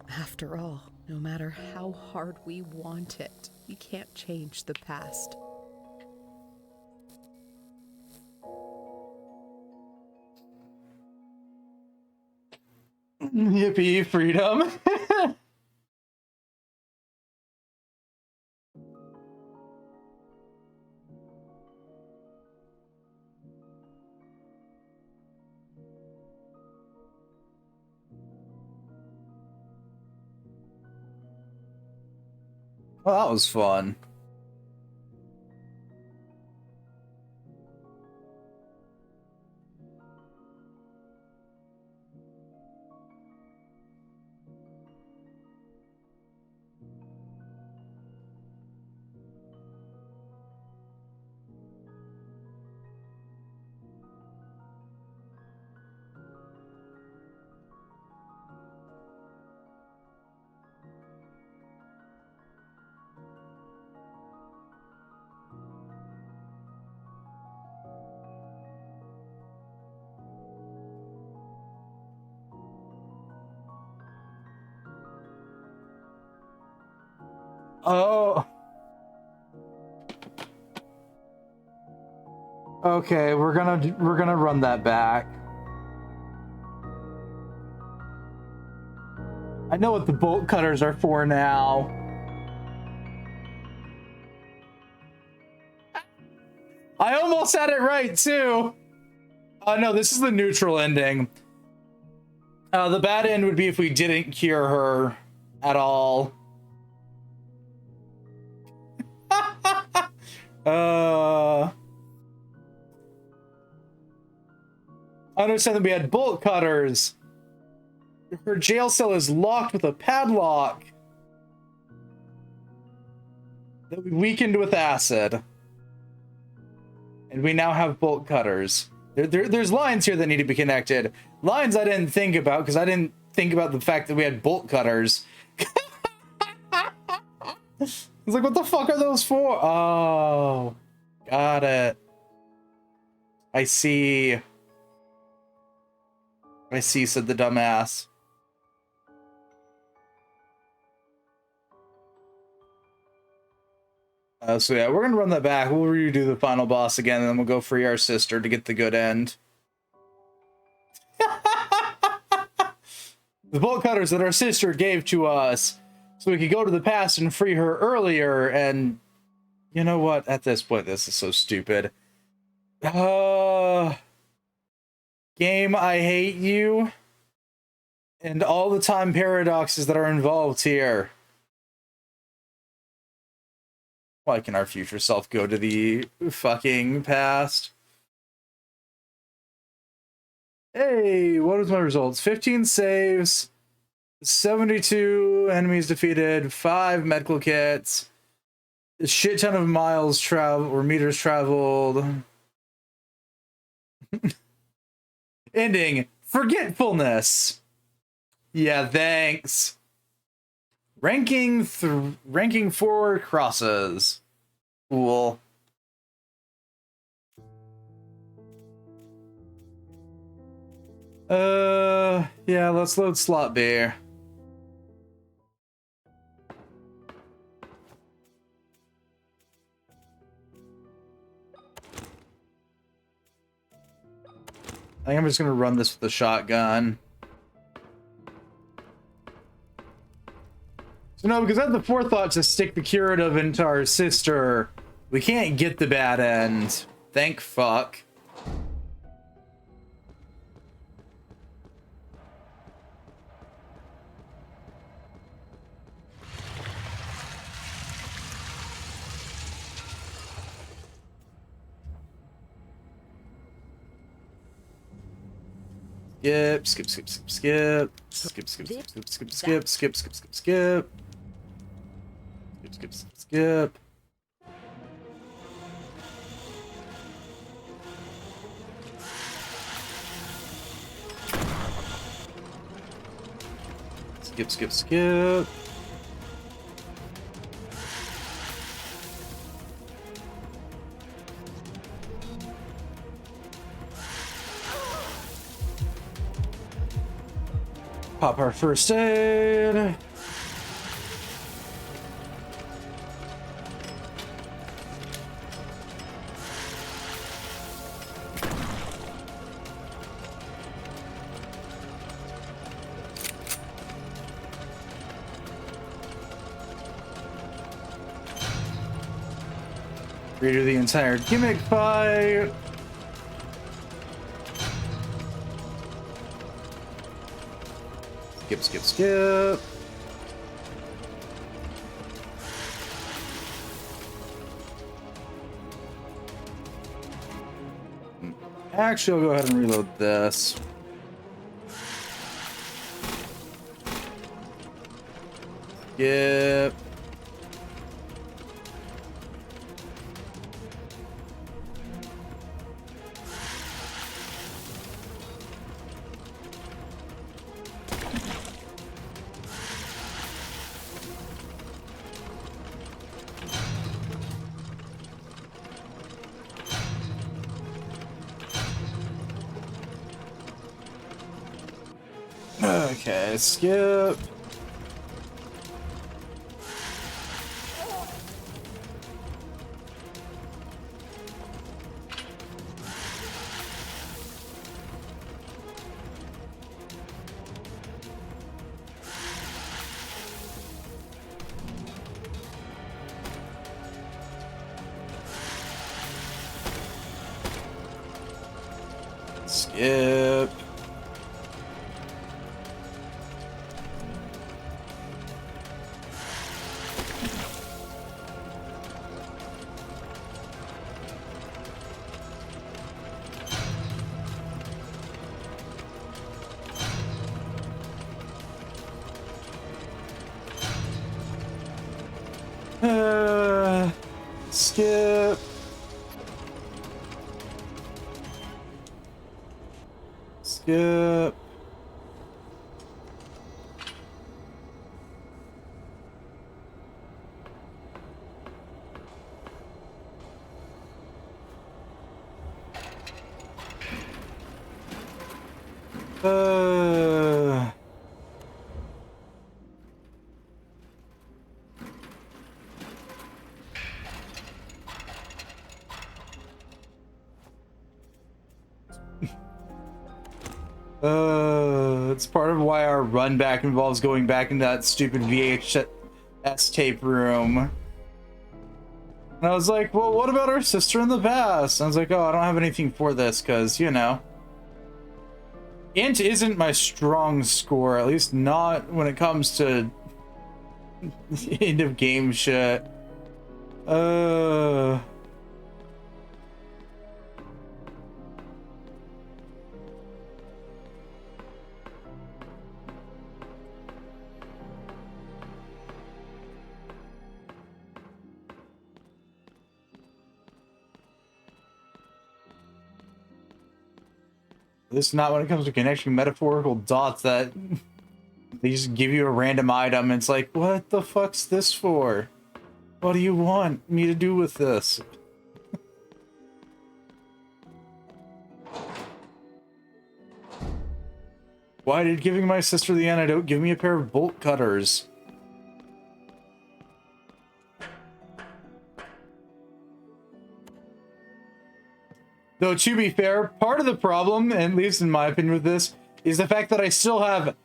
After all, no matter how hard we want it, we can't change the past. Yippee, freedom. Well, that was fun. Oh. Okay, we're gonna run that back. I know what the bolt cutters are for now. I almost had it right too. No, this is the neutral ending. The bad end would be if we didn't cure her at all. I understand that we had bolt cutters. Her jail cell is locked with a padlock that we weakened with acid. And we now have bolt cutters. There's lines here that need to be connected. Lines I didn't think about because I didn't think about the fact that we had bolt cutters. It's like, what the fuck are those for? Oh, got it. I see, said the dumbass. So yeah, we're gonna run that back. We'll redo the final boss again, and then we'll go free our sister to get the good end. The bolt cutters that our sister gave to us, so we could go to the past and free her earlier. And you know what? At this point, this is so stupid. Game, I hate you, and all the time paradoxes that are involved here. Why can our future self go to the fucking past? Hey, what is my results? 15 saves, 72 enemies defeated, 5 medical kits, a shit ton of miles traveled or meters traveled. Ending, forgetfulness. Yeah, thanks. Ranking 4 crosses. Cool. Yeah, let's load slot B. I think I'm just gonna run this with the shotgun. So no, because I had the forethought to stick the curative into our sister. We can't get the bad end. Thank fuck. Skip, skip, skip, skip, skip. Skip, skip, skip, skip, skip, skip, skip, skip, skip, skip. Skip, skip, skip, skip. Skip, skip, skip. Pop our first aid. Redo the entire gimmick fight. Skip, skip, skip. Actually, I'll go ahead and reload this. Skip. Okay, skip. Skip. Skip. Skip. Uh... It's part of why our run back involves going back into that stupid VHS tape room. And I was like, well, what about our sister in the past? And I was like, oh, I don't have anything for this because, you know, int isn't my strong score, at least not when it comes to end of game shit. This is not when it comes to connecting metaphorical dots that they just give you a random item and it's like, what the fuck's this for? What do you want me to do with this? Why did giving my sister the antidote give me a pair of bolt cutters? Though, to be fair, part of the problem, at least in my opinion with this, is the fact that I still have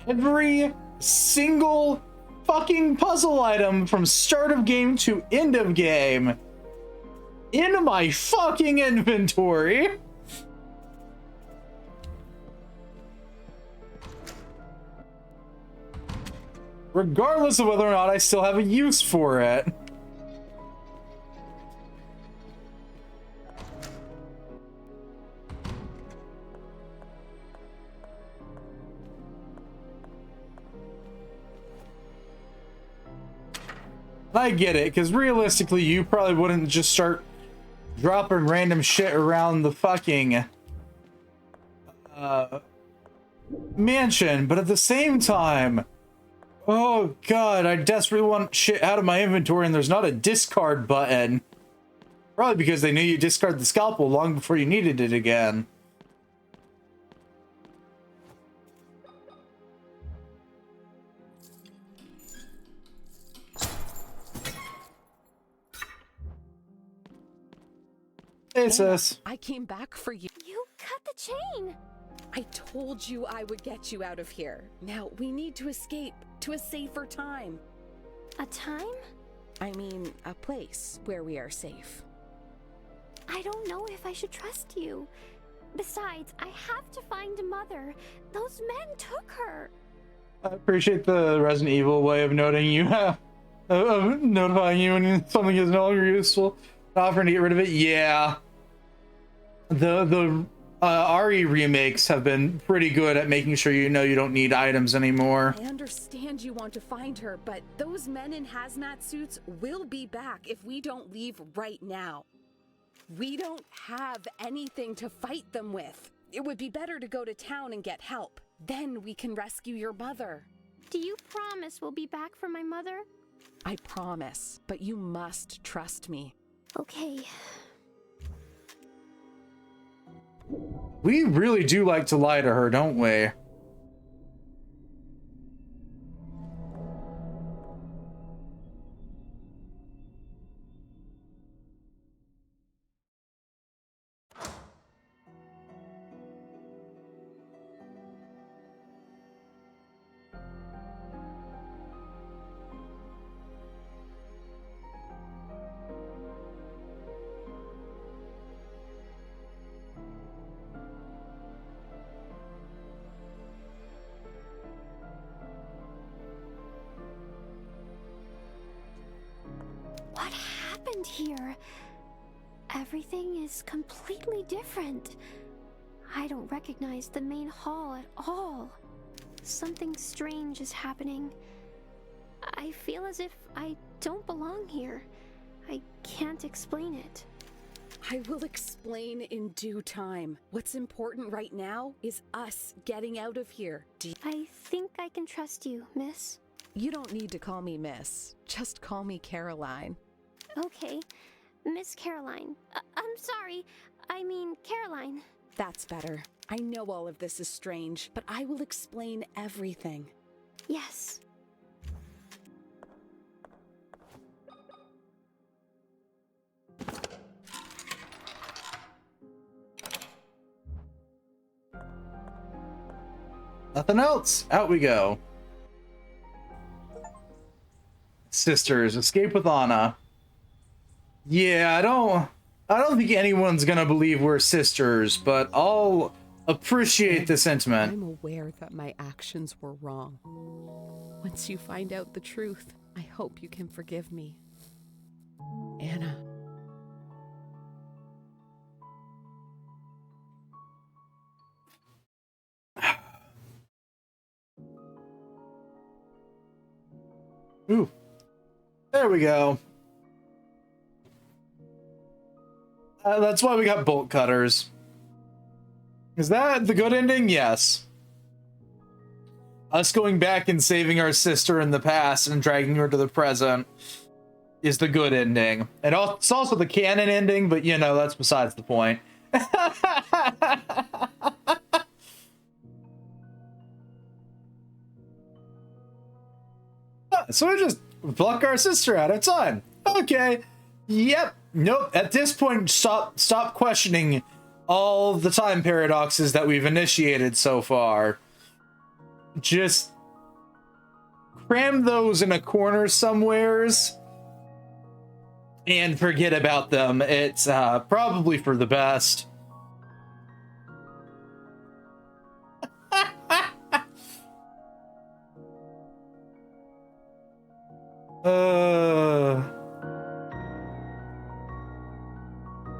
every single fucking puzzle item from start of game to end of game in my fucking inventory. Regardless of whether or not I still have a use for it. I get it, because realistically, you probably wouldn't just start dropping random shit around the fucking mansion, but at the same time, oh god, I desperately want shit out of my inventory and there's not a discard button. Probably because they knew you discarded the scalpel long before you needed it again. Hey, sis. I came back for you. You cut the chain. I told you I would get you out of here. Now we need to escape to a safer time. A time? I mean, a place where we are safe. I don't know if I should trust you. Besides, I have to find Mother. Those men took her. I appreciate the Resident Evil way of noting you of notifying you when something is no longer useful. Offering to get rid of it. Yeah. The RE remakes have been pretty good at making sure you know you don't need items anymore. I understand you want to find her, but those men in hazmat suits will be back if we don't leave right now. We don't have anything to fight them with. It would be better to go to town and get help. Then we can rescue your mother. Do you promise we'll be back for my mother? I promise, but you must trust me. Okay. We really do like to lie to her, don't we? What happened here? Everything is completely different. I don't recognize the main hall at all. Something strange is happening. I feel as if I don't belong here. I can't explain it. I will explain in due time. What's important right now is us getting out of here. I think I can trust you, miss. You don't need to call me Miss. Just call me Caroline. Okay, Miss Caroline. I'm sorry. I mean, Caroline. That's better. I know all of this is strange, but I will explain everything. Yes. Nothing else. Out we go. Sisters, escape with Anna. Yeah, I don't think anyone's gonna believe we're sisters, but I'll appreciate the sentiment. I'm aware that my actions were wrong. Once you find out the truth, I hope you can forgive me. Anna. Ooh. There we go. That's why we got bolt cutters. Is that the good ending? Yes. Us going back and saving our sister in the past and dragging her to the present is the good ending. And it's also the canon ending, but you know, that's besides the point. So we just pluck our sister out of time. Okay. Yep. Nope. At this point, stop questioning all the time paradoxes that we've initiated so far. Just cram those in a corner somewheres and forget about them. It's probably for the best.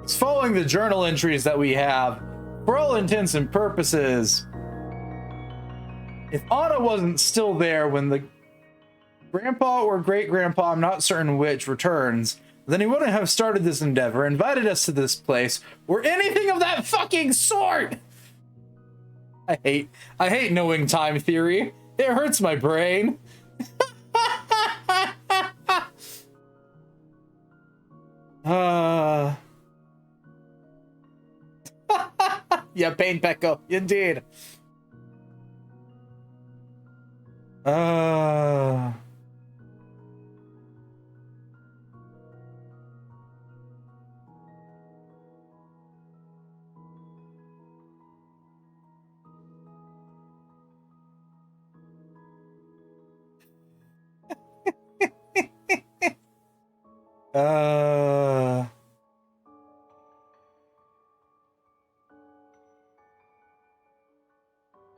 It's following the journal entries that we have. For all intents and purposes, if Anna wasn't still there when the grandpa or great-grandpa, I'm not certain which, returns, then he wouldn't have started this endeavor, invited us to this place, or anything of that fucking sort! I hate knowing time theory. It hurts my brain. Yeah, pain, Pecco. Indeed.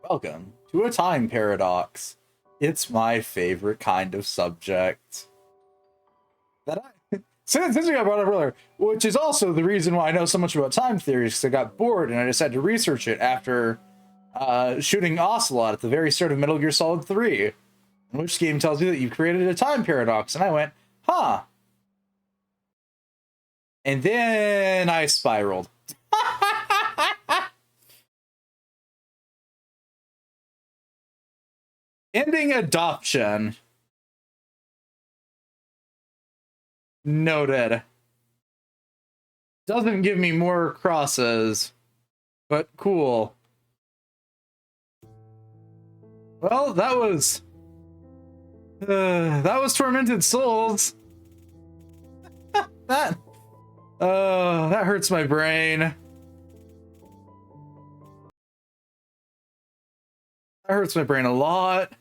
Welcome to a time paradox. It's my favorite kind of subject. Since we got brought up earlier, which is also the reason why I know so much about time theories, because I got bored and I decided to research it after shooting Ocelot at the very start of Metal Gear Solid 3, which game tells you that you created a time paradox, and I went, huh. And then I spiraled. Ending adoption. Noted. Doesn't give me more crosses, but cool. Well, that was Tormented Souls. that hurts my brain. That hurts my brain a lot.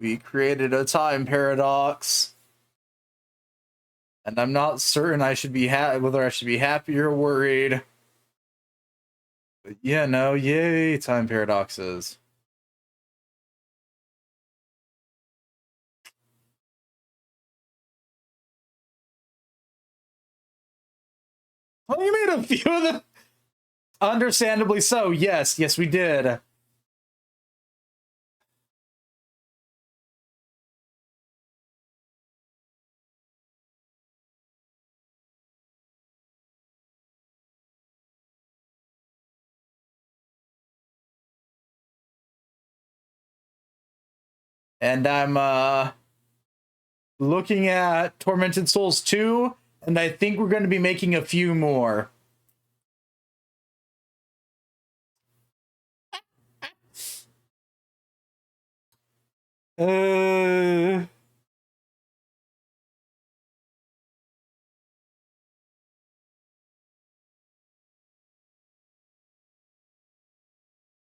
We created a time paradox. And I'm not certain I should be whether I should be happy or worried. But yeah, no, yay, time paradoxes. Well, you made a few of them. Understandably so. Yes, yes, we did. And I'm looking at Tormented Souls 2, and I think we're going to be making a few more.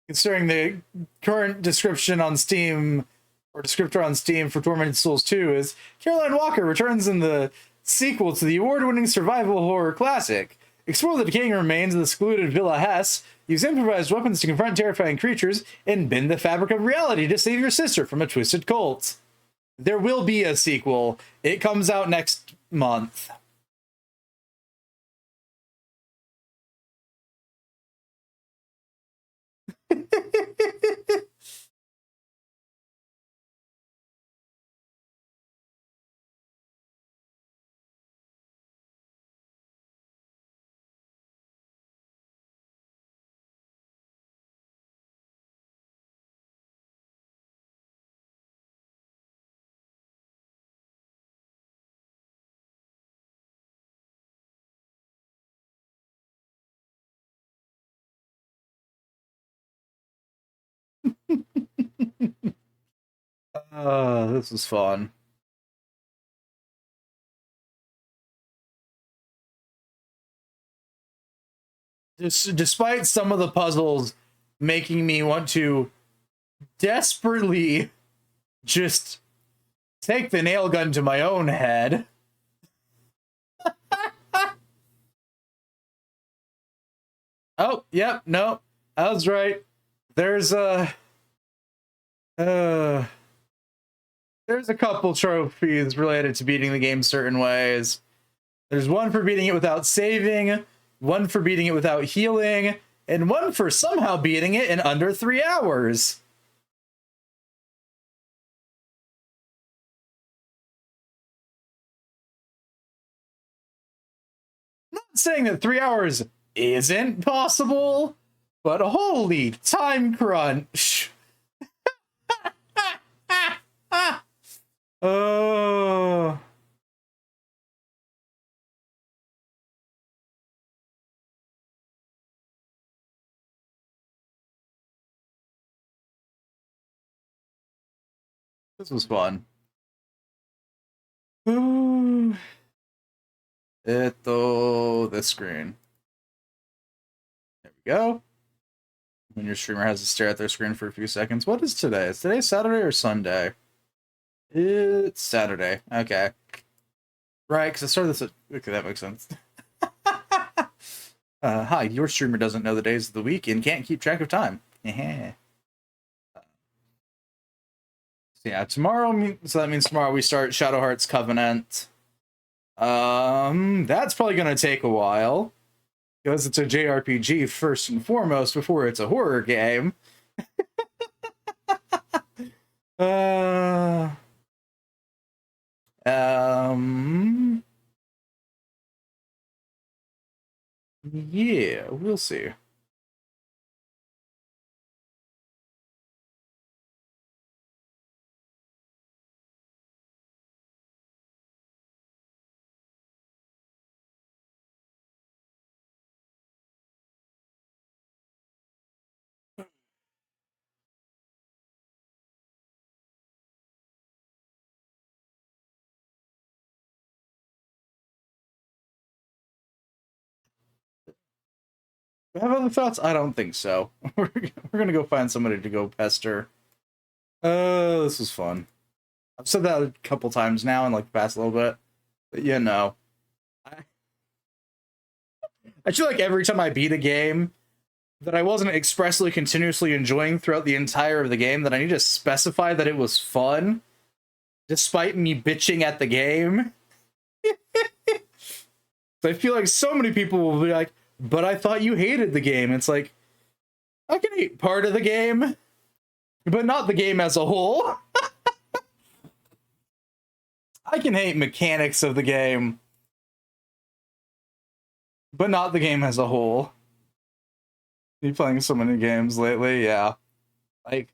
Considering the current description on Steam, or descriptor on Steam for Tormented Souls 2 is Caroline Walker returns in the sequel to the award-winning survival horror classic. Explore the decaying remains of the secluded Villa Hess, use improvised weapons to confront terrifying creatures, and bend the fabric of reality to save your sister from a twisted cult. There will be a sequel. It comes out next month. This was fun. Despite some of the puzzles making me want to desperately just take the nail gun to my own head. Oh, yep, no, I was right. There's there's a couple trophies related to beating the game certain ways. There's one for beating it without saving, one for beating it without healing, and one for somehow beating it in under 3 hours. Not saying that 3 hours isn't possible, but holy time crunch. Oh. This was fun. This screen. There we go. When your streamer has to stare at their screen for a few seconds. What is today? Is today Saturday or Sunday? It's Saturday. Okay. Right, because I started this at... Okay, that makes sense. Hi, your streamer doesn't know the days of the week and can't keep track of time. So yeah, tomorrow, so that means tomorrow we start Shadow Hearts Covenant. That's probably going to take a while, because it's a JRPG first and foremost before it's a horror game. Yeah, we'll see. Have other thoughts? I don't think so. We're gonna go find somebody to go pester. This was fun. I've said that a couple times now in like the past little bit. But you know. I feel like every time I beat a game that I wasn't expressly continuously enjoying throughout the entire of the game, that I need to specify that it was fun, despite me bitching at the game. I feel like so many people will be like, but I thought you hated the game. It's like, I can hate part of the game, but not the game as a whole. I can hate mechanics of the game, but not the game as a whole. You playing so many games lately? Yeah. Like,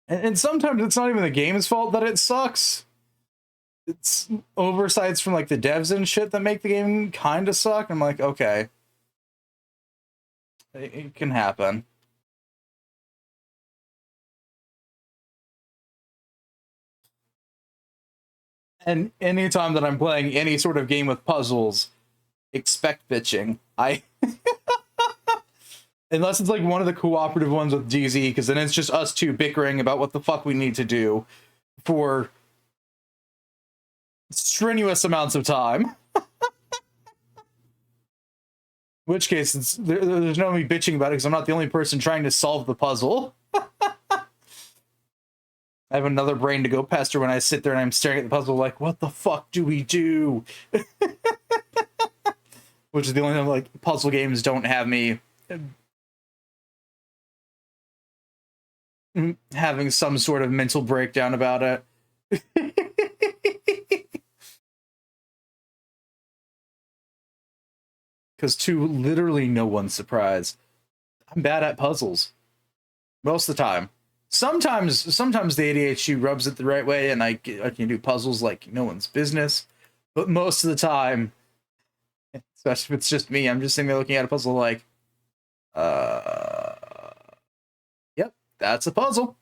and sometimes it's not even the game's fault that it sucks. It's oversights from like the devs and shit that make the game kind of suck. I'm like, okay, it can happen. And anytime that I'm playing any sort of game with puzzles, expect bitching. Unless it's like one of the cooperative ones with DZ, because then it's just us two bickering about what the fuck we need to do for strenuous amounts of time. In which case, there's no me bitching about it because I'm not the only person trying to solve the puzzle. I have another brain to go pester when I sit there and I'm staring at the puzzle like, what the fuck do we do? Which is the only like puzzle games don't have me having some sort of mental breakdown about it. Because to literally no one's surprise, I'm bad at puzzles. Most of the time. Sometimes the ADHD rubs it the right way and I can do puzzles like no one's business. But most of the time, especially if it's just me, I'm just sitting there looking at a puzzle like, yep, that's a puzzle.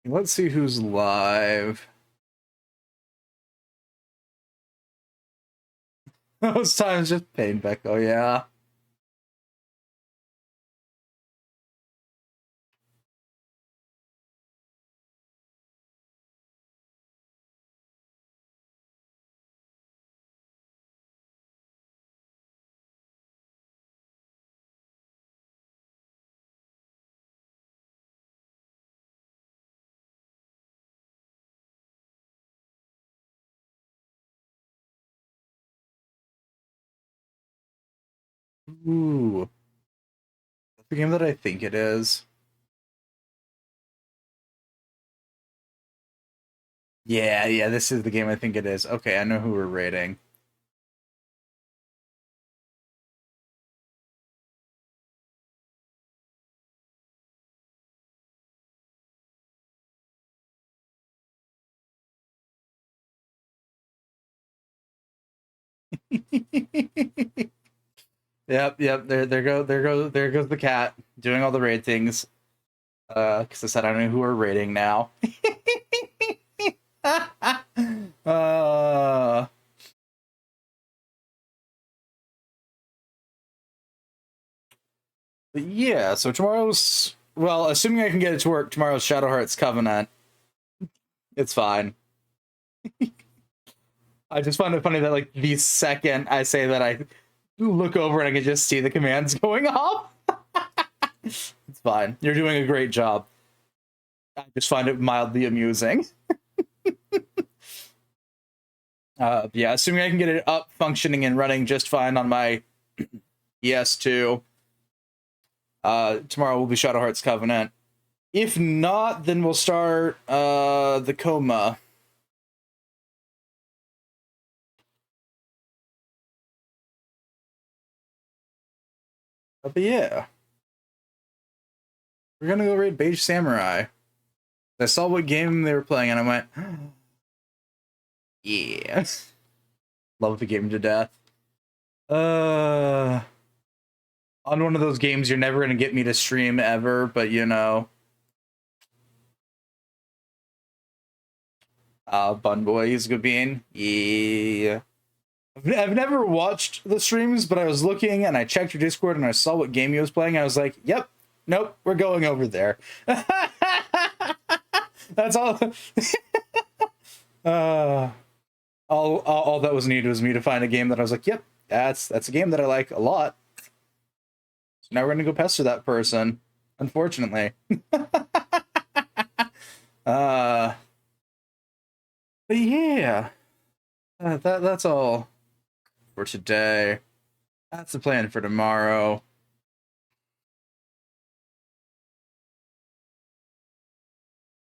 Let's see who's live. Those times just pain back. Oh yeah. Ooh. That's the game that I think it is. Yeah, this is the game I think it is. Okay, I know who we're rating. Yep. There goes the cat doing all the ratings. Because I said I don't know who we're rating now. But yeah, so tomorrow's, well, assuming I can get it to work, tomorrow's Shadow Hearts Covenant. It's fine. I just find it funny that like the second I say that, I look over and I can just see the commands going off. It's fine. You're doing a great job. I just find it mildly amusing. Yeah, assuming I can get it up, functioning, and running just fine on my ES2. Tomorrow will be Shadow Hearts Covenant. If not, then we'll start the Coma. But yeah. We're gonna go raid Beige Samurai. I saw what game they were playing and I went, yeah. Love the game to death. On one of those games you're never gonna get me to stream ever, but you know. Bun Boy is a good bean. Yeah. I've never watched the streams, but I was looking and I checked your Discord and I saw what game you was playing. I was like, yep, nope, we're going over there. That's all. All that was needed was me to find a game that I was like, yep, that's a game that I like a lot. So now we're gonna go pester that person, unfortunately. But yeah, that's all for today. That's the plan for tomorrow.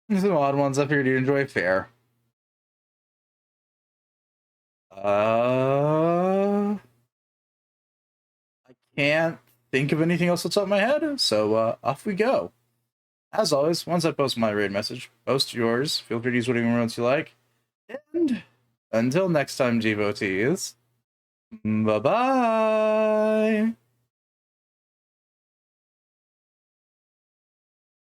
Some odd ones up here to enjoy fair. I can't think of anything else that's up my head, so off we go. As always, once I post my raid message, post yours. Feel free to use whatever ones you like. And until next time, devotees, bye-bye!